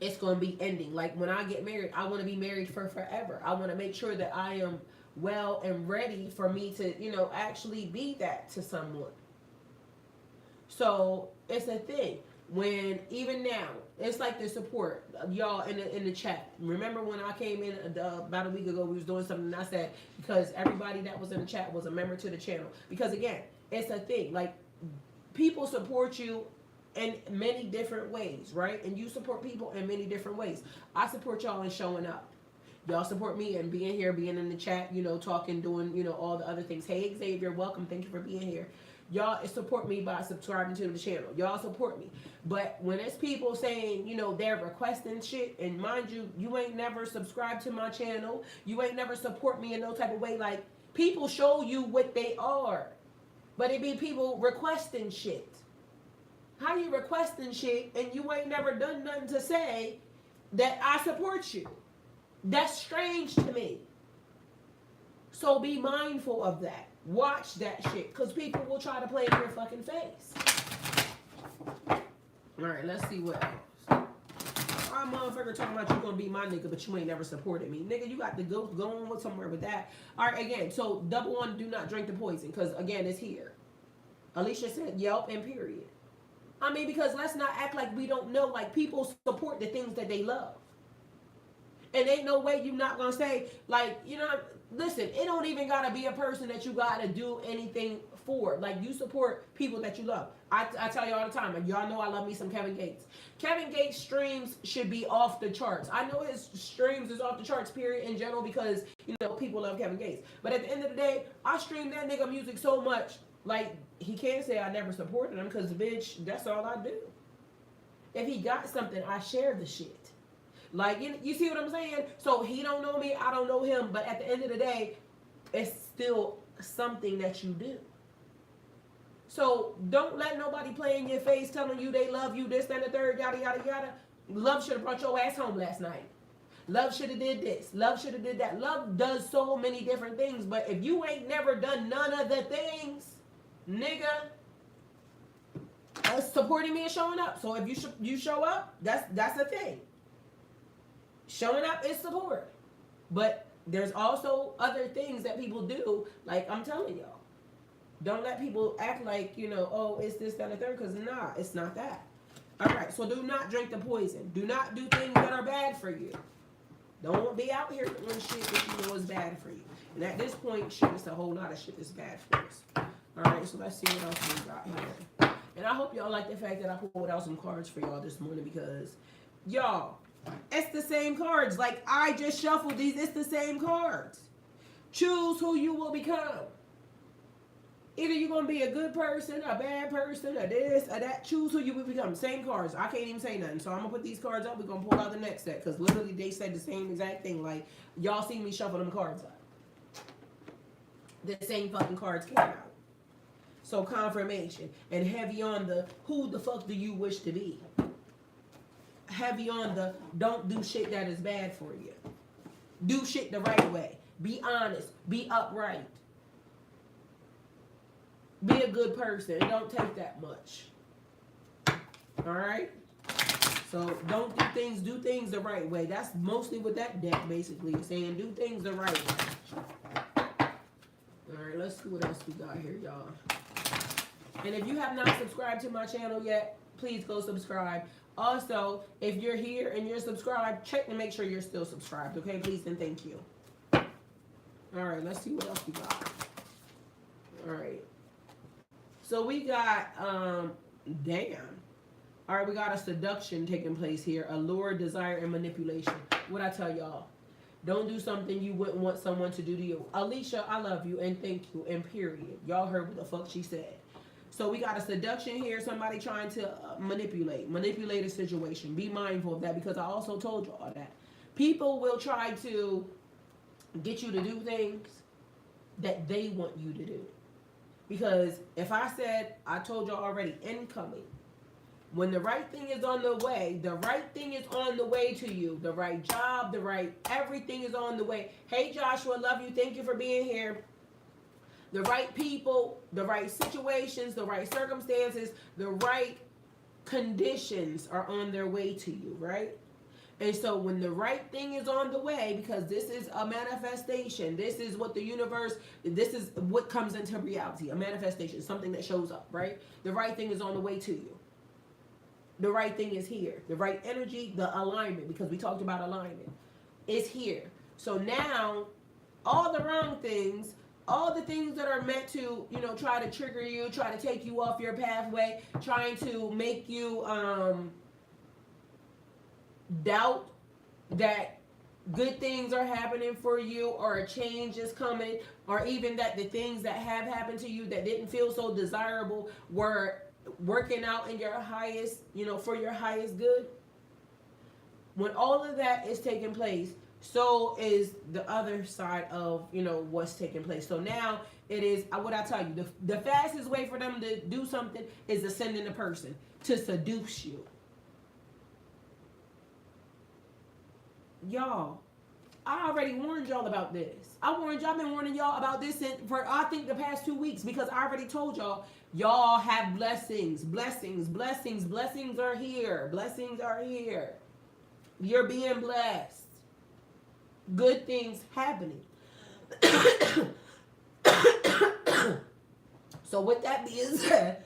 it's going to be ending. Like, when I get married, I want to be married for forever. I want to make sure that I am well and ready for me to, you know, actually be that to someone. So it's a thing. When, even now, it's like the support, y'all in the chat. Remember when I came in about a week ago, we was doing something, and I said, because everybody that was in the chat was a member to the channel. Because again, it's a thing. Like, people support you in many different ways, right? And you support people in many different ways. I support y'all in showing up. Y'all support me in being here, being in the chat, you know, talking, doing, you know, all the other things. Hey, Xavier, welcome. Thank you for being here. Y'all support me by subscribing to the channel. Y'all support me. But when it's people saying, you know, they're requesting shit, and mind you, you ain't never subscribed to my channel. You ain't never support me in no type of way. Like, people show you what they are. But it be people requesting shit. How you requesting shit and you ain't never done nothing to say that I support you? That's strange to me. So be mindful of that. Watch that shit, because people will try to play in your fucking face. Alright, let's see what else. a motherfucker talking about you gonna be my nigga, but you ain't never supported me. Nigga, you got to go on with somewhere with that. All right, again, so double on do not drink the poison, because again, it's here. Alicia said Yelp and period. I mean, because let's not act like we don't know. Like, people support the things that they love. And ain't no way you not gonna say, like, you know, listen, it don't even gotta be a person that you gotta do anything for. Like, you support people that you love. I tell you all the time, and y'all know I love me some Kevin Gates. Kevin Gates' streams should be off the charts. I know his streams is off the charts, period, in general, because, you know, people love Kevin Gates. But at the end of the day, I stream that nigga music so much, like, he can't say I never supported him, because, bitch, that's all I do. If he got something, I share the shit. Like, you see what I'm saying? So he don't know me, I don't know him, but at the end of the day, it's still something that you do. So don't let nobody play in your face telling you they love you, this, that, and the third, yada, yada, yada. Love should have brought your ass home last night. Love should have did this. Love should have did that. Love does so many different things, but if you ain't never done none of the things, nigga, supporting me and showing up. So if you show up, that's a thing. Showing up is support. But there's also other things that people do, like I'm telling y'all. Don't let people act like, you know, oh, it's this, that, and the third, because nah, it's not that. All right, so do not drink the poison. Do not do things that are bad for you. Don't be out here doing shit that you know is bad for you. And at this point, shit, it's a whole lot of shit that's bad for us. All right, so let's see what else we got here. And I hope y'all like the fact that I pulled out some cards for y'all this morning, because, y'all, it's the same cards. Like, I just shuffled these. It's the same cards. Choose who you will become. Either you're going to be a good person, a bad person, or this, or that. Choose who you will become. Same cards. I can't even say nothing. So I'm going to put these cards up. We're going to pull out the next set. Because literally they said the same exact thing. Like, y'all see me shuffle them cards up. The same fucking cards came out. So confirmation. And heavy on the, who the fuck do you wish to be? Heavy on the, don't do shit that is bad for you. Do shit the right way. Be honest. Be upright. Be a good person. It don't take that much. Alright? So don't do things the right way. That's mostly what that deck basically is saying. Do things the right way. Alright, let's see what else we got here, y'all. And if you have not subscribed to my channel yet, please go subscribe. Also, if you're here and you're subscribed, check to make sure you're still subscribed. Okay, please and thank you. Alright, let's see what else we got. Alright. So we got, damn. All right, we got a seduction taking place here. Allure, desire, and manipulation. What I tell y'all? Don't do something you wouldn't want someone to do to you. Alicia, I love you, and thank you, and period. Y'all heard what the fuck she said. So we got a seduction here. Somebody trying to manipulate a situation. Be mindful of that, because I also told you all that. People will try to get you to do things that they want you to do. Because if I said, I told y'all already, incoming. When the right thing is on the way, the right thing is on the way to you. The right job, everything is on the way. Hey Joshua, love you. Thank you for being here. The right people, the right situations, the right circumstances, the right conditions are on their way to you, right? And so when the right thing is on the way, because this is a manifestation, this is what the universe, this is what comes into reality, a manifestation, something that shows up, right? The right thing is on the way to you. The right thing is here. The right energy, the alignment, because we talked about alignment, is here. So now, all the wrong things, all the things that are meant to, you know, try to trigger you, try to take you off your pathway, trying to make you, doubt that good things are happening for you, or a change is coming, or even that the things that have happened to you that didn't feel so desirable were working out in your highest, you know, for your highest good. When all of that is taking place, so is the other side of, you know, what's taking place. So now it is, what I tell you, the fastest way for them to do something is to send in a person to seduce you. Y'all, I already warned y'all about this. I've been warning y'all about this for, I think, the past 2 weeks, because I already told y'all have blessings, blessings, blessings, blessings are here. Blessings are here. You're being blessed. Good things happening. So with that being said,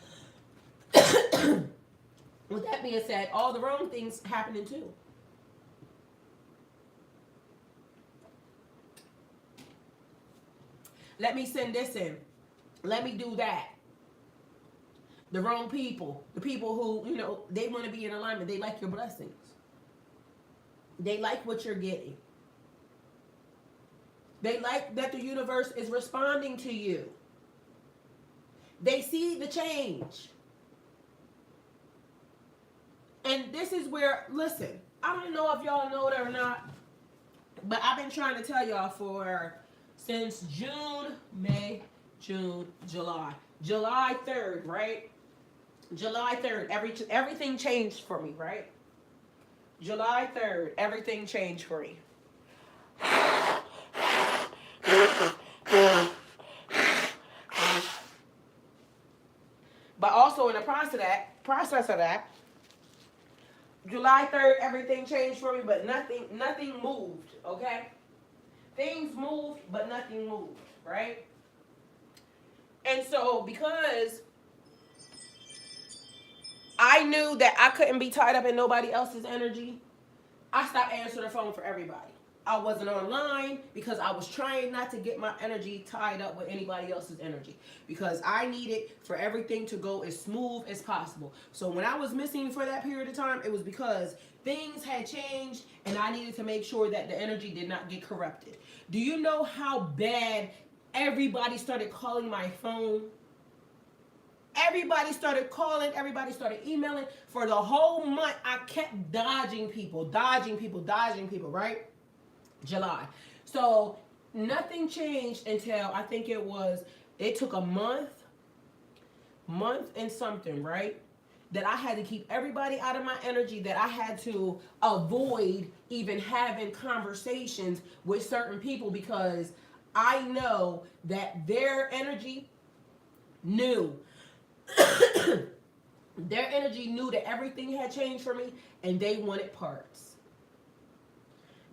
all the wrong things happening too. Let me send this in. Let me do that. The wrong people. The people who, they want to be in alignment. They like your blessings. They like what you're getting. They like that the universe is responding to you. They see the change. And this is where, listen, I don't know if y'all know it or not, but I've been trying to tell y'all since June, May, June, July. July 3rd, right? July 3rd, everything changed for me, right? July 3rd, everything changed for me. But also in the process of that, July 3rd, everything changed for me, but nothing moved, okay? Things moved, but nothing moved, right? And so because I knew that I couldn't be tied up in nobody else's energy, I stopped answering the phone for everybody. I wasn't online because I was trying not to get my energy tied up with anybody else's energy, because I needed for everything to go as smooth as possible. So when I was missing for that period of time, it was because things had changed and I needed to make sure that the energy did not get corrupted. Do you know how bad everybody started calling my phone? Everybody started calling, everybody started emailing. For the whole month, I kept dodging people, right? July. So nothing changed until I think it took a month and something, right? That I had to keep everybody out of my energy, that I had to avoid even having conversations with certain people, because I know that their energy knew. Their energy knew that everything had changed for me and they wanted parts.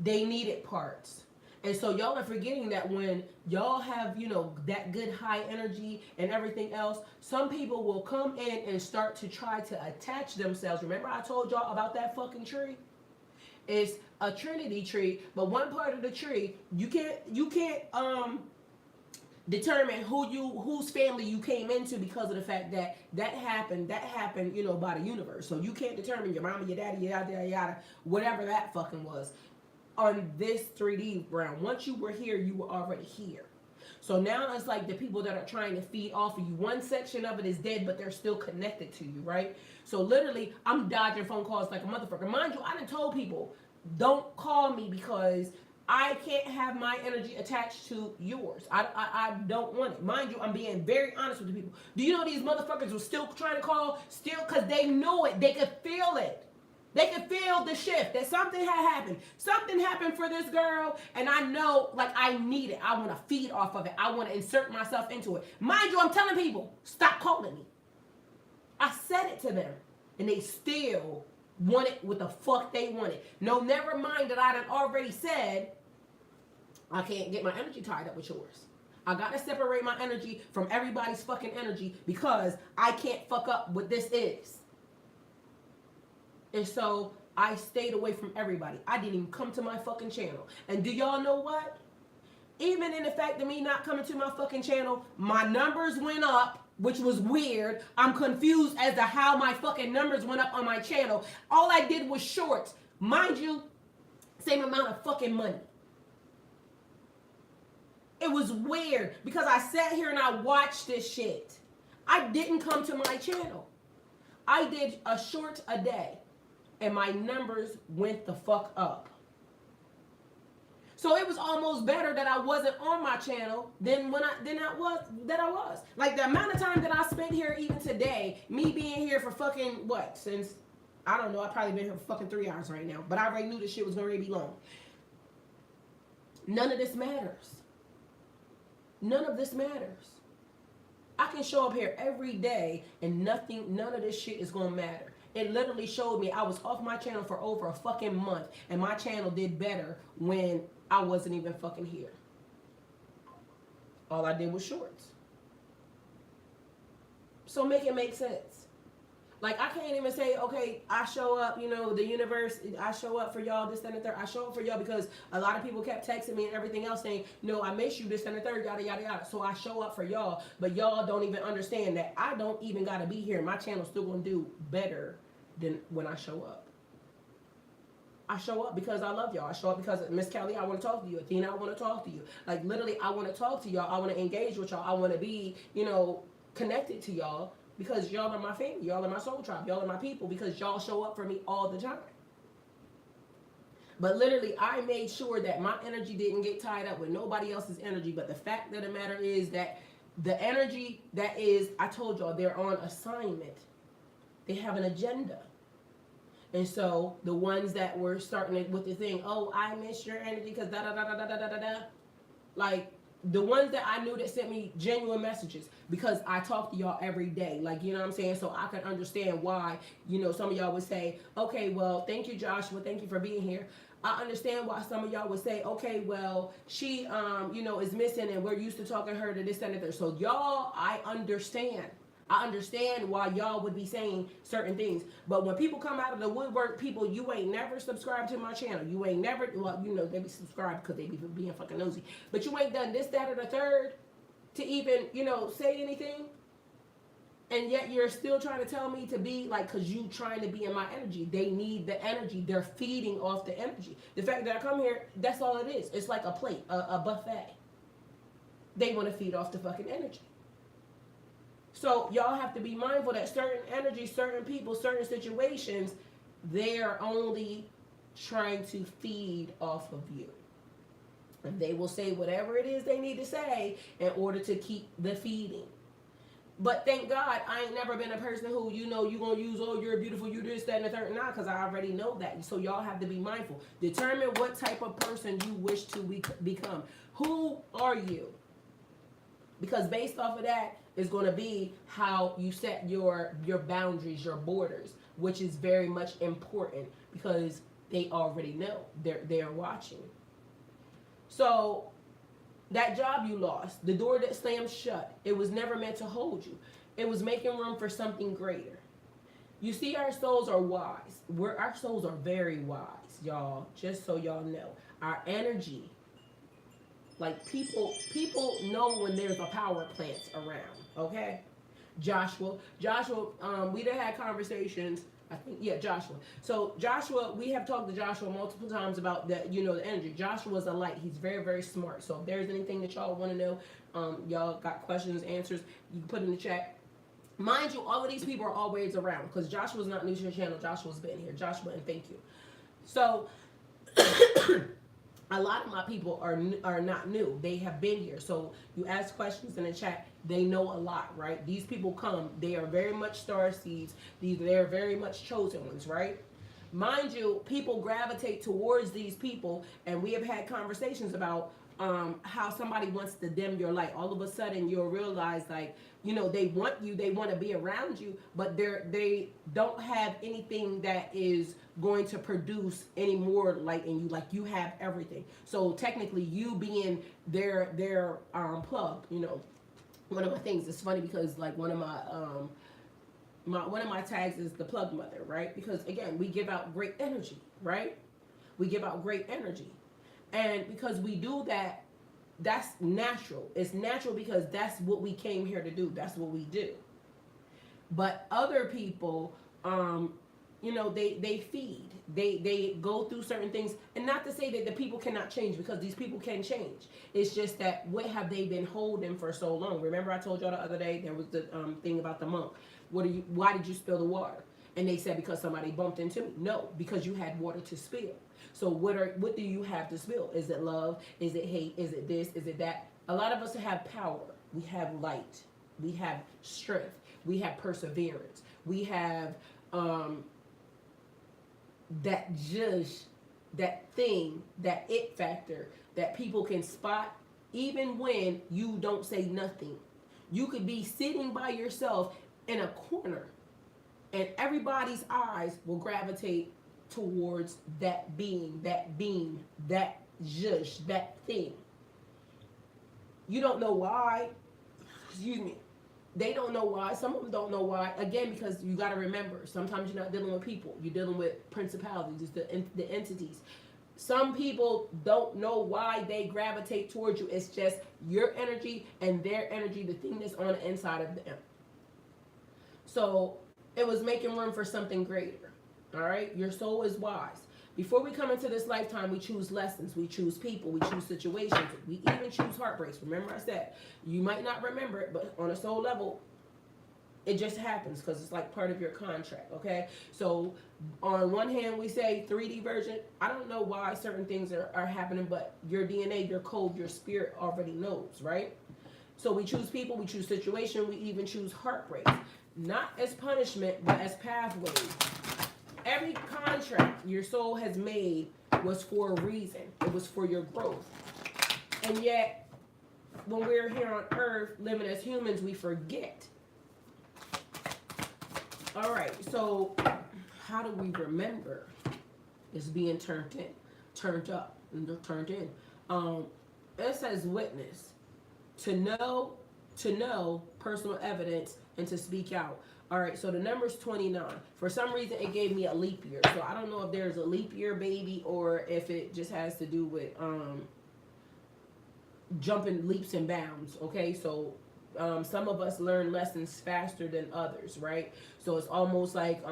They needed parts. And so y'all are forgetting that when y'all have, that good high energy and everything else, some people will come in and start to try to attach themselves. Remember I told y'all about that fucking tree? It's a Trinity tree, but one part of the tree, you can't determine whose family you came into because of the fact that happened, by the universe. So you can't determine your mama, your daddy, yada, yada, yada, whatever that fucking was. On this 3D realm, once you were here, you were already here. So now it's like the people that are trying to feed off of you. One section of it is dead, but they're still connected to you, right? So literally, I'm dodging phone calls like a motherfucker. Mind you, I done told people, don't call me because I can't have my energy attached to yours. I don't want it. Mind you, I'm being very honest with the people. Do you know these motherfuckers were still trying to call? Still, because they knew it. They could feel it. They could feel the shift, that something had happened. Something happened for this girl, and I know, I need it. I want to feed off of it. I want to insert myself into it. Mind you, I'm telling people, stop calling me. I said it to them, and they still wanted what the fuck they wanted. No, never mind that I done already said, I can't get my energy tied up with yours. I got to separate my energy from everybody's fucking energy because I can't fuck up what this is. And so I stayed away from everybody. I didn't even come to my fucking channel. And do y'all know what? Even in the fact of me not coming to my fucking channel, my numbers went up, which was weird. I'm confused as to how my fucking numbers went up on my channel. All I did was shorts. Mind you, same amount of fucking money. It was weird because I sat here and I watched this shit. I didn't come to my channel. I did a short a day. And my numbers went the fuck up. So it was almost better that I wasn't on my channel than I was. Like the amount of time that I spent here even today, me being here for fucking since, I don't know, I've probably been here for fucking 3 hours right now. But I already knew this shit was going to be long. None of this matters. None of this matters. I can show up here every day and none of this shit is going to matter. It literally showed me I was off my channel for over a fucking month, and my channel did better when I wasn't even fucking here. All I did was shorts. So make it make sense. Like, I can't even say, okay, I show up, you know, the universe, I show up for y'all, this, that, and the third. I show up for y'all because a lot of people kept texting me and everything else saying, no, I miss you, this, and the third, yada, yada, yada. So I show up for y'all, but y'all don't even understand that I don't even got to be here. My channel's still going to do better than when I show up. I show up because I love y'all. I show up because, Miss Kelly, I want to talk to you. Athena, I want to talk to you. Like, literally, I want to talk to y'all. I want to engage with y'all. I want to be, you know, connected to y'all. Because y'all are my family, y'all are my soul tribe, y'all are my people, because y'all show up for me all the time. But literally, I made sure that my energy didn't get tied up with nobody else's energy. But the fact of the matter is that the energy that is, I told y'all, they're on assignment. They have an agenda. And so the ones that were starting with the thing, oh, I miss your energy because da da da da da da da da. Like, the ones that I knew that sent me genuine messages, because I talk to y'all every day, like, you know what I'm saying? So I can understand why, you know, some of y'all would say, okay, well, thank you, Joshua. Thank you for being here. I understand why some of y'all would say, okay, well, she, you know, is missing and we're used to talking to her to this and that. So y'all, I understand. I understand why y'all would be saying certain things. But when people come out of the woodwork, people, you ain't never subscribed to my channel. You ain't never, well, you know, they be subscribed because they be being fucking nosy. But you ain't done this, that, or the third to even, you know, say anything. And yet you're still trying to tell me to be like, because you trying to be in my energy. They need the energy. They're feeding off the energy. The fact that I come here, that's all it is. It's like a plate, a buffet. They want to feed off the fucking energy. So y'all have to be mindful that certain energy, certain people, certain situations, they're only trying to feed off of you. And they will say whatever it is they need to say in order to keep the feeding. But thank God, I ain't never been a person who, you know, you're going to use, oh, you're beautiful, you this, that, and the third, and not, because I already know that. So y'all have to be mindful. Determine what type of person you wish to become. Who are you? Because based off of that is going to be how you set your boundaries, your borders, which is very much important because they already know. They're watching. So that job you lost, the door that slammed shut, it was never meant to hold you. It was making room for something greater. You see, our souls are wise. Our souls are very wise, y'all, just so y'all know. Our energy, like people know when there's a power plant around, okay? Joshua, we done had conversations, I think, yeah, Joshua. So Joshua, we have talked to Joshua multiple times about that, you know, the energy. Joshua's a light. He's very, very smart. So if there's anything that y'all want to know, y'all got questions, answers, you can put in the chat. Mind you, all of these people are always around because Joshua's not new to the channel. Joshua's been here. Joshua, and thank you. So a lot of my people are not new. They have been here. So you ask questions in the chat. They know a lot, right? These people come. They are very much star seeds. They're very much chosen ones, right? Mind you, people gravitate towards these people, and we have had conversations about how somebody wants to dim your light. All of a sudden, you'll realize, like, you know, they want you, they want to be around you, but they don't have anything that is going to produce any more light in you. Like, you have everything. So technically, you being their plug, you know. One of my things is funny because, like, one of my tags is the plug mother, right? Because again, we give out great energy, right? We give out great energy. And because we do that, that's natural. It's natural because that's what we came here to do. That's what we do. But other people, you know, they feed. They go through certain things. And not to say that the people cannot change, because these people can change. It's just that what have they been holding for so long? Remember I told y'all the other day, there was the thing about the monk. Why did you spill the water? And they said, because somebody bumped into me. No, because you had water to spill. So what do you have to spill? Is it love? Is it hate? Is it this? Is it that? A lot of us have power. We have light. We have strength. We have perseverance. We have that thing, that it factor that people can spot even when you don't say nothing. You could be sitting by yourself in a corner And everybody's eyes will gravitate towards that being, that beam, that zhush, that thing. You don't know why. Excuse me. They don't know why. Some of them don't know why. Again, because you got to remember, sometimes you're not dealing with people. You're dealing with principalities, the entities. Some people don't know why they gravitate towards you. It's just your energy and their energy, the thing that's on the inside of them. So it was making room for something greater. All right? Your soul is wise. Before we come into this lifetime, we choose lessons, we choose people, we choose situations, we even choose heartbreaks. Remember I said, you might not remember it, but on a soul level, it just happens because it's like part of your contract, okay? So on one hand, we say 3D version. I don't know why certain things are happening, but your DNA, your code, your spirit already knows, right? So we choose people, we choose situation, we even choose heartbreaks. Not as punishment, but as pathways. Every contract your soul has made was for a reason. It was for your growth. And yet, when we're here on earth, living as humans, we forget. All right, so how do we remember? It's being turned up, and turned in. It says witness. To know personal evidence, and to speak out. All right, so the number's 29. For some reason, it gave me a leap year. So I don't know if there's a leap year baby or if it just has to do with jumping leaps and bounds, okay? So some of us learn lessons faster than others, right? So it's almost like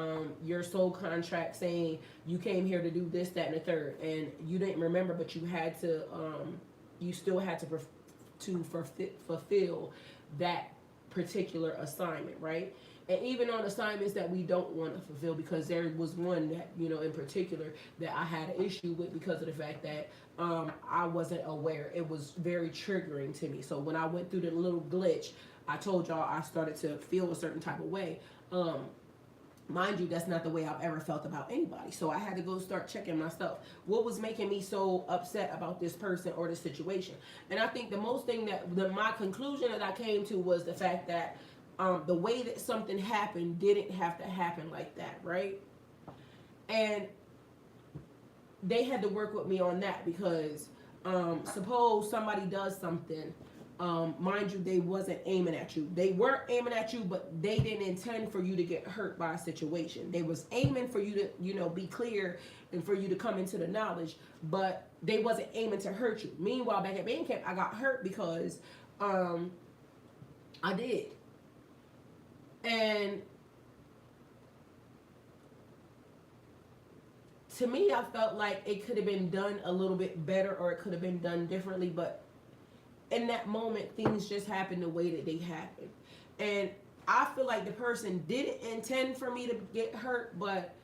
your soul contract saying you came here to do this, that, and the third. And you didn't remember, but you had to, you still had to fulfill that particular assignment, right? And even on assignments that we don't want to fulfill, because there was one that, you know, in particular that I had an issue with because of the fact that I wasn't aware. It was very triggering to me. So when I went through the little glitch, I told y'all I started to feel a certain type of way. Mind you, that's not the way I've ever felt about anybody. So I had to go start checking myself. What was making me so upset about this person or this situation? And I think the most thing my conclusion that I came to was the fact that the way that something happened didn't have to happen like that, right? And they had to work with me on that because suppose somebody does something, mind you, they wasn't aiming at you. They were aiming at you, but they didn't intend for you to get hurt by a situation. They was aiming for you to, you know, be clear and for you to come into the knowledge, but they wasn't aiming to hurt you. Meanwhile, back at band camp, I got hurt because I did. And to me, I felt like it could have been done a little bit better or it could have been done differently, but in that moment, things just happened the way that they happened. And I feel like the person didn't intend for me to get hurt, but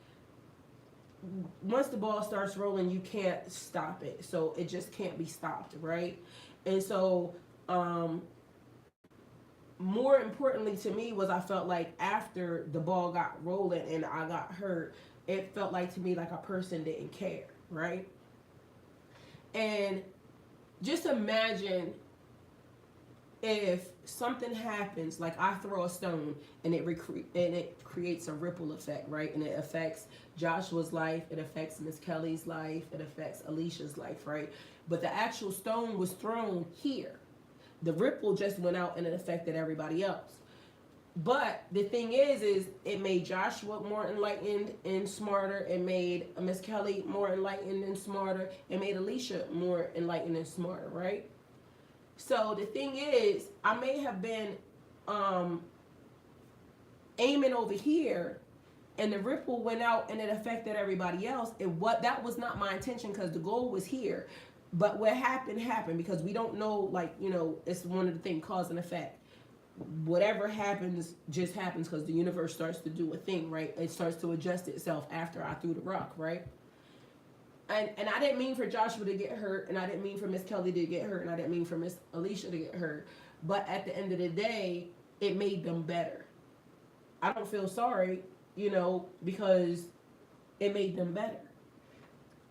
once the ball starts rolling, you can't stop it. So it just can't be stopped, right? And so, more importantly to me was I felt like after the ball got rolling and I got hurt, it felt like to me like a person didn't care, right? And just imagine if something happens, like I throw a stone and it creates a ripple effect, right? And it affects Joshua's life, it affects Miss Kelly's life, it affects Alicia's life, right? But the actual stone was thrown here. The ripple just went out and it affected everybody else. But the thing is it made Joshua more enlightened and smarter. It made Miss Kelly more enlightened and smarter. It made Alicia more enlightened and smarter, right? So the thing is, I may have been aiming over here and the ripple went out and it affected everybody else. That was not my intention because the goal was here. But what happened because we don't know, like, you know, it's one of the things, cause and effect. Whatever happens just happens because the universe starts to do a thing, right? It starts to adjust itself after I threw the rock, right? And I didn't mean for Joshua to get hurt, and I didn't mean for Miss Kelly to get hurt, and I didn't mean for Miss Alicia to get hurt. But at the end of the day, it made them better. I don't feel sorry, you know, because it made them better.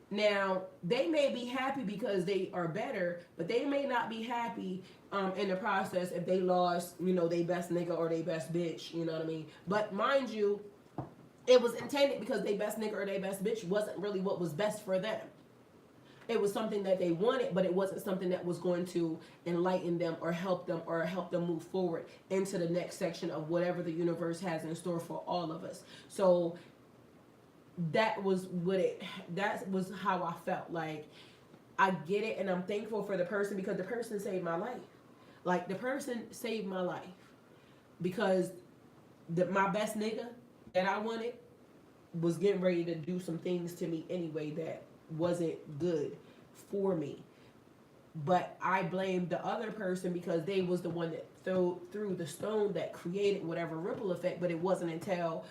Now, they may be happy because they are better, but they may not be happy in the process if they lost, you know, their best nigga or their best bitch, you know what I mean? But mind you, It was intended because they best nigga or they best bitch wasn't really what was best for them. It was something that they wanted, but it wasn't something that was going to enlighten them or help them move forward into the next section of whatever the universe has in store for all of us. So that was how I felt. Like, I get it, and I'm thankful for the person, because the person saved my life. Like, the person saved my life because my best nigga that I wanted was getting ready to do some things to me anyway that wasn't good for me. But I blamed the other person because they was the one that threw the stone that created whatever ripple effect. But it wasn't until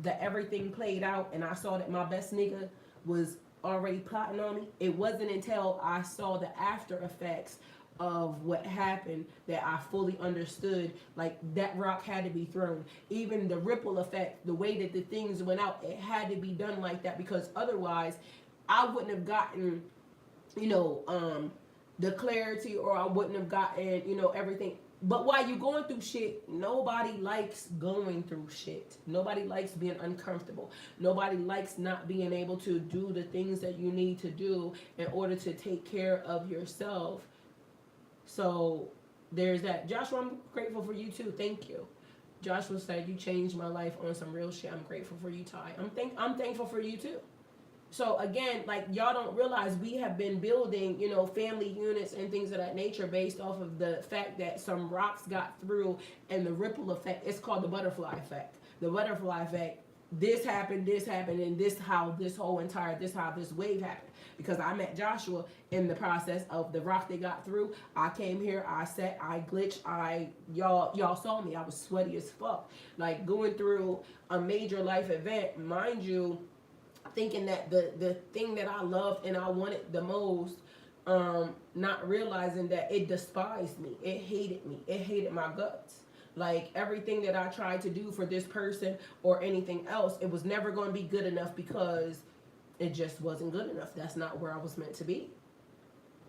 everything played out and I saw that my best nigga was already plotting on me. It wasn't until I saw the after effects of what happened that I fully understood, like, that rock had to be thrown. Even the ripple effect, the way that the things went out, it had to be done like that, because otherwise I wouldn't have gotten, the clarity, or I wouldn't have gotten, everything. But while you're going through shit, nobody likes going through shit. Nobody likes being uncomfortable. Nobody likes not being able to do the things that you need to do in order to take care of yourself. So there's that. Joshua, I'm grateful for you too. Thank you. Joshua said, you changed my life on some real shit. I'm grateful for you, Ty. I'm thankful for you too. So again, like, y'all don't realize we have been building, family units and things of that nature based off of the fact that some rocks got through, and the ripple effect. It's called the butterfly effect. The butterfly effect. This happened, and how this wave happened. Because I met Joshua in the process of the rock they got through. I came here, I sat, I glitched, y'all saw me. I was sweaty as fuck. Like, going through a major life event, mind you, thinking that the thing that I loved and I wanted the most, not realizing that it despised me. It hated me. It hated my guts. Like, everything that I tried to do for this person or anything else, it was never going to be good enough because it just wasn't good enough. That's not where I was meant to be.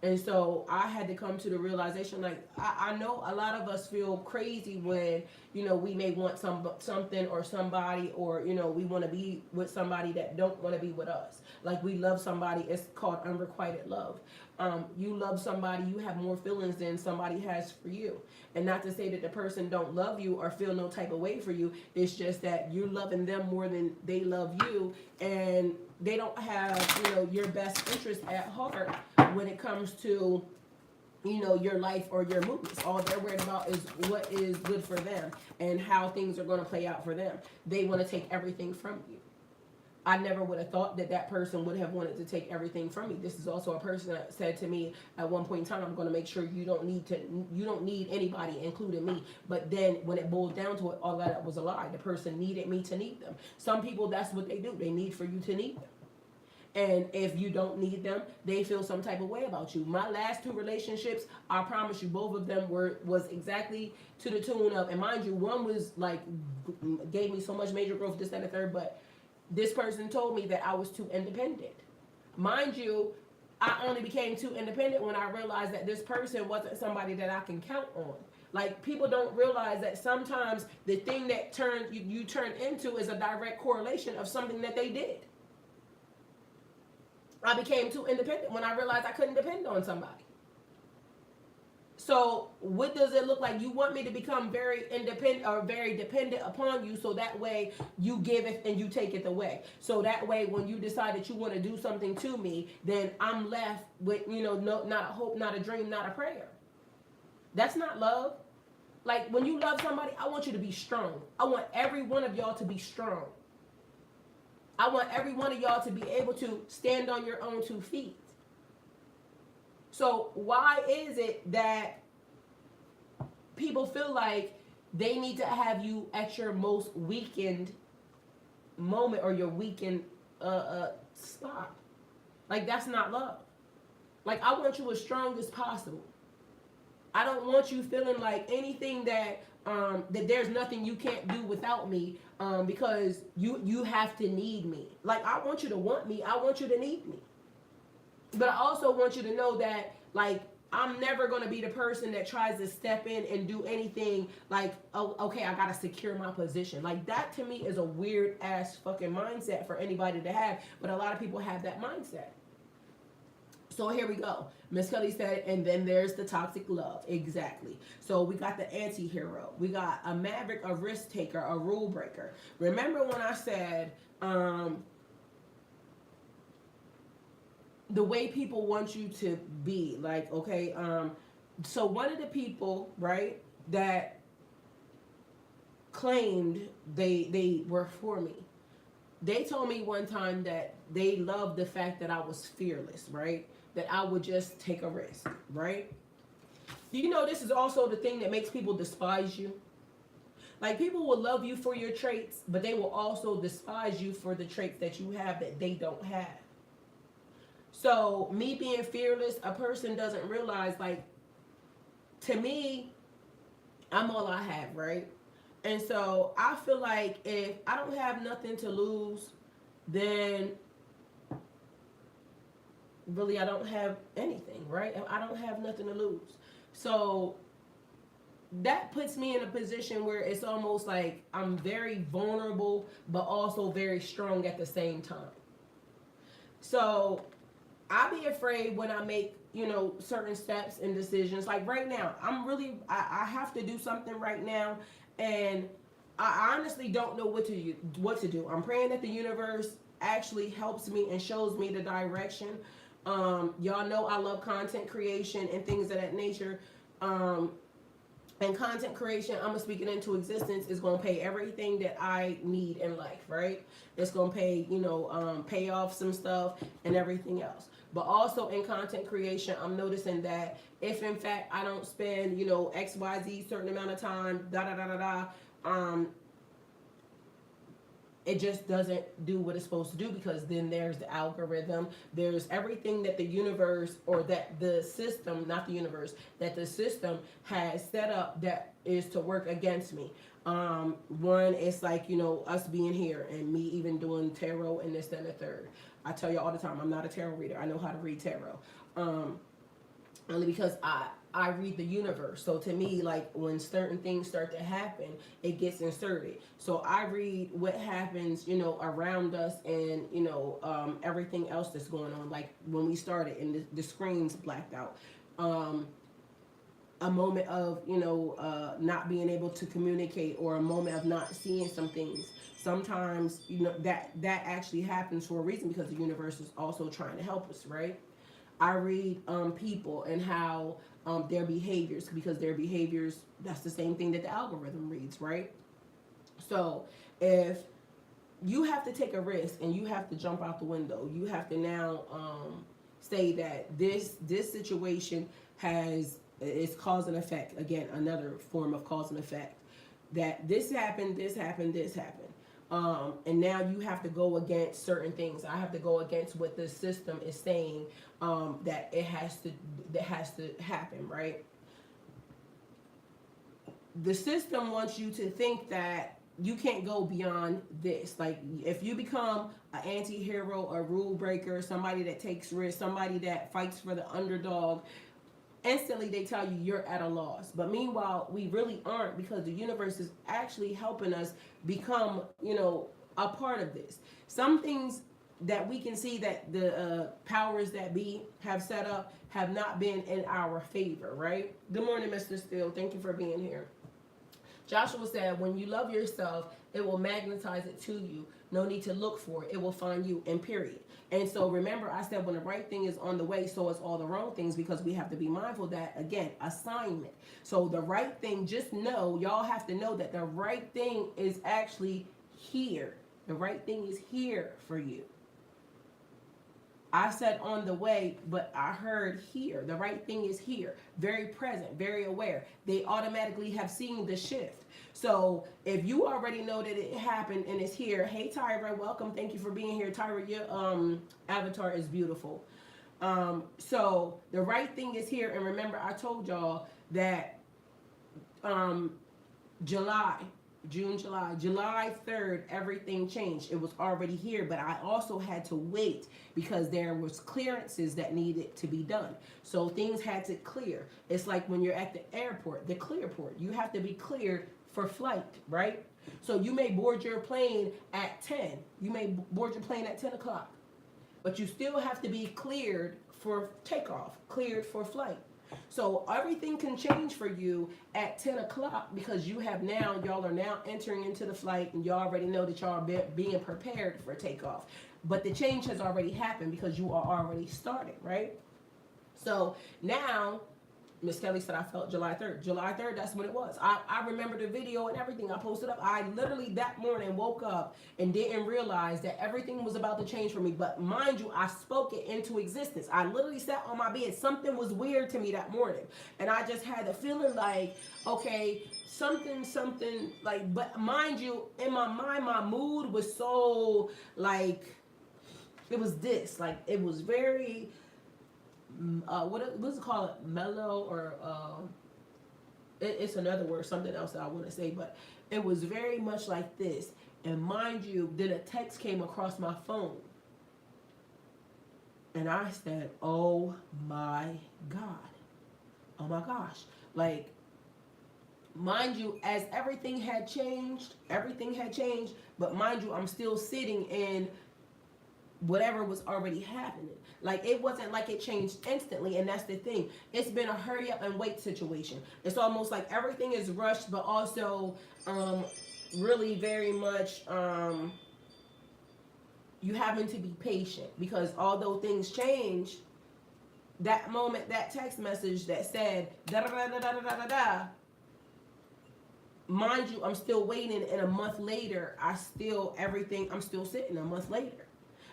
And so I had to come to the realization, like, I know a lot of us feel crazy when, we may want something or somebody, or, we want to be with somebody that don't want to be with us. Like, we love somebody. It's called unrequited love. You love somebody, you have more feelings than somebody has for you. And not to say that the person don't love you or feel no type of way for you. It's just that you're loving them more than they love you. And they don't have, your best interest at heart when it comes to, your life or your movements. All they're worried about is what is good for them and how things are going to play out for them. They want to take everything from you. I never would have thought that person would have wanted to take everything from me. This is also a person that said to me at one point in time, I'm going to make sure you don't need anybody, including me. But then when it boiled down to it, all that was a lie. The person needed me to need them. Some people, that's what they do. They need for you to need them. And if you don't need them, they feel some type of way about you. My last 2 relationships, I promise you, both of them was exactly to the tune of, and mind you, one was like, gave me so much major growth, this, that, and the third, but this person told me that I was too independent. Mind you, I only became too independent when I realized that this person wasn't somebody that I can count on. Like, people don't realize that sometimes the thing that you turn into is a direct correlation of something that they did. I became too independent when I realized I couldn't depend on somebody. So what does it look like? You want me to become very independent or very dependent upon you, so that way you give it and you take it away. So that way when you decide that you want to do something to me, then I'm left with, not a hope, not a dream, not a prayer. That's not love. Like, when you love somebody, I want you to be strong. I want every one of y'all to be strong. I want every one of y'all to be able to stand on your own 2 feet. So why is it that people feel like they need to have you at your most weakened moment or your weakened spot? Like, that's not love. Like, I want you as strong as possible. I don't want you feeling like anything that there's nothing you can't do without me, because you have to need me. Like, I want you to want me. I want you to need me. But I also want you to know that, like, I'm never going to be the person that tries to step in and do anything like, oh, okay, I got to secure my position. Like, that to me is a weird ass fucking mindset for anybody to have. But a lot of people have that mindset. So here we go. Miss Kelly said, and then there's the toxic love. Exactly. So we got the anti-hero. We got a maverick, a risk taker, a rule breaker. Remember when I said, the way people want you to be, like, okay, so one of the people, right, that claimed they were for me, they told me one time that they loved the fact that I was fearless, right, that I would just take a risk, right. Do you know this is also the thing that makes people despise you? Like, people will love you for your traits, but they will also despise you for the traits that you have that they don't have. So me being fearless, a person doesn't realize, like, to me, I'm all I have, right? And so I feel like if I don't have nothing to lose, then really I don't have anything, right? I don't have nothing to lose. So that puts me in a position where it's almost like I'm very vulnerable, but also very strong at the same time. So I be afraid when I make, certain steps and decisions. Like right now, I have to do something right now, and I honestly don't know what to do. I'm praying that the universe actually helps me and shows me the direction. Y'all know I love content creation and things of that nature. And content creation, I'm gonna speak it into existence, is gonna pay everything that I need in life, right? It's gonna pay, pay off some stuff and everything else. But also in content creation, I'm noticing that if in fact I don't spend, XYZ certain amount of time, it just doesn't do what it's supposed to do, because then there's the algorithm, there's everything that the universe, or that the system, not the universe, that the system has set up that is to work against me. One, it's like, us being here and me even doing tarot and this, then the third. I tell you all the time, I'm not a tarot reader. I know how to read tarot. Only because I read the universe. So to me, like, when certain things start to happen, it gets inserted. So I read what happens, around us, and, everything else that's going on. Like when we started and the screen's blacked out. A moment of, not being able to communicate, or a moment of not seeing some things. Sometimes, that actually happens for a reason, because the universe is also trying to help us, right? I read people and how their behaviors, because their behaviors, that's the same thing that the algorithm reads, right? So if you have to take a risk and you have to jump out the window, you have to now say that this situation is cause and effect. Again, another form of cause and effect. That this happened, this happened, this happened. And now you have to go against certain things. I have to go against what the system is saying, that has to happen, right? The system wants you to think that you can't go beyond this. Like, if you become an anti-hero, a rule breaker, somebody that takes risks, somebody that fights for the underdog, instantly they tell you you're at a loss. But meanwhile, we really aren't, because the universe is actually helping us become, a part of this. Some things that we can see that the powers that be have set up have not been in our favor, right? Good morning, Mr. Steele. Thank you for being here. Joshua said, when you love yourself, it will magnetize it to you. No need to look for it. It will find you, and period. And so remember, I said when the right thing is on the way, so is all the wrong things, because we have to be mindful that, again, assignment. So the right thing, just know, y'all have to know that the right thing is actually here. The right thing is here for you. I said on the way, but I heard here. The right thing is here. Very present, very aware. They automatically have seen the shift. So if you already know that it happened and it's here, hey Tyra, welcome. Thank you for being here. Tyra, your avatar is beautiful. So the right thing is here. And remember, I told y'all that July, June, July. July 3rd, everything changed. It was already here, but I also had to wait because there was clearances that needed to be done. So things had to clear. It's like when you're at the airport, the clear port. You have to be cleared for flight, right? So you may board your plane at 10. You may board your plane at 10 o'clock. But you still have to be cleared for takeoff, cleared for flight. So everything can change for you at 10 o'clock because y'all are now entering into the flight and y'all already know that y'all are being prepared for takeoff. But the change has already happened because you are already started, right? So now, Miss Kelly said I felt July 3rd. July 3rd, that's what it was. I remember the video and everything I posted up. I literally that morning woke up and didn't realize that everything was about to change for me. But mind you, I spoke it into existence. I literally sat on my bed. Something was weird to me that morning. And I just had the feeling like, okay, something, like, but mind you, in my mind, my mood was so, like, it was this. Like, it was very... what's it called? Mellow or it's another word, something else that I want to say, but it was very much like this. And mind you, then a text came across my phone, and I said, "Oh my God, oh my gosh!" Like, mind you, as everything had changed, but mind you, I'm still sitting in whatever was already happening. Like, it wasn't like it changed instantly, and that's the thing. It's been a hurry up and wait situation. It's almost like everything is rushed, but also really very much you having to be patient, because although things change, that moment, that text message that said da da da da da da da da, mind you, I'm still waiting, and a month later, I'm still sitting a month later.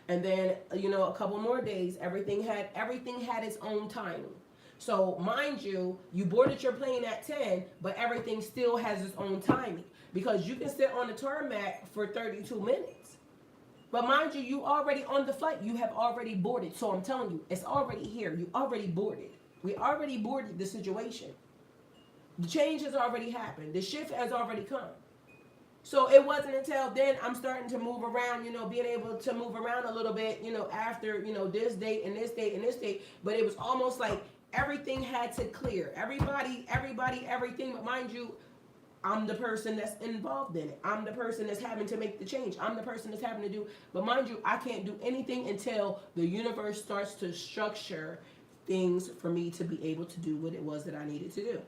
And then, a couple more days, everything had its own timing. So mind you, you boarded your plane at 10, but everything still has its own timing, because you can sit on the tarmac for 32 minutes. But mind you, you already on the flight, you have already boarded. So I'm telling you, it's already here. You already boarded. We already boarded the situation. The change has already happened. The shift has already come. So it wasn't until then I'm starting to move around, being able to move around a little bit, after, this date and this date and this date. But it was almost like everything had to clear. Everybody, everything. But mind you, I'm the person that's involved in it. I'm the person that's having to make the change. I'm the person that's having to do. But mind you, I can't do anything until the universe starts to structure things for me to be able to do what it was that I needed to do.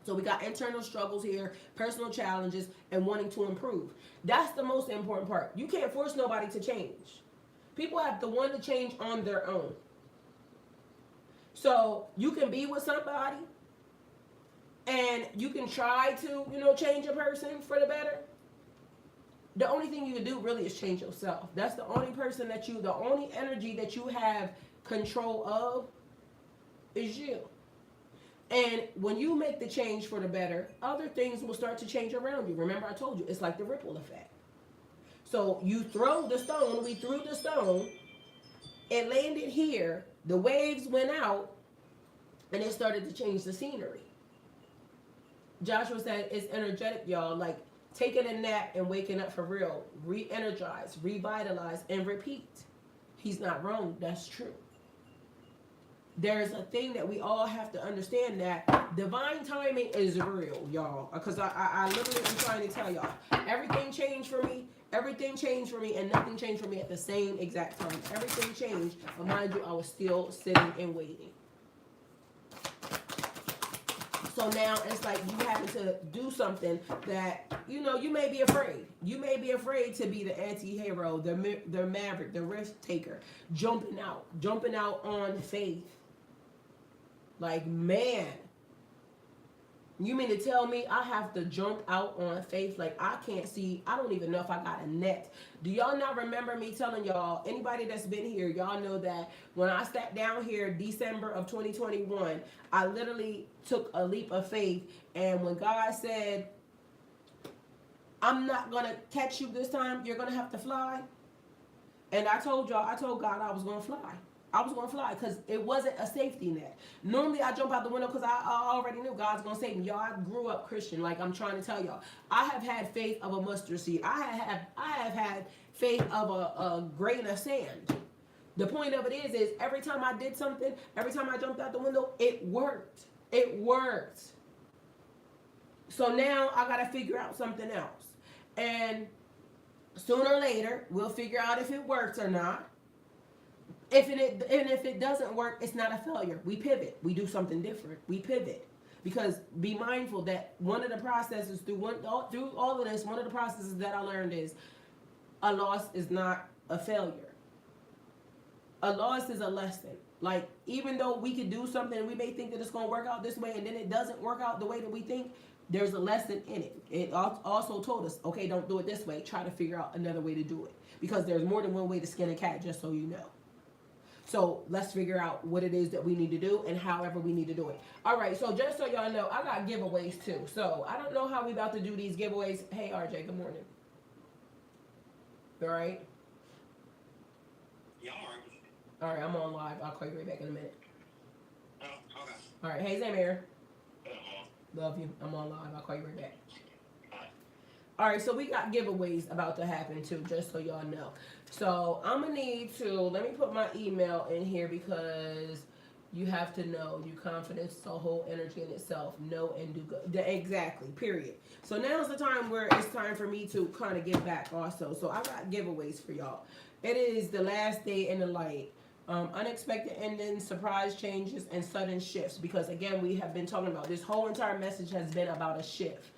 So we got internal struggles here, personal challenges, and wanting to improve. That's the most important part. You can't force nobody to change. People have to want to change on their own. So you can be with somebody, and you can try to, change a person for the better. The only thing you can do really is change yourself. That's the only person the only energy that you have control of is you. And when you make the change for the better, other things will start to change around you. Remember, I told you, it's like the ripple effect. So you throw the stone, we threw the stone, it landed here, the waves went out, and it started to change the scenery. Joshua said it's energetic, y'all, like taking a nap and waking up for real. Re-energize, revitalize, and repeat. He's not wrong, that's true. There's a thing that we all have to understand, that divine timing is real, y'all. Because I literally am trying to tell y'all, everything changed for me, and nothing changed for me at the same exact time. Everything changed, but mind you, I was still sitting and waiting. So now it's like you having to do something that, you may be afraid. You may be afraid to be the anti-hero, the maverick, the risk taker, jumping out on faith. Like, man, you mean to tell me I have to jump out on faith? Like, I don't even know if I got a net. Do y'all not remember me telling y'all, anybody that's been here, y'all know that when I sat down here December of 2021, I literally took a leap of faith. And when God said, I'm not going to catch you this time, you're going to have to fly. And I told God I was going to fly. I was going to fly because it wasn't a safety net. Normally, I jump out the window because I already knew God's going to save me. Y'all, I grew up Christian. Like I'm trying to tell y'all, I have had faith of a mustard seed. I have had faith of a grain of sand. The point of it is every time I did something, every time I jumped out the window, it worked. It worked. So now I got to figure out something else. And sooner or later, we'll figure out if it works or not. If it doesn't work, it's not a failure. We pivot. We do something different. We pivot. Because be mindful that one of the processes through all of this, one of the processes that I learned is a loss is not a failure. A loss is a lesson. Like, even though we could do something and we may think that it's going to work out this way and then it doesn't work out the way that we think, there's a lesson in it. It also told us, okay, don't do it this way. Try to figure out another way to do it. Because there's more than one way to skin a cat, just so you know. So let's figure out what it is that we need to do and however we need to do it. All right, so just so y'all know, I got giveaways too. So I don't know how we about to do these giveaways. Hey, RJ, good morning. All right? Yeah, all right, I'm on live. I'll call you right back in a minute. Oh, okay. All right, hey, Zamir. Love you. I'm on live. I'll call you right back. All right, so we got giveaways about to happen too, just so y'all know. So I'm going to need to, let me put my email in here because you have to know your confidence is a whole energy in itself. Know and do good. Exactly, period. So now's the time where it's time for me to kind of give back also. So I got giveaways for y'all. It is the last day in the light. Unexpected endings, surprise changes, and sudden shifts. Because again, we have been talking about this whole entire message has been about a shift.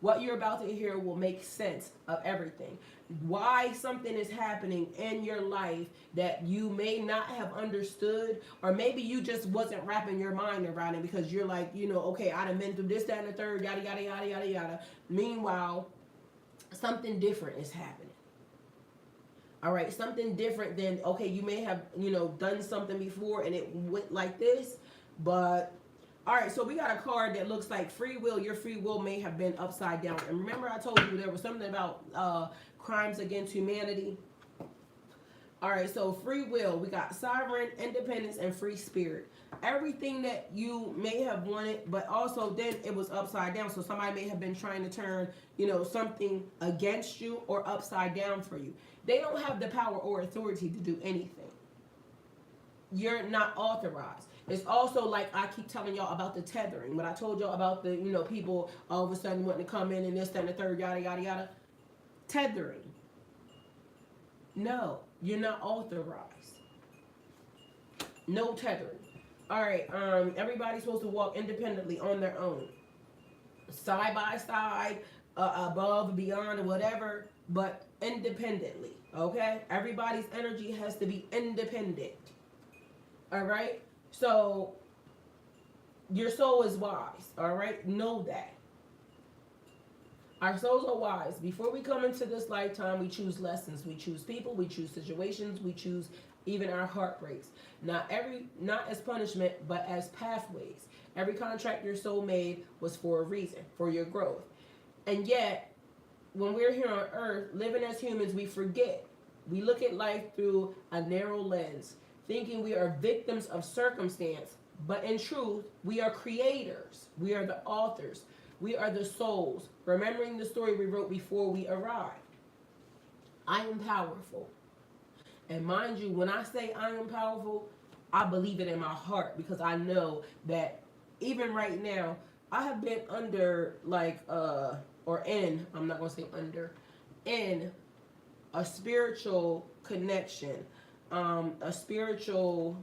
What you're about to hear will make sense of everything. Why something is happening in your life that you may not have understood, or maybe you just wasn't wrapping your mind around it because you're like, you know, okay, I done been through this, that, and the third, yada, yada, yada, yada, yada. Meanwhile, something different is happening. All right, something different than, okay, you may have, you know, done something before and it went like this, but all right, so we got a card that looks like free will. Your free will may have been upside down. And remember I told you there was something about crimes against humanity. All right, so free will. We got sovereign, independence, and free spirit. Everything that you may have wanted, but also then it was upside down. So somebody may have been trying to turn, you know, something against you or upside down for you. They don't have the power or authority to do anything. You're not authorized. It's also like I keep telling y'all about the tethering. When I told y'all about the, you know, people all of a sudden wanting to come in and this, that, and the third, yada, yada, yada. Tethering. No, you're not authorized. No tethering. All right, everybody's supposed to walk independently on their own. Side by side, above, beyond, or whatever, but independently, okay? Everybody's energy has to be independent. All right? So, your soul is wise, all right? Know that. Our souls are wise. Before we come into this lifetime, we choose lessons. We choose people. We choose situations. We choose even our heartbreaks. Not as punishment, but as pathways. Every contract your soul made was for a reason, for your growth. And yet, when we're here on earth, living as humans, we forget. We look at life through a narrow lens, thinking we are victims of circumstance, but in truth, we are creators. We are the authors. We are the souls, remembering the story we wrote before we arrived. I am powerful. And mind you, when I say I am powerful, I believe it in my heart because I know that even right now, I have been under I'm not going to say under, in a spiritual connection. A spiritual,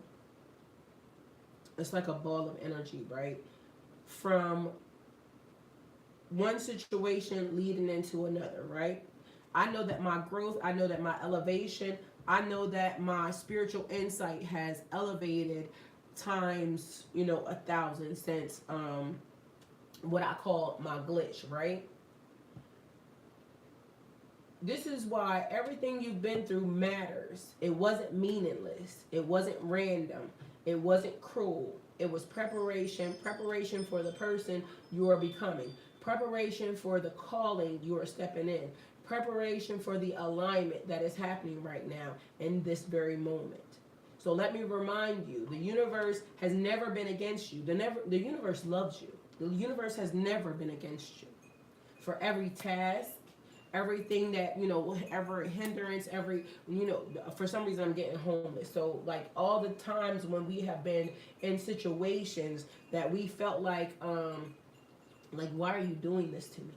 it's like a ball of energy, right? From one situation leading into another, right? I know that my growth, I know that my elevation, I know that my spiritual insight has elevated times, 1,000 since what I call my glitch, right? This is why everything you've been through matters. It wasn't meaningless. It wasn't random. It wasn't cruel. It was preparation for the person you are becoming. Preparation for the calling you are stepping in. Preparation for the alignment that is happening right now in this very moment. So let me remind you, the universe has never been against you. The universe loves you. The universe has never been against you. For every task, everything that, every hindrance, every, for some reason I'm getting homeless. So like all the times when we have been in situations that we felt like why are you doing this to me?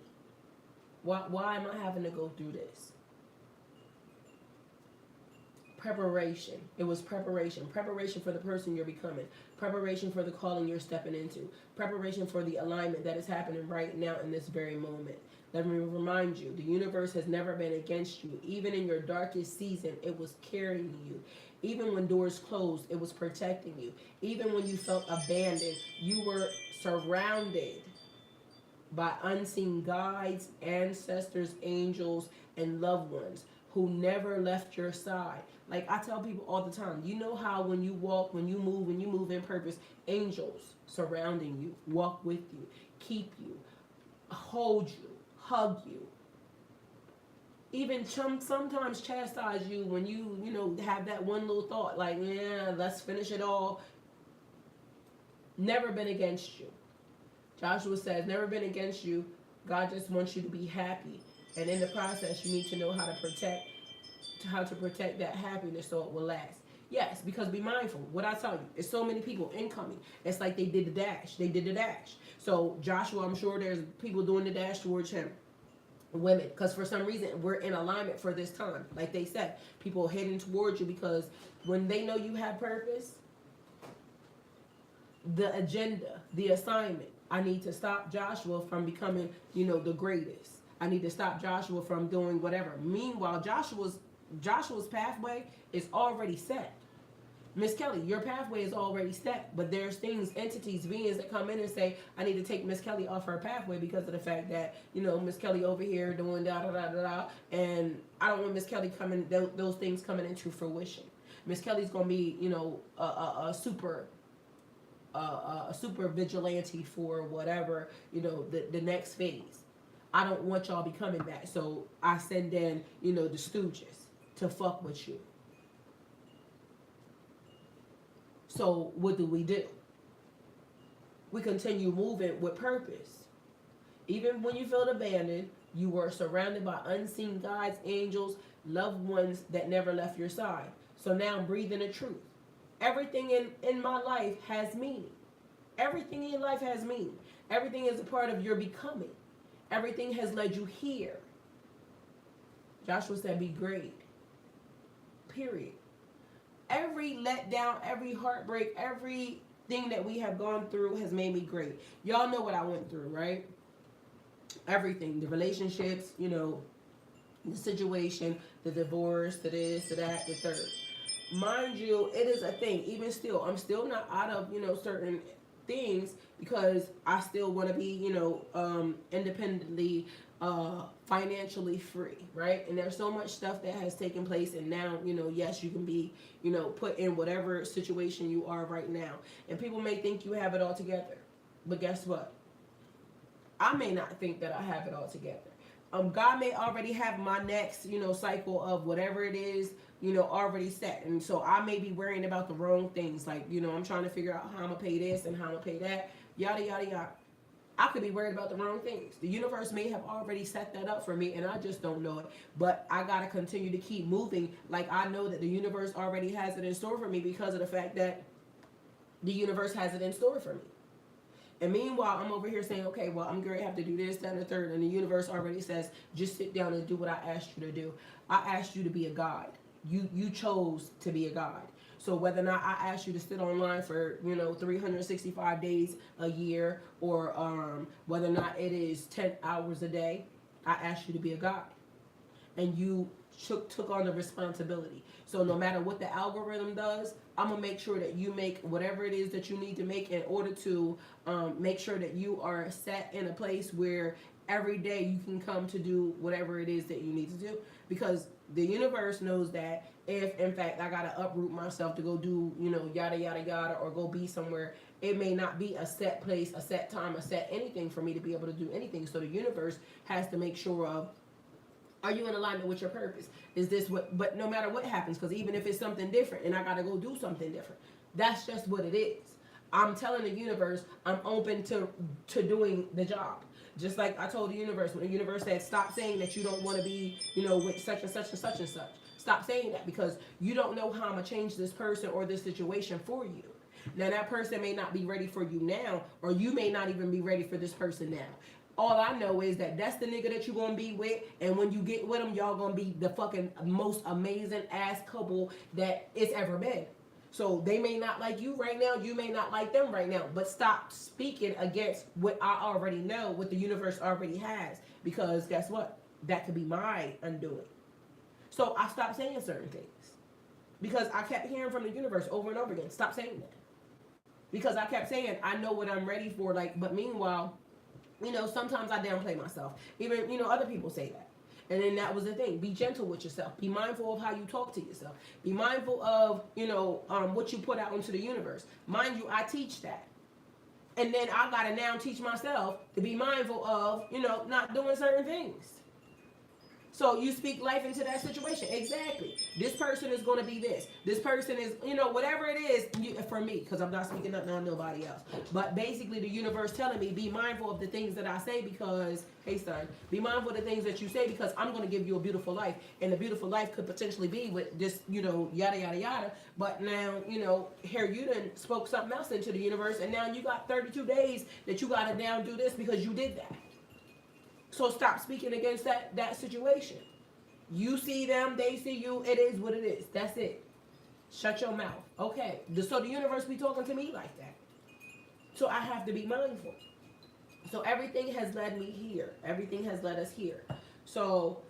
Why am I having to go through this? Preparation. It was preparation. Preparation for the person you're becoming. Preparation for the calling you're stepping into. Preparation for the alignment that is happening right now in this very moment. Let me remind you, the universe has never been against you. Even in your darkest season, it was carrying you. Even when doors closed, it was protecting you. Even when you felt abandoned, you were surrounded by unseen guides, ancestors, angels, and loved ones who never left your side. Like I tell people all the time, you know how when you walk, when you move in purpose, angels surrounding you, walk with you, keep you, hold you, hug you. Even sometimes chastise you when you have that one little thought like, yeah, let's finish it all. Never been against you. Joshua says, never been against you. God just wants you to be happy. And in the process, you need to know how to protect that happiness so it will last. Yes, because be mindful. What I tell you, it's so many people incoming. It's like they did the dash. So Joshua, I'm sure there's people doing the dash towards him. Women, because for some reason we're in alignment for this time. Like they said, people heading towards you because when they know you have purpose, the agenda, the assignment, I need to stop Joshua from becoming, the greatest. I need to stop Joshua from doing whatever. Meanwhile, Joshua's pathway is already set. Miss Kelly, your pathway is already set, but there's things, entities, beings that come in and say, I need to take Miss Kelly off her pathway because of the fact that, Miss Kelly over here doing da da da da da, and I don't want Miss Kelly those things coming into fruition. Miss Kelly's gonna be, a super vigilante for whatever, the next phase. I don't want y'all becoming that. So I send in, the stooges to fuck with you. So what do? We continue moving with purpose. Even when you felt abandoned, you were surrounded by unseen guides, angels, loved ones that never left your side. So now I'm breathing the truth. Everything in my life has meaning. Everything in life has meaning. Everything is a part of your becoming. Everything has led you here. Joshua said, be great. Period. Every letdown, every heartbreak, everything that we have gone through has made me great. Y'all know what I went through, right? Everything. The relationships, the situation, the divorce, the this, the that, the third. Mind you, it is a thing. Even still, I'm still not out of, certain things because I still want to be, independently, financially free, right? And there's so much stuff that has taken place, and now, yes, you can be, put in whatever situation you are right now. And people may think you have it all together, but guess what? I may not think that I have it all together. God may already have my next, cycle of whatever it is, already set. And so I may be worrying about the wrong things. Like, I'm trying to figure out how I'm going to pay this and how I'm going to pay that, yada, yada, yada. I could be worried about the wrong things. The universe may have already set that up for me and I just don't know it. But I got to continue to keep moving like I know that the universe already has it in store for me because of the fact that the universe has it in store for me. And meanwhile, I'm over here saying, okay, well, I'm going to have to do this, that, and the third. And the universe already says, just sit down and do what I asked you to do. I asked you to be a guide. You chose to be a guide. So whether or not I asked you to sit online for, 365 days a year or whether or not it is 10 hours a day, I asked you to be a guide. And you took on the responsibility. So no matter what the algorithm does, I'm going to make sure that you make whatever it is that you need to make in order to make sure that you are set in a place where every day you can come to do whatever it is that you need to do. Because the universe knows that if, in fact, I got to uproot myself to go do, yada, yada, yada, or go be somewhere, it may not be a set place, a set time, a set anything for me to be able to do anything. So the universe has to make sure of Are you in alignment with your purpose? Is this what, but no matter what happens, because even if it's something different and I got to go do something different, that's just what it is. I'm telling the universe I'm open to doing the job. Just like I told the universe, when the universe said, stop saying that you don't want to be, with such and such and such and such. Stop saying that, because you don't know how I'm going to change this person or this situation for you. Now, that person may not be ready for you now, or you may not even be ready for this person now. All I know is that that's the nigga that you're going to be with, and when you get with him, y'all going to be the fucking most amazing ass couple that it's ever been. So they may not like you right now, you may not like them right now, but stop speaking against what I already know, what the universe already has, because guess what? That could be my undoing. So I stopped saying certain things because I kept hearing from the universe over and over again, stop saying that. Because I kept saying, I know what I'm ready for, but meanwhile, sometimes I downplay myself. Even, other people say that. And then that was the thing. Be gentle with yourself. Be mindful of how you talk to yourself. Be mindful of, what you put out into the universe. Mind you, I teach that. And then I got to now teach myself to be mindful of, not doing certain things. So you speak life into that situation. Exactly. This person is going to be this. This person is, whatever it is for me, because I'm not speaking nothing on nobody else. But basically the universe telling me, be mindful of the things that I say because, hey son, be mindful of the things that you say because I'm going to give you a beautiful life. And the beautiful life could potentially be with this, yada, yada, yada. But now, here you done spoke something else into the universe. And now you got 32 days that you got to now do this because you did that. So stop speaking against that situation. You see them, they see you. It is what it is. That's it. Shut your mouth. Okay. So the universe be talking to me like that. So I have to be mindful. So everything has led me here. Everything has led us here. So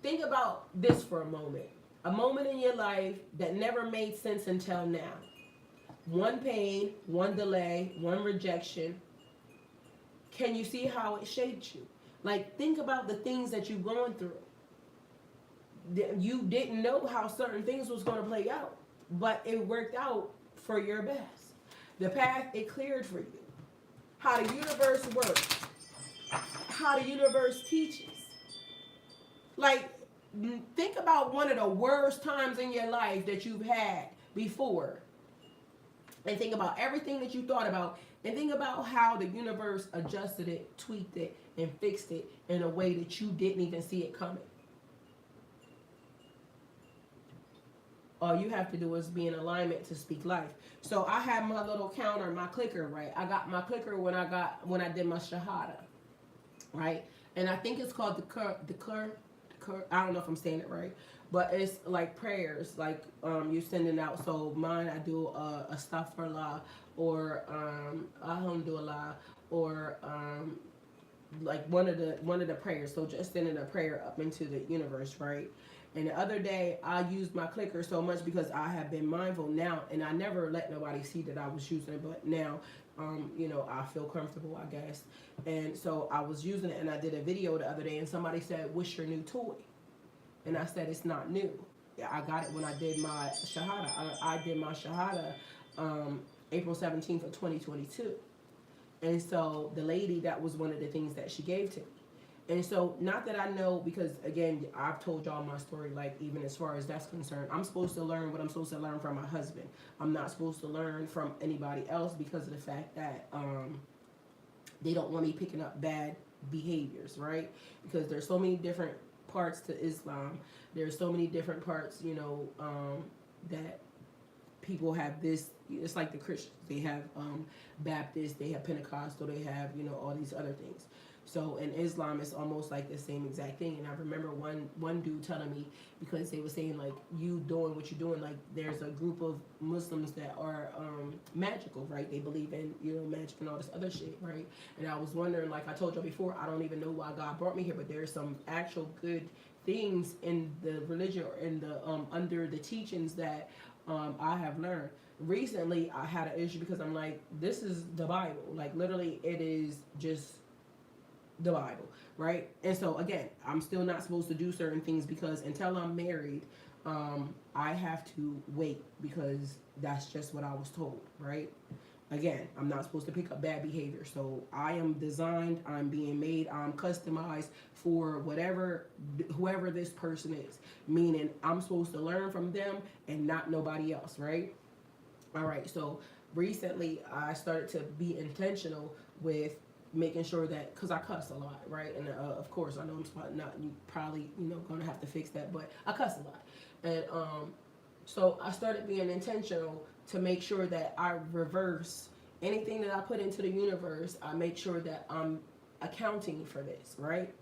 think about this for a moment. A moment in your life that never made sense until now. One pain, one delay, one rejection. Can you see how it shaped you? Think about the things that you've gone through. You didn't know how certain things was going to play out, but it worked out for your best. The path, it cleared for you. How the universe works. How the universe teaches. Think about one of the worst times in your life that you've had before. And think about everything that you thought about. And think about how the universe adjusted it, tweaked it, and fixed it in a way that you didn't even see it coming. All you have to do is be in alignment to speak life. So I have my little counter, my clicker, right? I got my clicker when I did my shahada, right? And I think it's called the I don't know if I'm saying it right, but it's like prayers, you sending out. So mine, I do a astaghfirullah or alhamdulillah or one of the prayers. So just sending a prayer up into the universe, right? And the other day I used my clicker so much because I have been mindful now, and I never let nobody see that I was using it, but now I feel comfortable, I guess. And so I was using it, and I did a video the other day, and somebody said, what's your new toy? And I said, it's not new. I got it when I did my shahada. I did my shahada April 17th of 2022. And so the lady, that was one of the things that she gave to me. And so, not that I know, because again, I've told y'all my story, even as far as that's concerned, I'm supposed to learn what I'm supposed to learn from my husband. I'm not supposed to learn from anybody else because of the fact that they don't want me picking up bad behaviors, right? Because there's so many different parts to Islam. There's so many different parts, that people have this. It's like the Christians. They have Baptist, they have Pentecostal, they have, all these other things. So in Islam, it's almost like the same exact thing. And I remember one dude telling me, because they were saying, you doing what you're doing, there's a group of Muslims that are magical, right? They believe in, magic and all this other shit, right? And I was wondering, I told you before, I don't even know why God brought me here, but there's some actual good things in the religion or in the under the teachings that I have learned. Recently, I had an issue because I'm like, this is the Bible. Literally, it is just the Bible, right? And so again, I'm still not supposed to do certain things because until I'm married, I have to wait because that's just what I was told, right? Again, I'm not supposed to pick up bad behavior. So I am designed, I'm being made, I'm customized for whoever this person is. Meaning I'm supposed to learn from them and not nobody else, right? All right, so recently I started to be intentional with making sure that, because I cuss a lot, right? And of course, I know not, you probably, gonna have to fix that, but I cuss a lot. And so I started being intentional to make sure that I reverse anything that I put into the universe. I make sure that I'm accounting for this, right?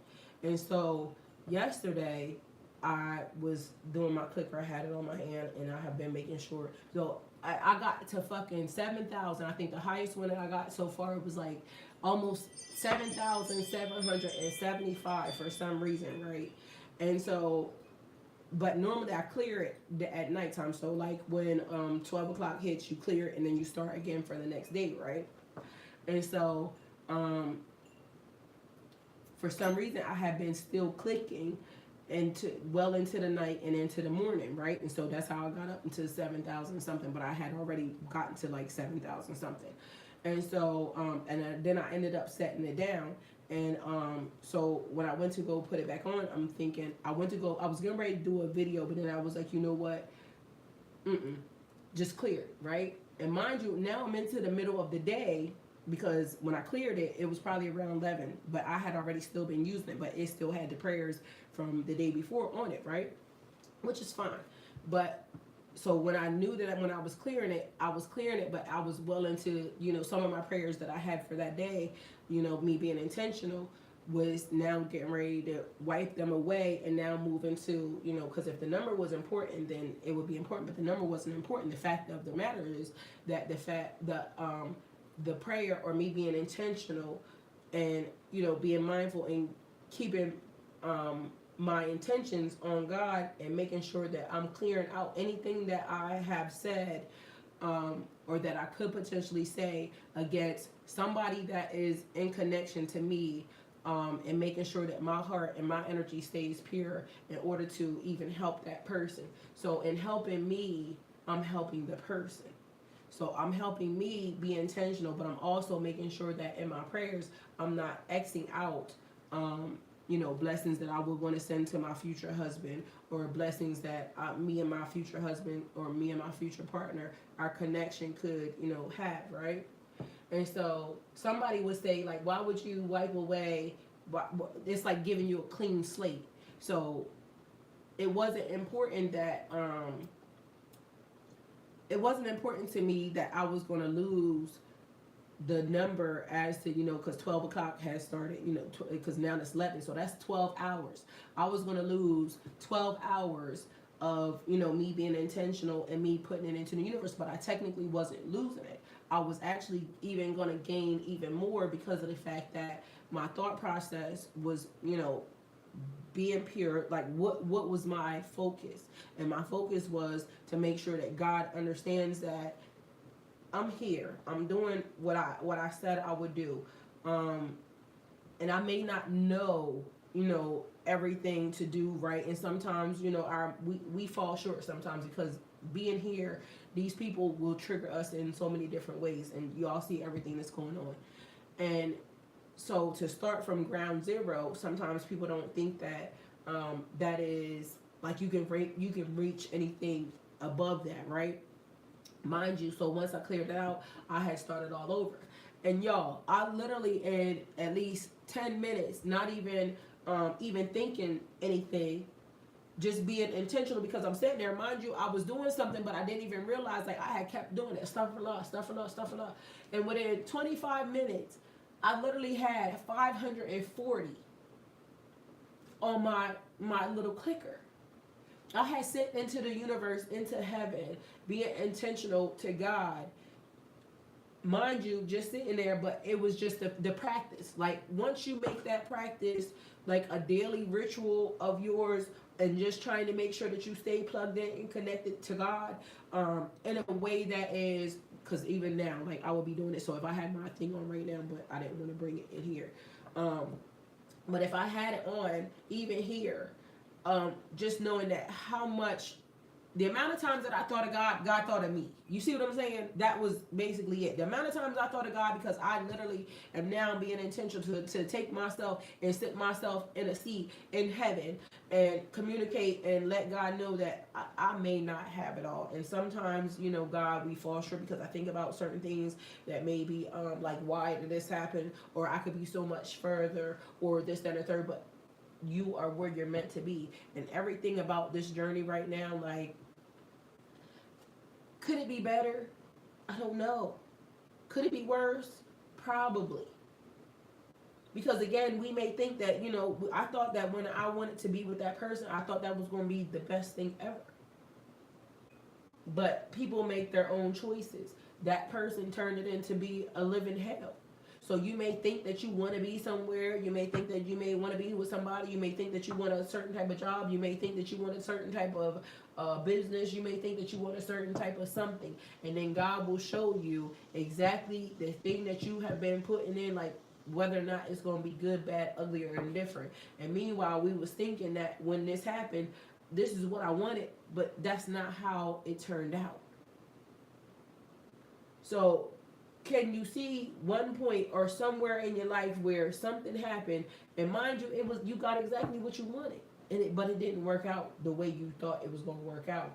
And so yesterday I was doing my clicker. I had it on my hand, and I have been making sure. So I got to fucking 7,000. I think the highest one that I got so far was like almost 7,775 for some reason, right? And so, but normally I clear it at nighttime. So like when 12 o'clock hits, you clear it and then you start again for the next day, right? And so for some reason I have been still clicking into the night and into the morning, right? And so that's how I got up into 7,000 something, but I had already gotten to like 7,000 something. And so then I ended up setting it down. And so when I went to go put it back on, I'm thinking I was getting ready to do a video, but then I was like, you know what? Just clear it, right? And mind you, now I'm into the middle of the day, because when I cleared it, it was probably around 11, but I had already still been using it, but it still had the prayers from the day before on it, right? Which is fine. But so when I knew that when I was clearing it, but I was well into, some of my prayers that I had for that day, me being intentional, was now getting ready to wipe them away and now move into, because if the number was important, then it would be important, but the number wasn't important. The fact of the matter is that the prayer, or me being intentional and, being mindful and keeping my intentions on God and making sure that I'm clearing out anything that I have said or that I could potentially say against somebody that is in connection to me, and making sure that my heart and my energy stays pure in order to even help that person. So in helping me, I'm helping the person. So I'm helping me be intentional, but I'm also making sure that in my prayers, I'm not Xing out, blessings that I would want to send to my future husband, or blessings that me and my future husband, or me and my future partner, our connection could, have, right? And so somebody would say, like, why would you wipe away? It's like giving you a clean slate. So it wasn't important that, it wasn't important to me that I was going to lose the number as to, because 12 o'clock has started, because now it's 11. So that's 12 hours. I was going to lose 12 hours of, me being intentional and me putting it into the universe, but I technically wasn't losing it. I was actually even going to gain even more because of the fact that my thought process was, being pure. Like what was my focus? And my focus was to make sure that God understands that I'm here. I'm doing what I said I would do. And I may not know, everything to do right. And sometimes, we fall short sometimes, because being here, these people will trigger us in so many different ways, and you all see everything that's going on. And so to start from ground zero, sometimes people don't think that that is like you can reach anything above that, right? Mind you, so once I cleared it out, I had started all over. And y'all, I literally in at least 10 minutes, not even thinking anything, just being intentional, because I'm sitting there, mind you, I was doing something, but I didn't even realize, like, I had kept doing it, stuff a lot. And within 25 minutes, I literally had 540 on my little clicker. I had sent into the universe, into heaven, being intentional to God. Mind you, just sitting there, but it was just the practice. Like, once you make that practice like a daily ritual of yours, and just trying to make sure that you stay plugged in and connected to God, in a way that is, because even now, like, I will be doing it. So if I had my thing on right now, but I didn't want to bring it in here. But if I had it on, even here, just knowing that how much the amount of times that I thought of God, God thought of me. You see what I'm saying? That was basically it. The amount of times I thought of God, because I literally am now being intentional to take myself and sit myself in a seat in heaven and communicate and let God know that I may not have it all. And sometimes, you know, God, we fall short because I think about certain things that maybe like, why did this happen? Or I could be so much further, or this, that, and the third. But you are where you're meant to be. And everything about this journey right now, like, could it be better? I don't know. Could it be worse? Probably. Because again, we may think that, you know, I thought that when I wanted to be with that person, I thought that was going to be the best thing ever. But people make their own choices. That person turned it into be a living hell. So you may think that you want to be somewhere. You may think that you may want to be with somebody. You may think that you want a certain type of job. You may think that you want a certain type of business. You may think that you want a certain type of something. And then God will show you exactly the thing that you have been putting in, like whether or not it's going to be good, bad, ugly, or indifferent. And meanwhile, we was thinking that when this happened, this is what I wanted, but that's not how it turned out. So can you see one point or somewhere in your life where something happened, and mind you, it was, you got exactly what you wanted, and but it didn't work out the way you thought it was going to work out.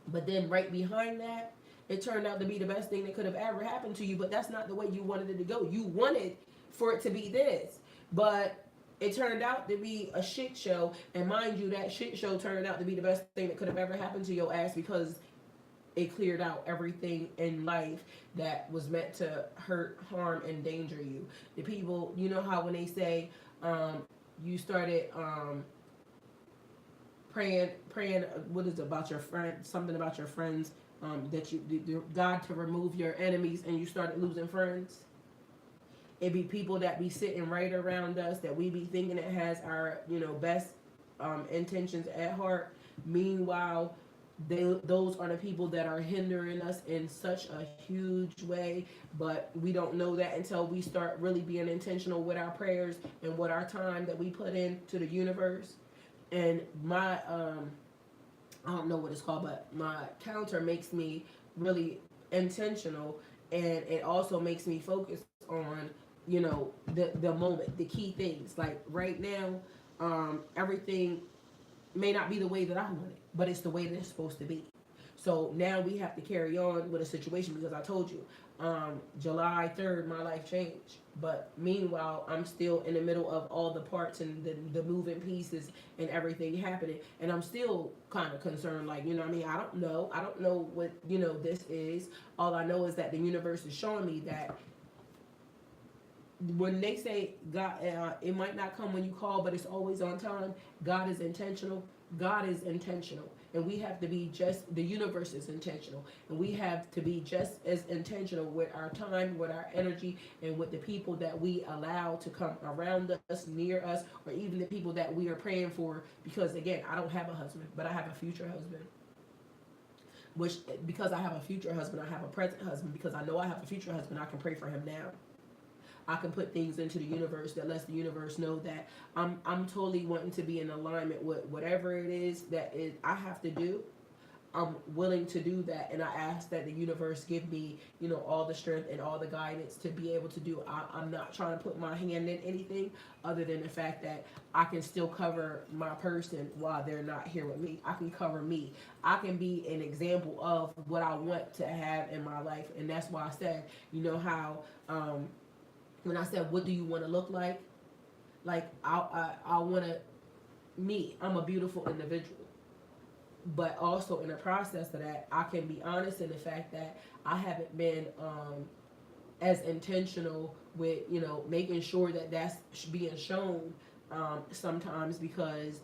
But then right behind that, it turned out to be the best thing that could have ever happened to you, but that's not the way you wanted it to go. You wanted for it to be this, but it turned out to be a shit show. And mind you, that shit show turned out to be the best thing that could have ever happened to your ass, because it cleared out everything in life that was meant to hurt, harm, and danger you. The people, you know how when they say you started praying, what is it, about your friend, something about your friends, that you God to remove your enemies, and you started losing friends. It be people that be sitting right around us that we be thinking it has our, you know, best intentions at heart. Meanwhile, those are the people that are hindering us in such a huge way. But we don't know that until we start really being intentional with our prayers and what our time that we put into the universe. And my I don't know what it's called, but my counter makes me really intentional, and it also makes me focus on, you know, the moment, the key things. Like right now, everything may not be the way that I want it, but it's the way that it's supposed to be. So now we have to carry on with a situation, because I told you, July 3rd, my life changed. But meanwhile, I'm still in the middle of all the parts and the moving pieces and everything happening. And I'm still kind of concerned, like, you know what I mean? I don't know what, you know, this is. All I know is that the universe is showing me that when they say God, it might not come when you call, but it's always on time. God is intentional. God is intentional. And we have to be just, the universe is intentional. And we have to be just as intentional with our time, with our energy, and with the people that we allow to come around us, near us, or even the people that we are praying for. Because again, I don't have a husband, but I have a future husband. Which, because I have a future husband, I have a present husband. Because I know I have a future husband, I can pray for him now. I can put things into the universe that lets the universe know that I'm totally wanting to be in alignment with whatever it is that I have to do. I'm willing to do that, and I ask that the universe give me, you know, all the strength and all the guidance to be able to do. I'm not trying to put my hand in anything other than the fact that I can still cover my person while they're not here with me. I can cover me. I can be an example of what I want to have in my life, and that's why I said, you know how when I said, what do you want to look like? Like, I want to, me, I'm a beautiful individual. But also in the process of that, I can be honest in the fact that I haven't been as intentional with, you know, making sure that that's being shown sometimes, because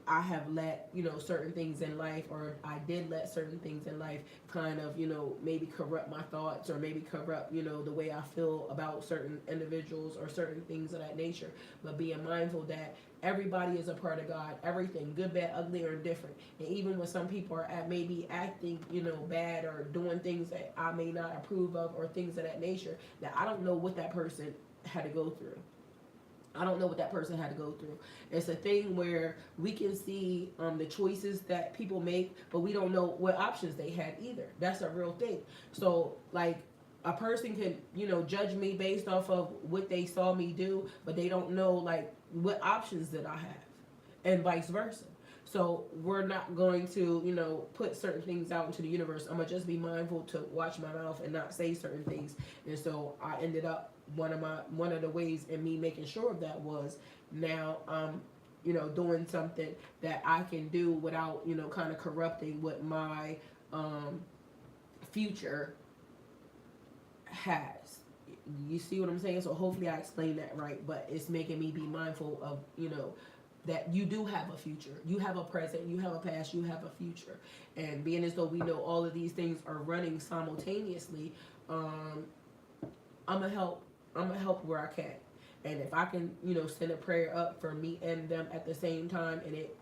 I have let, you know, certain things in life, or I did let certain things in life kind of, you know, maybe corrupt my thoughts, or maybe corrupt, you know, the way I feel about certain individuals or certain things of that nature. But being mindful that everybody is a part of God, everything, good, bad, ugly, or different. And even when some people are maybe acting, you know, bad, or doing things that I may not approve of, or things of that nature, that I don't know what that person had to go through. I don't know what that person had to go through. It's a thing where we can see the choices that people make, but we don't know what options they had either. That's a real thing. So, like, a person can, judge me based off of what they saw me do, but they don't know, like, what options did I have, and vice versa. So we're not going to, put certain things out into the universe. I'm gonna just be mindful to watch my mouth and not say certain things. And so I ended up one of the ways in me making sure of that was now doing something that I can do without kind of corrupting what my future has. You see what I'm saying? So hopefully I explained that right, but it's making me be mindful of that you do have a future. You have a present, you have a past, you have a future. And being as though we know all of these things are running simultaneously, I'm gonna help where I can. And if I can, send a prayer up for me and them at the same time, and it,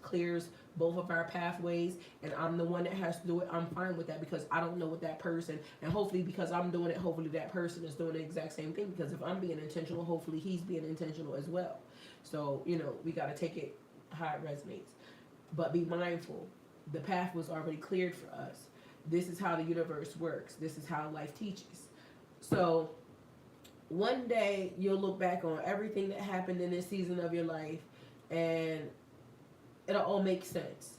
clears both of our pathways, and I'm the one that has to do it, I'm fine with that, because I don't know what that person, and hopefully because I'm doing it, hopefully that person is doing the exact same thing, because if I'm being intentional, hopefully he's being intentional as well. So, we got to take it how it resonates. But be mindful. The path was already cleared for us. This is how the universe works. This is how life teaches. So, one day you'll look back on everything that happened in this season of your life, and it'll all make sense.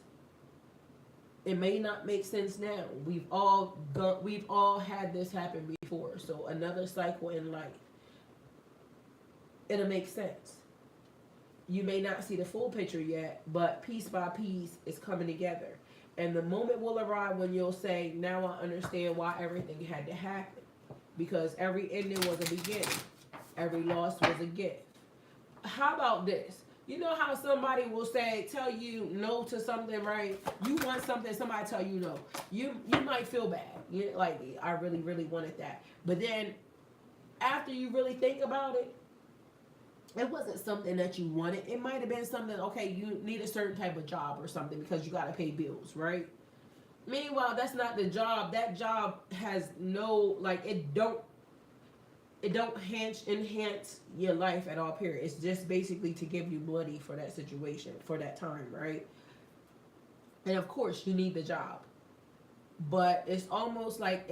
It may not make sense now. We've all had this happen before. So another cycle in life. It'll make sense. You may not see the full picture yet, but piece by piece it's coming together. And the moment will arrive when you'll say, now I understand why everything had to happen. Because every ending was a beginning. Every loss was a gift. How about this? You know how somebody will tell you no to something, right? You want something, somebody tell you no. You might feel bad. You're like, I really, really wanted that. But then, after you really think about it, it wasn't something that you wanted. It might have been something, okay, you need a certain type of job or something because you got to pay bills, right? Meanwhile, that's not the job. That job has no, like, it don't enhance your life at all, period. It's just basically to give you money for that situation, for that time, right? And of course, you need the job. But it's almost like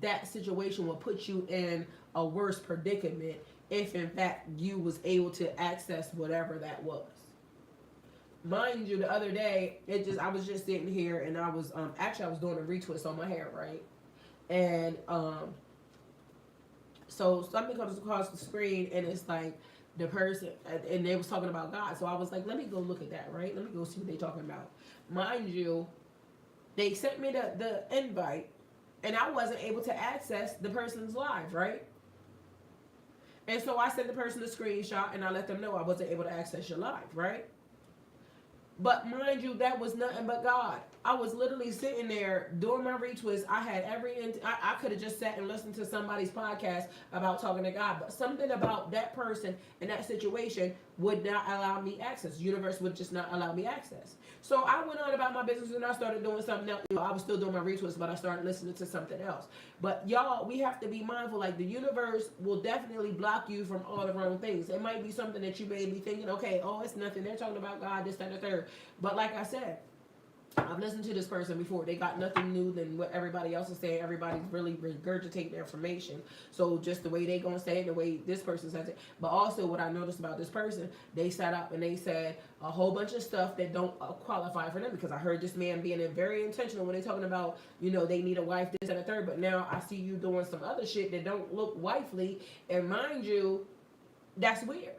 that situation will put you in a worse predicament if, in fact, you was able to access whatever that was. Mind you, the other day, I was just sitting here, and I was actually I was doing a retwist on my hair, right? And so something comes across the screen, and it's like the person, and they was talking about God. So I was like, let me go look at that, right? Let me go see what they're talking about. Mind you, they sent me the invite, and I wasn't able to access the person's live, right? And so I sent the person a screenshot, and I let them know I wasn't able to access your live, right? But mind you, that was nothing but God. I was literally sitting there doing my retwist. I had I could have just sat and listened to somebody's podcast about talking to God, but something about that person and that situation would not allow me access. The universe would just not allow me access. So I went on about my business, and I started doing something else. I was still doing my retwist, but I started listening to something else. But y'all, we have to be mindful. Like, the universe will definitely block you from all the wrong things. It might be something that you may be thinking, okay, oh, it's nothing. They're talking about God, this, that, and the third. But like I said, I've listened to this person before. They got nothing new than what everybody else is saying. Everybody's really regurgitating their information. So just the way they gonna say it, the way this person says it. But also what I noticed about this person, they sat up and they said a whole bunch of stuff that don't qualify for them. Because I heard this man being very intentional when they're talking about, they need a wife, this and a third. But now I see you doing some other shit that don't look wifely. And mind you, that's weird.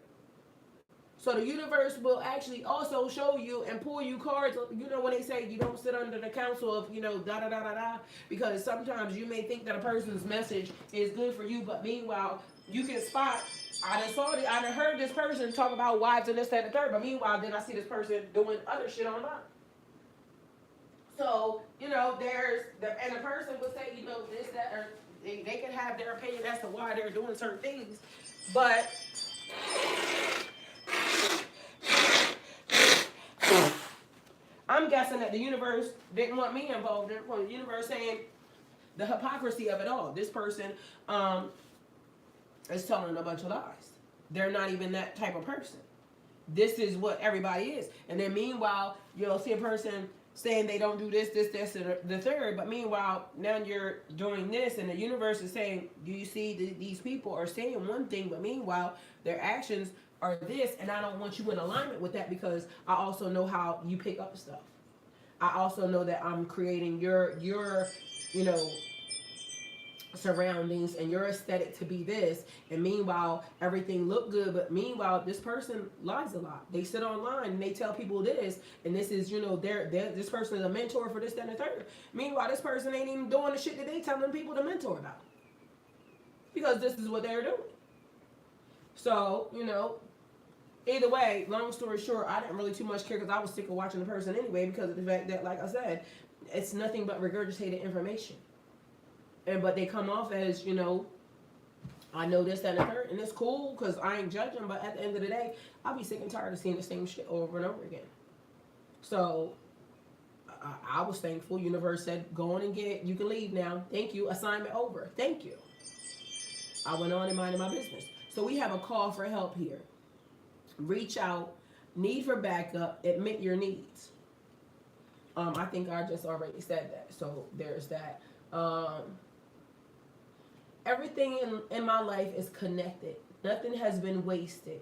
So the universe will actually also show you and pull you cards. When they say you don't sit under the counsel of, da-da-da-da-da. Because sometimes you may think that a person's message is good for you. But meanwhile, you can spot, I done heard this person talk about wives and this, that, and the third. But meanwhile, then I see this person doing other shit online. So, and the person would say, this, that, or they can have their opinion as to why they're doing certain things. But I'm guessing that the universe didn't want me involved. The universe saying the hypocrisy of it all. This person is telling a bunch of lies. they're not even that type of person. This is what everybody is. And then meanwhile, you'll see a person saying they don't do this, and the third. But meanwhile, now you're doing this, and the universe is saying, do you see these people are saying one thing, but meanwhile, their actions are this, and I don't want you in alignment with that because I also know how you pick up stuff. I also know that I'm creating your you know, surroundings and your aesthetic to be this, and meanwhile everything look good, but meanwhile this person lies a lot. They sit online and they tell people this, and this is, you know, they're this person is a mentor for this, that, and the third. Meanwhile this person ain't even doing the shit that they telling people to mentor about, because this is what they're doing. So, you know, either way, long story short, I didn't really too much care because I was sick of watching the person anyway, because of the fact that, like I said, it's nothing but regurgitated information. But they come off as, you know, I know this, that, and the third, and it's cool because I ain't judging. But at the end of the day, I'll be sick and tired of seeing the same shit over and over again. So I was thankful. Universe said, go on and you can leave now. Thank you. Assignment over. Thank you. I went on and minded my business. So we have a call for help here. Reach out, need for backup, admit your needs. I think I just already said that. So there's that. Everything in my life is connected. Nothing has been wasted.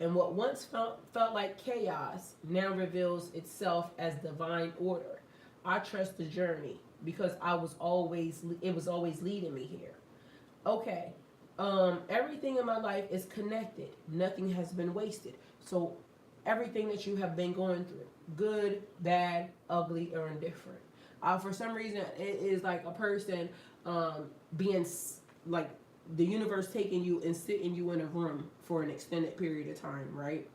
And what once felt like chaos now reveals itself as divine order. I trust the journey because it was always leading me here. Okay. Everything in my life is connected. Nothing has been wasted. So everything that you have been going through, good, bad, ugly, or indifferent. For some reason, it is like a person being like the universe taking you and sitting you in a room for an extended period of time, right?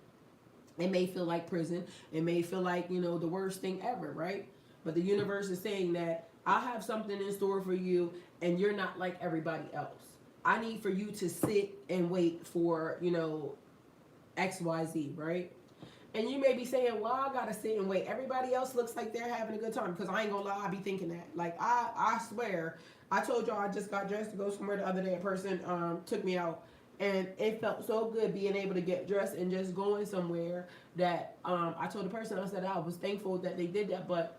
It may feel like prison. It may feel like, you know, the worst thing ever, right? But the universe is saying that I have something in store for you and you're not like everybody else. I need for you to sit and wait for, you know, XYZ, right? And you may be saying, well, I gotta sit and wait. Everybody else looks like they're having a good time. Because I ain't gonna lie, I be thinking that. Like, I swear, I told y'all I just got dressed to go somewhere the other day. A person took me out. And it felt so good being able to get dressed and just going somewhere that I told the person, I said I was thankful that they did that. But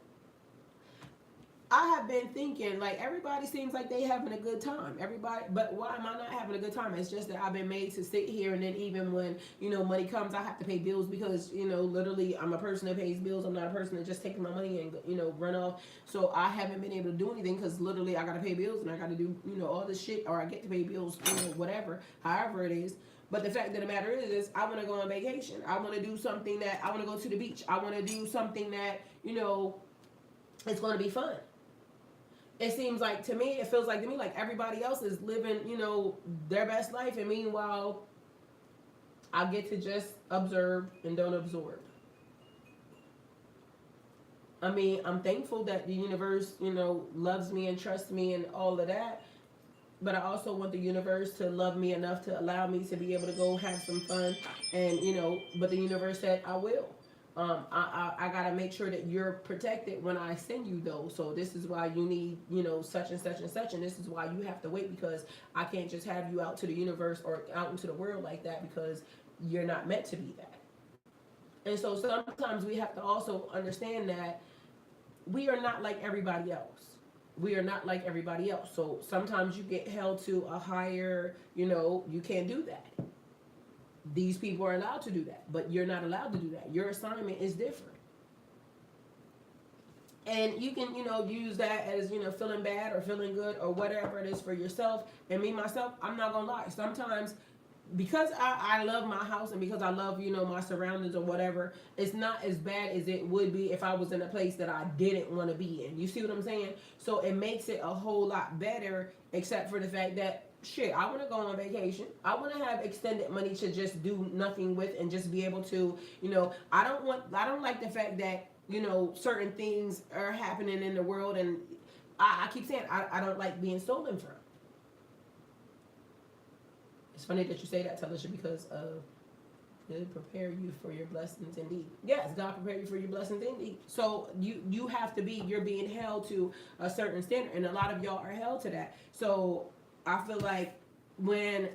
I have been thinking, like, everybody seems like they having a good time. Everybody, but why am I not having a good time? It's just that I've been made to sit here, and then even when, you know, money comes, I have to pay bills because, you know, literally I'm a person that pays bills. I'm not a person that just takes my money and, you know, run off. So I haven't been able to do anything because literally I got to pay bills and I got to do, you know, all this shit, or I get to pay bills, you know, whatever, however it is. But the fact of the matter is I want to go on vacation. I want to do something that, I want to go to the beach. I want to do something that, you know, it's going to be fun. It seems like to me, it feels like to me like everybody else is living, you know, their best life. And meanwhile, I get to just observe and don't absorb. I mean, I'm thankful that the universe, you know, loves me and trusts me and all of that. But I also want the universe to love me enough to allow me to be able to go have some fun. And, you know, but the universe said, I will. I gotta make sure that you're protected when I send you those. So this is why you need, you know, such and such and such, and this is why you have to wait, because I can't just have you out to the universe or out into the world like that, because you're not meant to be that. And so sometimes we have to also understand that we are not like everybody else. We are not like everybody else. So sometimes you get held to a higher, you know, you can't do that. These people are allowed to do that, but you're not allowed to do that. Your assignment is different. And you can, you know, use that as, you know, feeling bad or feeling good or whatever it is for yourself. And me, myself, I'm not going to lie. Sometimes, because I love my house and because I love, you know, my surroundings or whatever, it's not as bad as it would be if I was in a place that I didn't want to be in. You see what I'm saying? So it makes it a whole lot better, except for the fact that, shit, I want to go on vacation. I want to have extended money to just do nothing with and just be able to, you know, I don't like the fact that, you know, certain things are happening in the world, and I keep saying I don't like being stolen from. It's funny that you say that, Talisha, because God prepare you for your blessings indeed. Yes, God prepare you for your blessings indeed. So you have to be, you're being held to a certain standard, and a lot of y'all are held to that. So I feel like when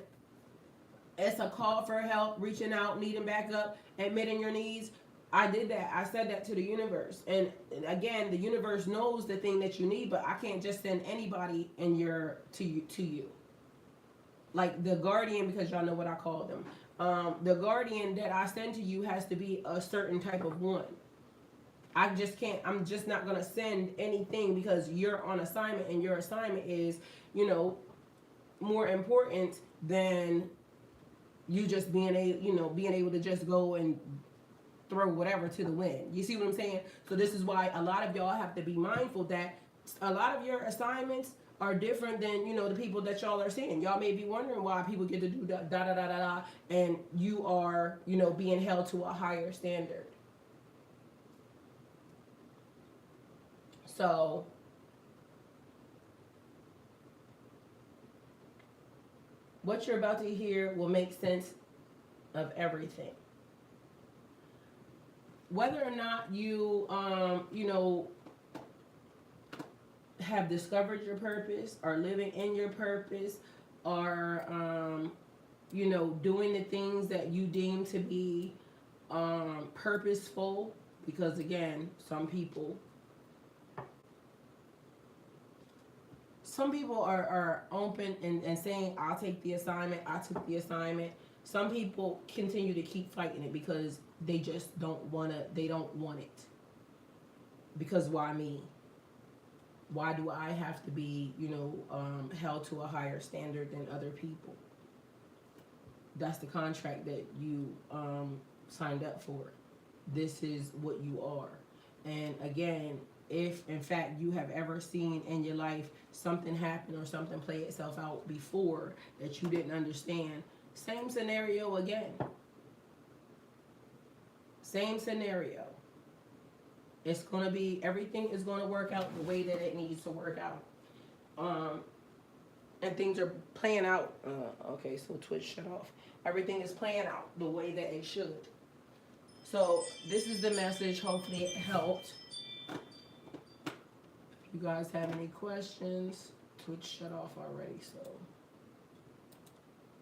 it's a call for help, reaching out, needing backup, admitting your needs. I did that. I said that to the universe. And again, the universe knows the thing that you need, but I can't just send anybody in your to you. Like the guardian, because y'all know what I call them. The guardian that I send to you has to be a certain type of one. I just can't, I'm just not going to send anything because you're on assignment and your assignment is, you know, more important than you just being able to just go and throw whatever to the wind. You see what I'm saying? So this is why a lot of y'all have to be mindful that a lot of your assignments are different than, you know, the people that y'all are seeing. Y'all may be wondering why people get to do da da da da da, and you are, you know, being held to a higher standard. So what you're about to hear will make sense of everything. Whether or not you, you know, have discovered your purpose, are living in your purpose, are, you know, doing the things that you deem to be purposeful, because again, some people are open and saying, I'll take the assignment, I took the assignment. Some people continue to keep fighting it because they just don't want it. Because why me? Why do I have to be, you know, held to a higher standard than other people? That's the contract that you signed up for. This is what you are. And again, if in fact you have ever seen in your life something happen or something play itself out before that you didn't understand, same scenario again. Same scenario. It's going to be, everything is going to work out the way that it needs to work out. And things are playing out. Okay, so Twitch shut off. Everything is playing out the way that it should. So this is the message. Hopefully it helped. If you guys have any questions, Twitch shut off already, so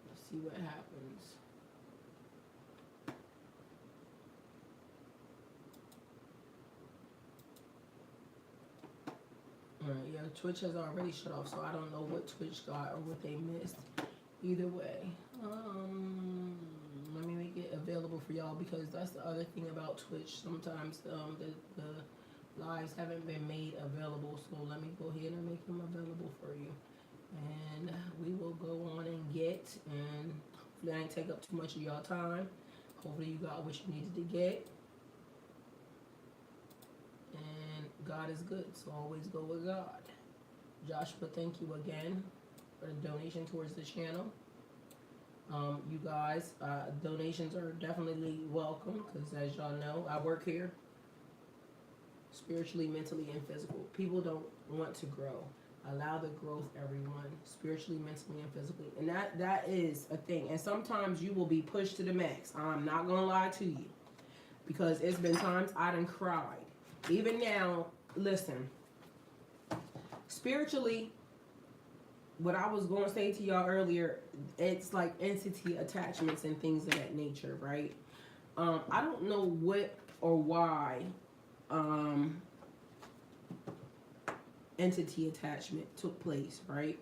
let's see what happens. Alright, yeah, Twitch has already shut off, so I don't know what Twitch got or what they missed. Either way, let me make it available for y'all, because that's the other thing about Twitch. Sometimes the lives haven't been made available, so let me go ahead and make them available for you. And we will go on and get, and hopefully I ain't take up too much of y'all time. Hopefully you got what you needed to get. And God is good, so always go with God. Joshua, thank you again for the donation towards the channel. You guys, donations are definitely welcome, because as y'all know, I work here spiritually, mentally, and physical. People don't want to grow. Allow the growth, everyone, spiritually, mentally, and physically. And that is a thing. And sometimes you will be pushed to the max. I'm not going to lie to you, because it's been times I done cried. Even now, listen, spiritually, what I was going to say to y'all earlier, it's like entity attachments and things of that nature, right? I don't know what or why entity attachment took place, right?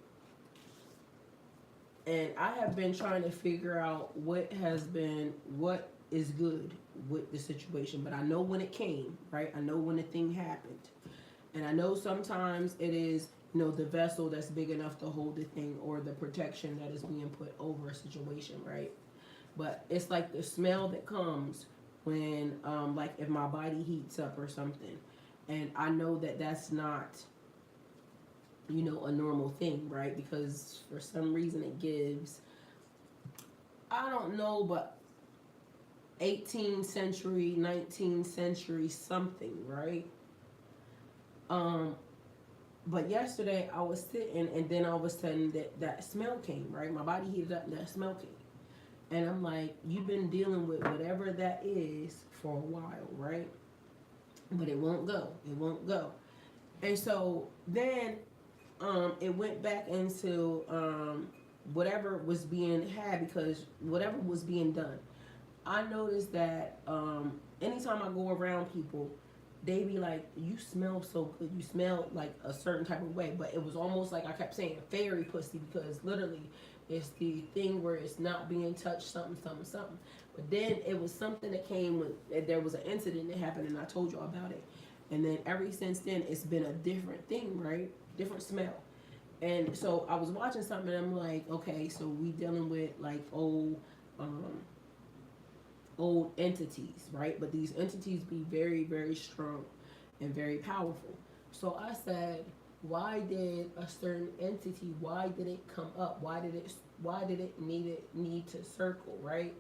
And I have been trying to figure out what is good with the situation, but I know when it came, right? I know when the thing happened. And I know sometimes it is, you know, the vessel that's big enough to hold the thing, or the protection that is being put over a situation, right? But it's like the smell that comes when, like if my body heats up or something, and I know that that's not, you know, a normal thing, right? Because for some reason it gives, I don't know, but 18th century, 19th century something, right? But yesterday I was sitting, and then all of a sudden that smell came, right? My body heated up and that smell came. And I'm like, you've been dealing with whatever that is for a while, right? But it won't go. It won't go. And so then it went back into whatever was being had, because whatever was being done. I noticed that anytime I go around people, they be like, "You smell so good. You smell like a certain type of way." But it was almost like I kept saying fairy pussy, because literally, it's the thing where it's not being touched, something, something, something. But then it was something that came when there was an incident that happened, and I told you about it. And then ever since then, it's been a different thing, right? Different smell. And so I was watching something, and I'm like, okay, so we dealing with like um, old entities, right? But these entities be very, very strong and very powerful. So I said, why did a certain entity, why did it come up? Why did it need to circle, right?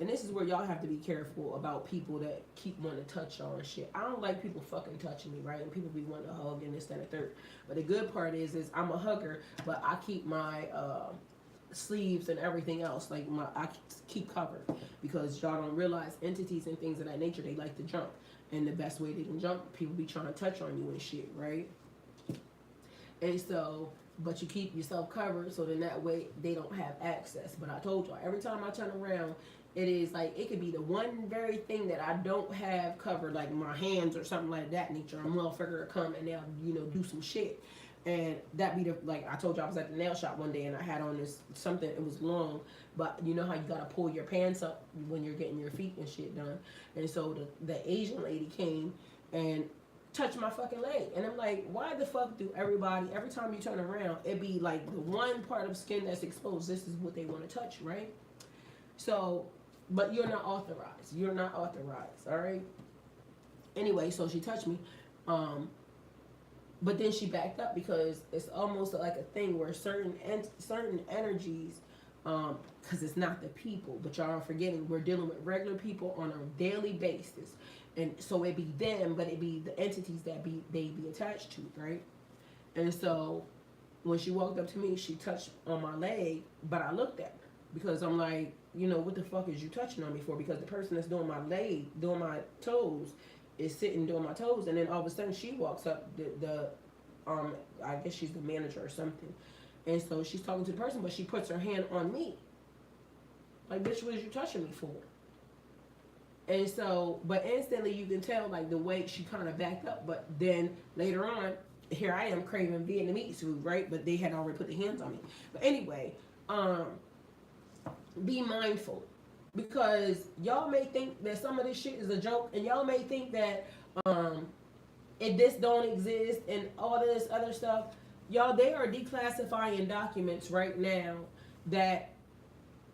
And this is where y'all have to be careful about people that keep wanting to touch y'all and shit. I don't like people fucking touching me, right? And people be wanting to hug and this, that, and the third. But the good part is I'm a hugger, but I keep my sleeves and everything else, like I keep covered, because y'all don't realize entities and things of that nature, they like to jump, and the best way they can jump, people be trying to touch on you and shit, right? And so, but you keep yourself covered, so then that way they don't have access. But I told y'all, every time I turn around, it is like, it could be the one very thing that I don't have covered, like my hands or something like that nature. A motherfucker come and they'll do some shit. And that be the, like I told you, I was at the nail shop one day and I had on this something, it was long, but you know how you gotta pull your pants up when you're getting your feet and shit done. And so the Asian lady came and touched my fucking leg. And I'm like, why the fuck do everybody, every time you turn around, it be like the one part of skin that's exposed, this is what they want to touch, right? So, but you're not authorized. You're not authorized, all right? Anyway, so she touched me. But then she backed up, because it's almost like a thing where certain energies, because it's not the people, but y'all are forgetting, we're dealing with regular people on a daily basis. And so it be them, but it be the entities that they be attached to, right? And so when she walked up to me, she touched on my leg, but I looked at her, because I'm like, what the fuck is you touching on me for? Because the person that's doing my leg, doing my toes, is sitting doing my toes, and then all of a sudden she walks up, I guess she's the manager or something, and so she's talking to the person, but she puts her hand on me, like, bitch, what is you touching me for? And so, but instantly you can tell, like, the way she kind of backed up. But then later on, here I am craving Vietnamese food, right? But they had already put their hands on me. But anyway, be mindful, because y'all may think that some of this shit is a joke, and y'all may think that if this don't exist and all of this other stuff. Y'all, they are declassifying documents right now that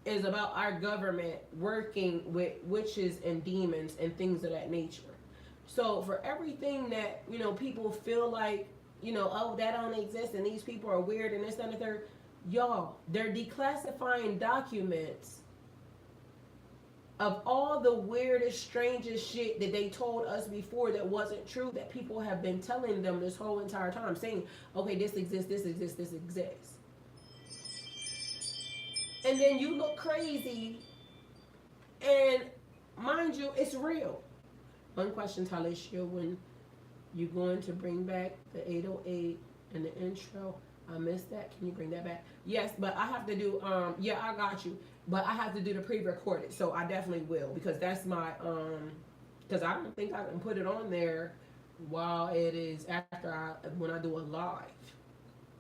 is about our government working with witches and demons and things of that nature. So for everything that, people feel like, oh, that don't exist and these people are weird and this, that, and the third, y'all, they're declassifying documents of all the weirdest, strangest shit that they told us before that wasn't true, that people have been telling them this whole entire time, saying, okay, this exists, this exists, this exists. And then you look crazy, and mind you, it's real. One question, Talisha, when you going to bring back the 808 and the intro? I missed that. Can you bring that back? Yes, but I have to do, yeah, I got you. But I have to do the pre-recorded, so I definitely will, because that's my, because I don't think I can put it on there while it is when I do a live.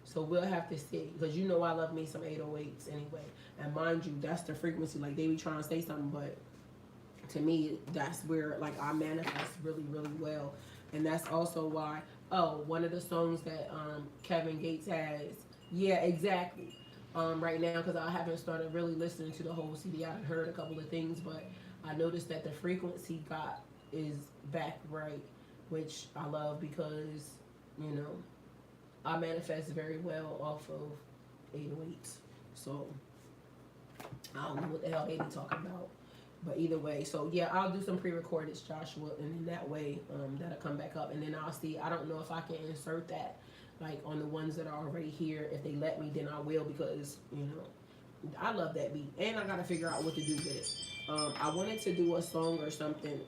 So we'll have to see, because I love me some 808s anyway. And mind you, that's the frequency, like they be trying to say something, but to me, that's where, like, I manifest really, really well. And that's also why, one of the songs that Kevin Gates has, yeah, exactly. Right now, because I haven't started really listening to the whole CD. I've heard a couple of things, but I noticed that the frequency is back right, which I love, because, I manifest very well off of 808s. So I don't know what the hell they be talking about. But either way, so yeah, I'll do some pre-recordeds, Joshua, and in that way, that'll come back up. And then I'll see, I don't know if I can insert that, like, on the ones that are already here. If they let me, then I will, because, I love that beat. And I gotta figure out what to do with it. I wanted to do a song or something,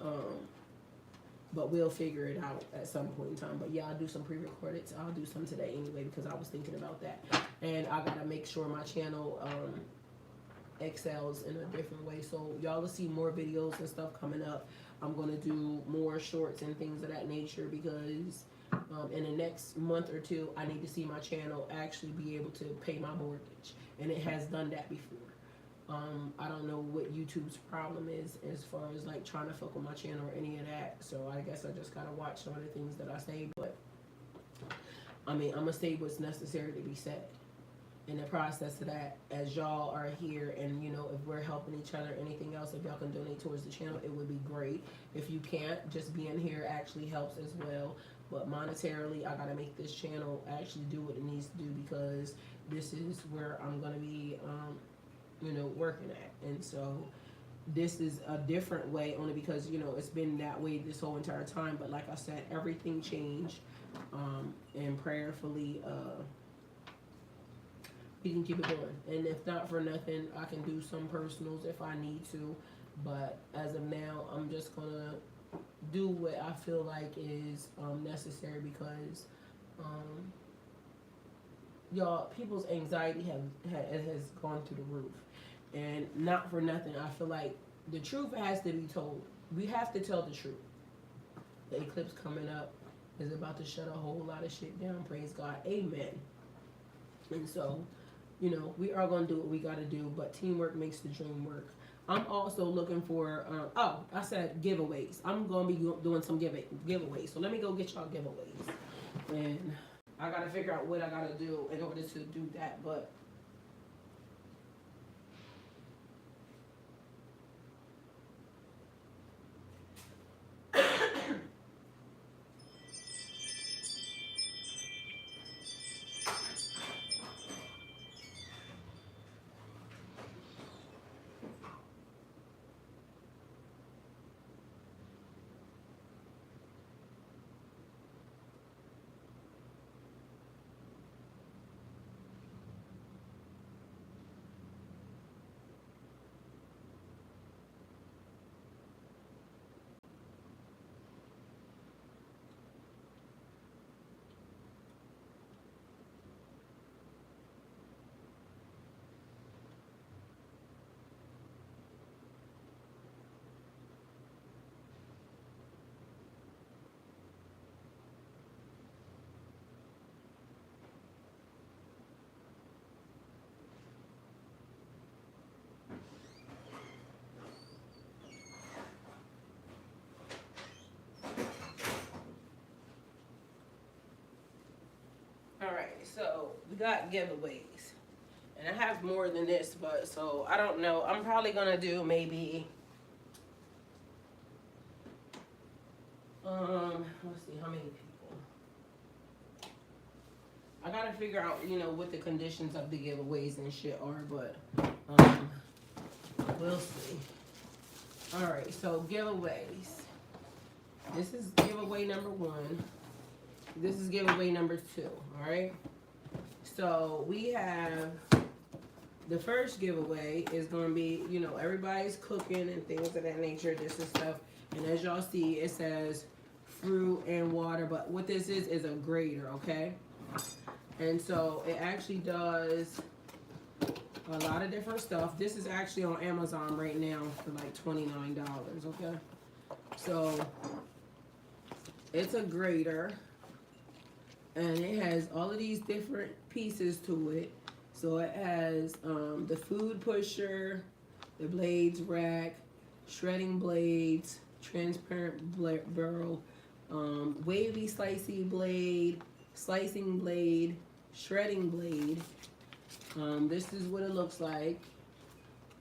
but we'll figure it out at some point in time. But yeah, I'll do some pre-recorded. I'll do some today anyway because I was thinking about that. And I gotta make sure my channel excels in a different way. So y'all will see more videos and stuff coming up. I'm gonna do more shorts and things of that nature because in the next month or two, I need to see my channel actually be able to pay my mortgage, and it has done that before. I don't know what YouTube's problem is as far as like trying to fuck with my channel or any of that. So I guess I just gotta watch some of the things that I say. But I mean, I'm gonna say what's necessary to be said. In the process of that, as y'all are here, and you know, if we're helping each other, anything else, if y'all can donate towards the channel, it would be great. If you can't, just being here actually helps as well. But monetarily, I gotta make this channel actually do what it needs to do because this is where I'm gonna be, you know, working at. And so this is a different way only because, you know, it's been that way this whole entire time. But like I said, everything changed, and prayerfully, we can keep it going. And if not for nothing, I can do some personals if I need to. But as of now, I'm just gonna do what I feel like is necessary because y'all, people's anxiety has gone through the roof. And not for nothing, I feel like the truth has to be told. We have to tell the truth. The eclipse coming up is about to shut a whole lot of shit down. Praise God. Amen. And so, you know, we are going to do what we got to do, but teamwork makes the dream work. I'm also looking for, I said giveaways. I'm going to be doing some giveaways. So let me go get y'all giveaways. And I got to figure out what I got to do in order to do that. But alright, so we got giveaways. And I have more than this, but so I don't know. I'm probably gonna do maybe let's see how many people. I gotta figure out, you know, what the conditions of the giveaways and shit are, but we'll see. Alright, so giveaways. This is giveaway number 1. This is giveaway number 2, alright? So we have the first giveaway is going to be, you know, everybody's cooking and things of that nature. This is stuff. And as y'all see, it says fruit and water. But what this is a grater, okay? And so it actually does a lot of different stuff. This is actually on Amazon right now for like $29, okay? So it's a grater. And it has all of these different pieces to it. So it has the food pusher, the blades rack, shredding blades, transparent barrel, wavy slicey blade, slicing blade, shredding blade. This is what it looks like.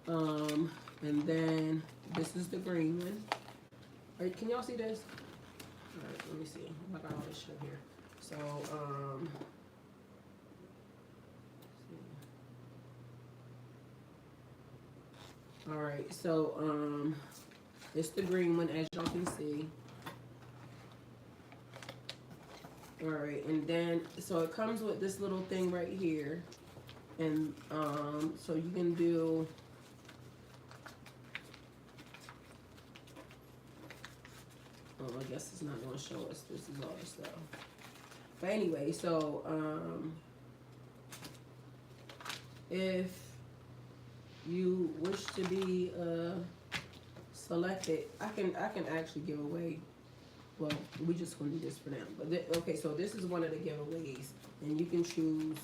And then this is the green one. All right, can y'all see this? All right, let me see. I got all this shit here. So, all right, so, it's the green one, as y'all can see. All right, and then, so it comes with this little thing right here. And, so you can do, Oh, I guess it's not going to show us. This is all the stuff. But anyway, so if you wish to be selected, I can actually give away. Well, we just gonna do this for now. But okay, so this is one of the giveaways, and you can choose.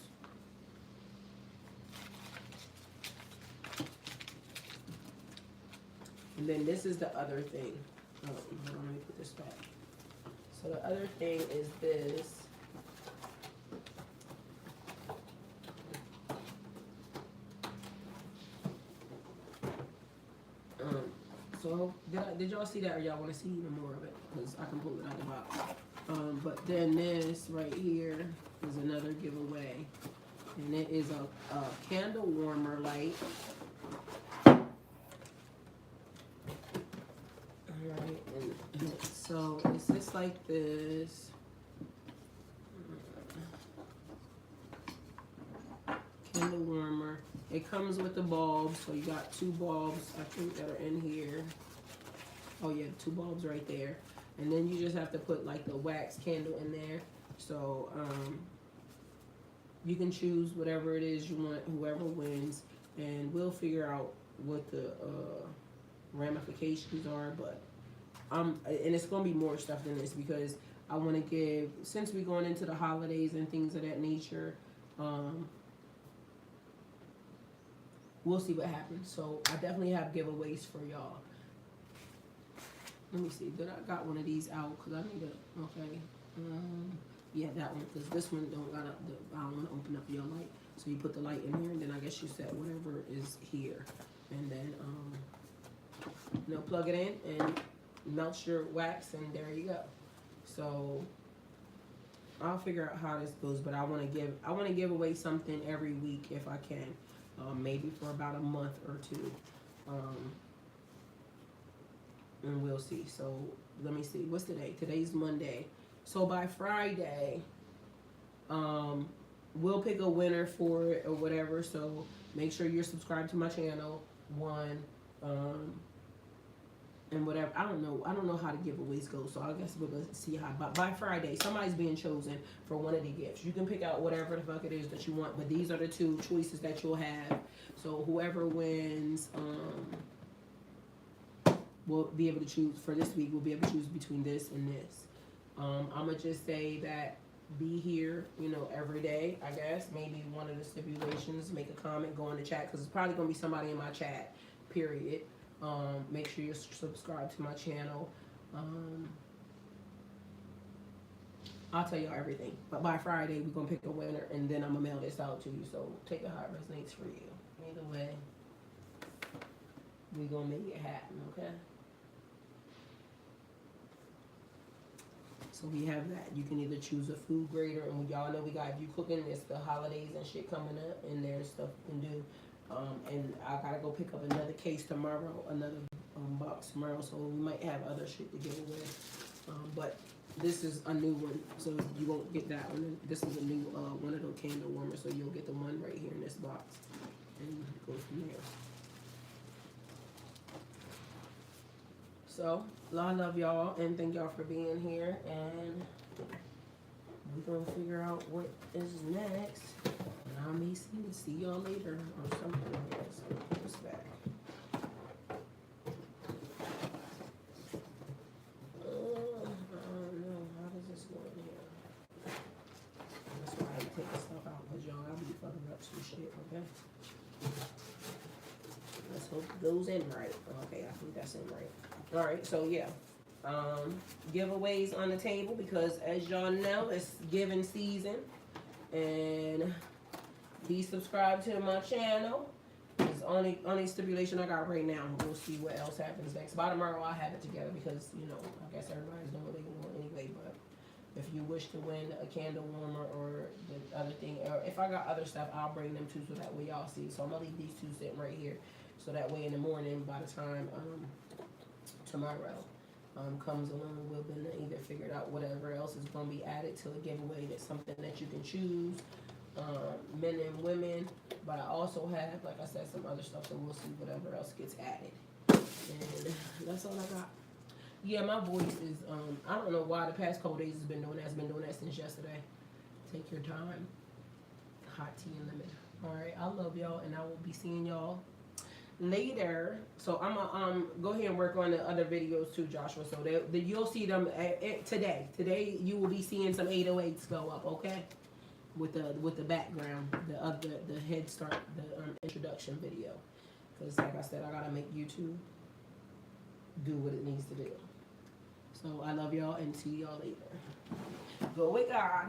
And then this is the other thing. Oh, hold on, let me put this back. So the other thing is this. So did y'all see that, or y'all want to see even more of it? Because I can pull it out of the box. But then this right here is another giveaway, and it is a candle warmer light. Alright, and so it's just like this. Candle warmer. It comes with the bulbs, so you got 2 bulbs, I think, that are in here. Oh yeah, 2 bulbs right there. And then you just have to put like the wax candle in there. So you can choose whatever it is you want, whoever wins, and we'll figure out what the ramifications are. But and it's gonna be more stuff than this, because I want to give, since we're going into the holidays and things of that nature, we'll see what happens. So I definitely have giveaways for y'all. Let me see. Did I got one of these out? Because I need to. Okay. Yeah, that one. Because this one don't got up. I don't want to open up your light. So you put the light in here, and then I guess you set whatever is here, and then plug it in and melt your wax, and there you go. So I'll figure out how this goes, but I want to give away something every week if I can. Maybe for about a month or 2, and we'll see. So let me see, what's today? Today's Monday. So by Friday, we'll pick a winner for it or whatever. So make sure you're subscribed to my channel. And whatever. I don't know how the giveaways go. So I guess we're gonna see how. But by Friday, somebody's being chosen for one of the gifts. You can pick out whatever the fuck it is that you want. But these are the 2 choices that you'll have. So whoever wins, will be able to choose for this week. We'll be able to choose between this and this. I'm gonna just say that be here, every day. I guess maybe one of the stipulations. Make a comment, go in the chat, because it's probably gonna be somebody in my chat. Period. Make sure you're subscribed to my channel. I'll tell y'all everything. But by Friday, we're going to pick a winner, and then I'm going to mail this out to you. So take it how it resonates for you. Either way, we're going to make it happen, okay? So we have that. You can either choose a food grader, and y'all know we got, if you cooking, it's the holidays and shit coming up, and there's stuff you can do. And I gotta go pick up another case tomorrow, another box tomorrow, so we might have other shit to give away. But this is a new one, so you won't get that one. This is a new one of those candle warmers, so you'll get the one right here in this box, and go from there. So, I love y'all, and thank y'all for being here, and we're gonna figure out what is next. I may see y'all later or something. So put this back. I don't know. How does this go in here? That's why I take this stuff out, because y'all, I'll be fucking up some shit, okay? Let's hope it goes in right. Okay, I think that's in right. Alright, so yeah. Giveaways on the table, because as y'all know, it's giving season. And be subscribed to my channel. It's only stipulation I got right now. We'll see what else happens next. By tomorrow, I'll have it together, because, I guess everybody's doing what they want anyway. But if you wish to win a candle warmer or the other thing, or if I got other stuff, I'll bring them too, so that way y'all see. So I'm going to leave these 2 sitting right here. So that way in the morning, by the time tomorrow comes along, we'll be either figured out whatever else is going to be added to the giveaway. That's something that you can choose. Men and women, but I also have, like I said, some other stuff, so we'll see whatever else gets added. And that's all I got. Yeah, my voice is, I don't know why the past couple days has been doing that. It's been doing that since yesterday. Take your time. Hot tea and lemon. All right, I love y'all, and I will be seeing y'all later. So I'm gonna go ahead and work on the other videos too, Joshua. So you'll see them today. Today you will be seeing some 808s go up, okay? With the background, the head start, the introduction video. Because like I said, I gotta make YouTube do what it needs to do. So I love y'all and see y'all later. Go with God.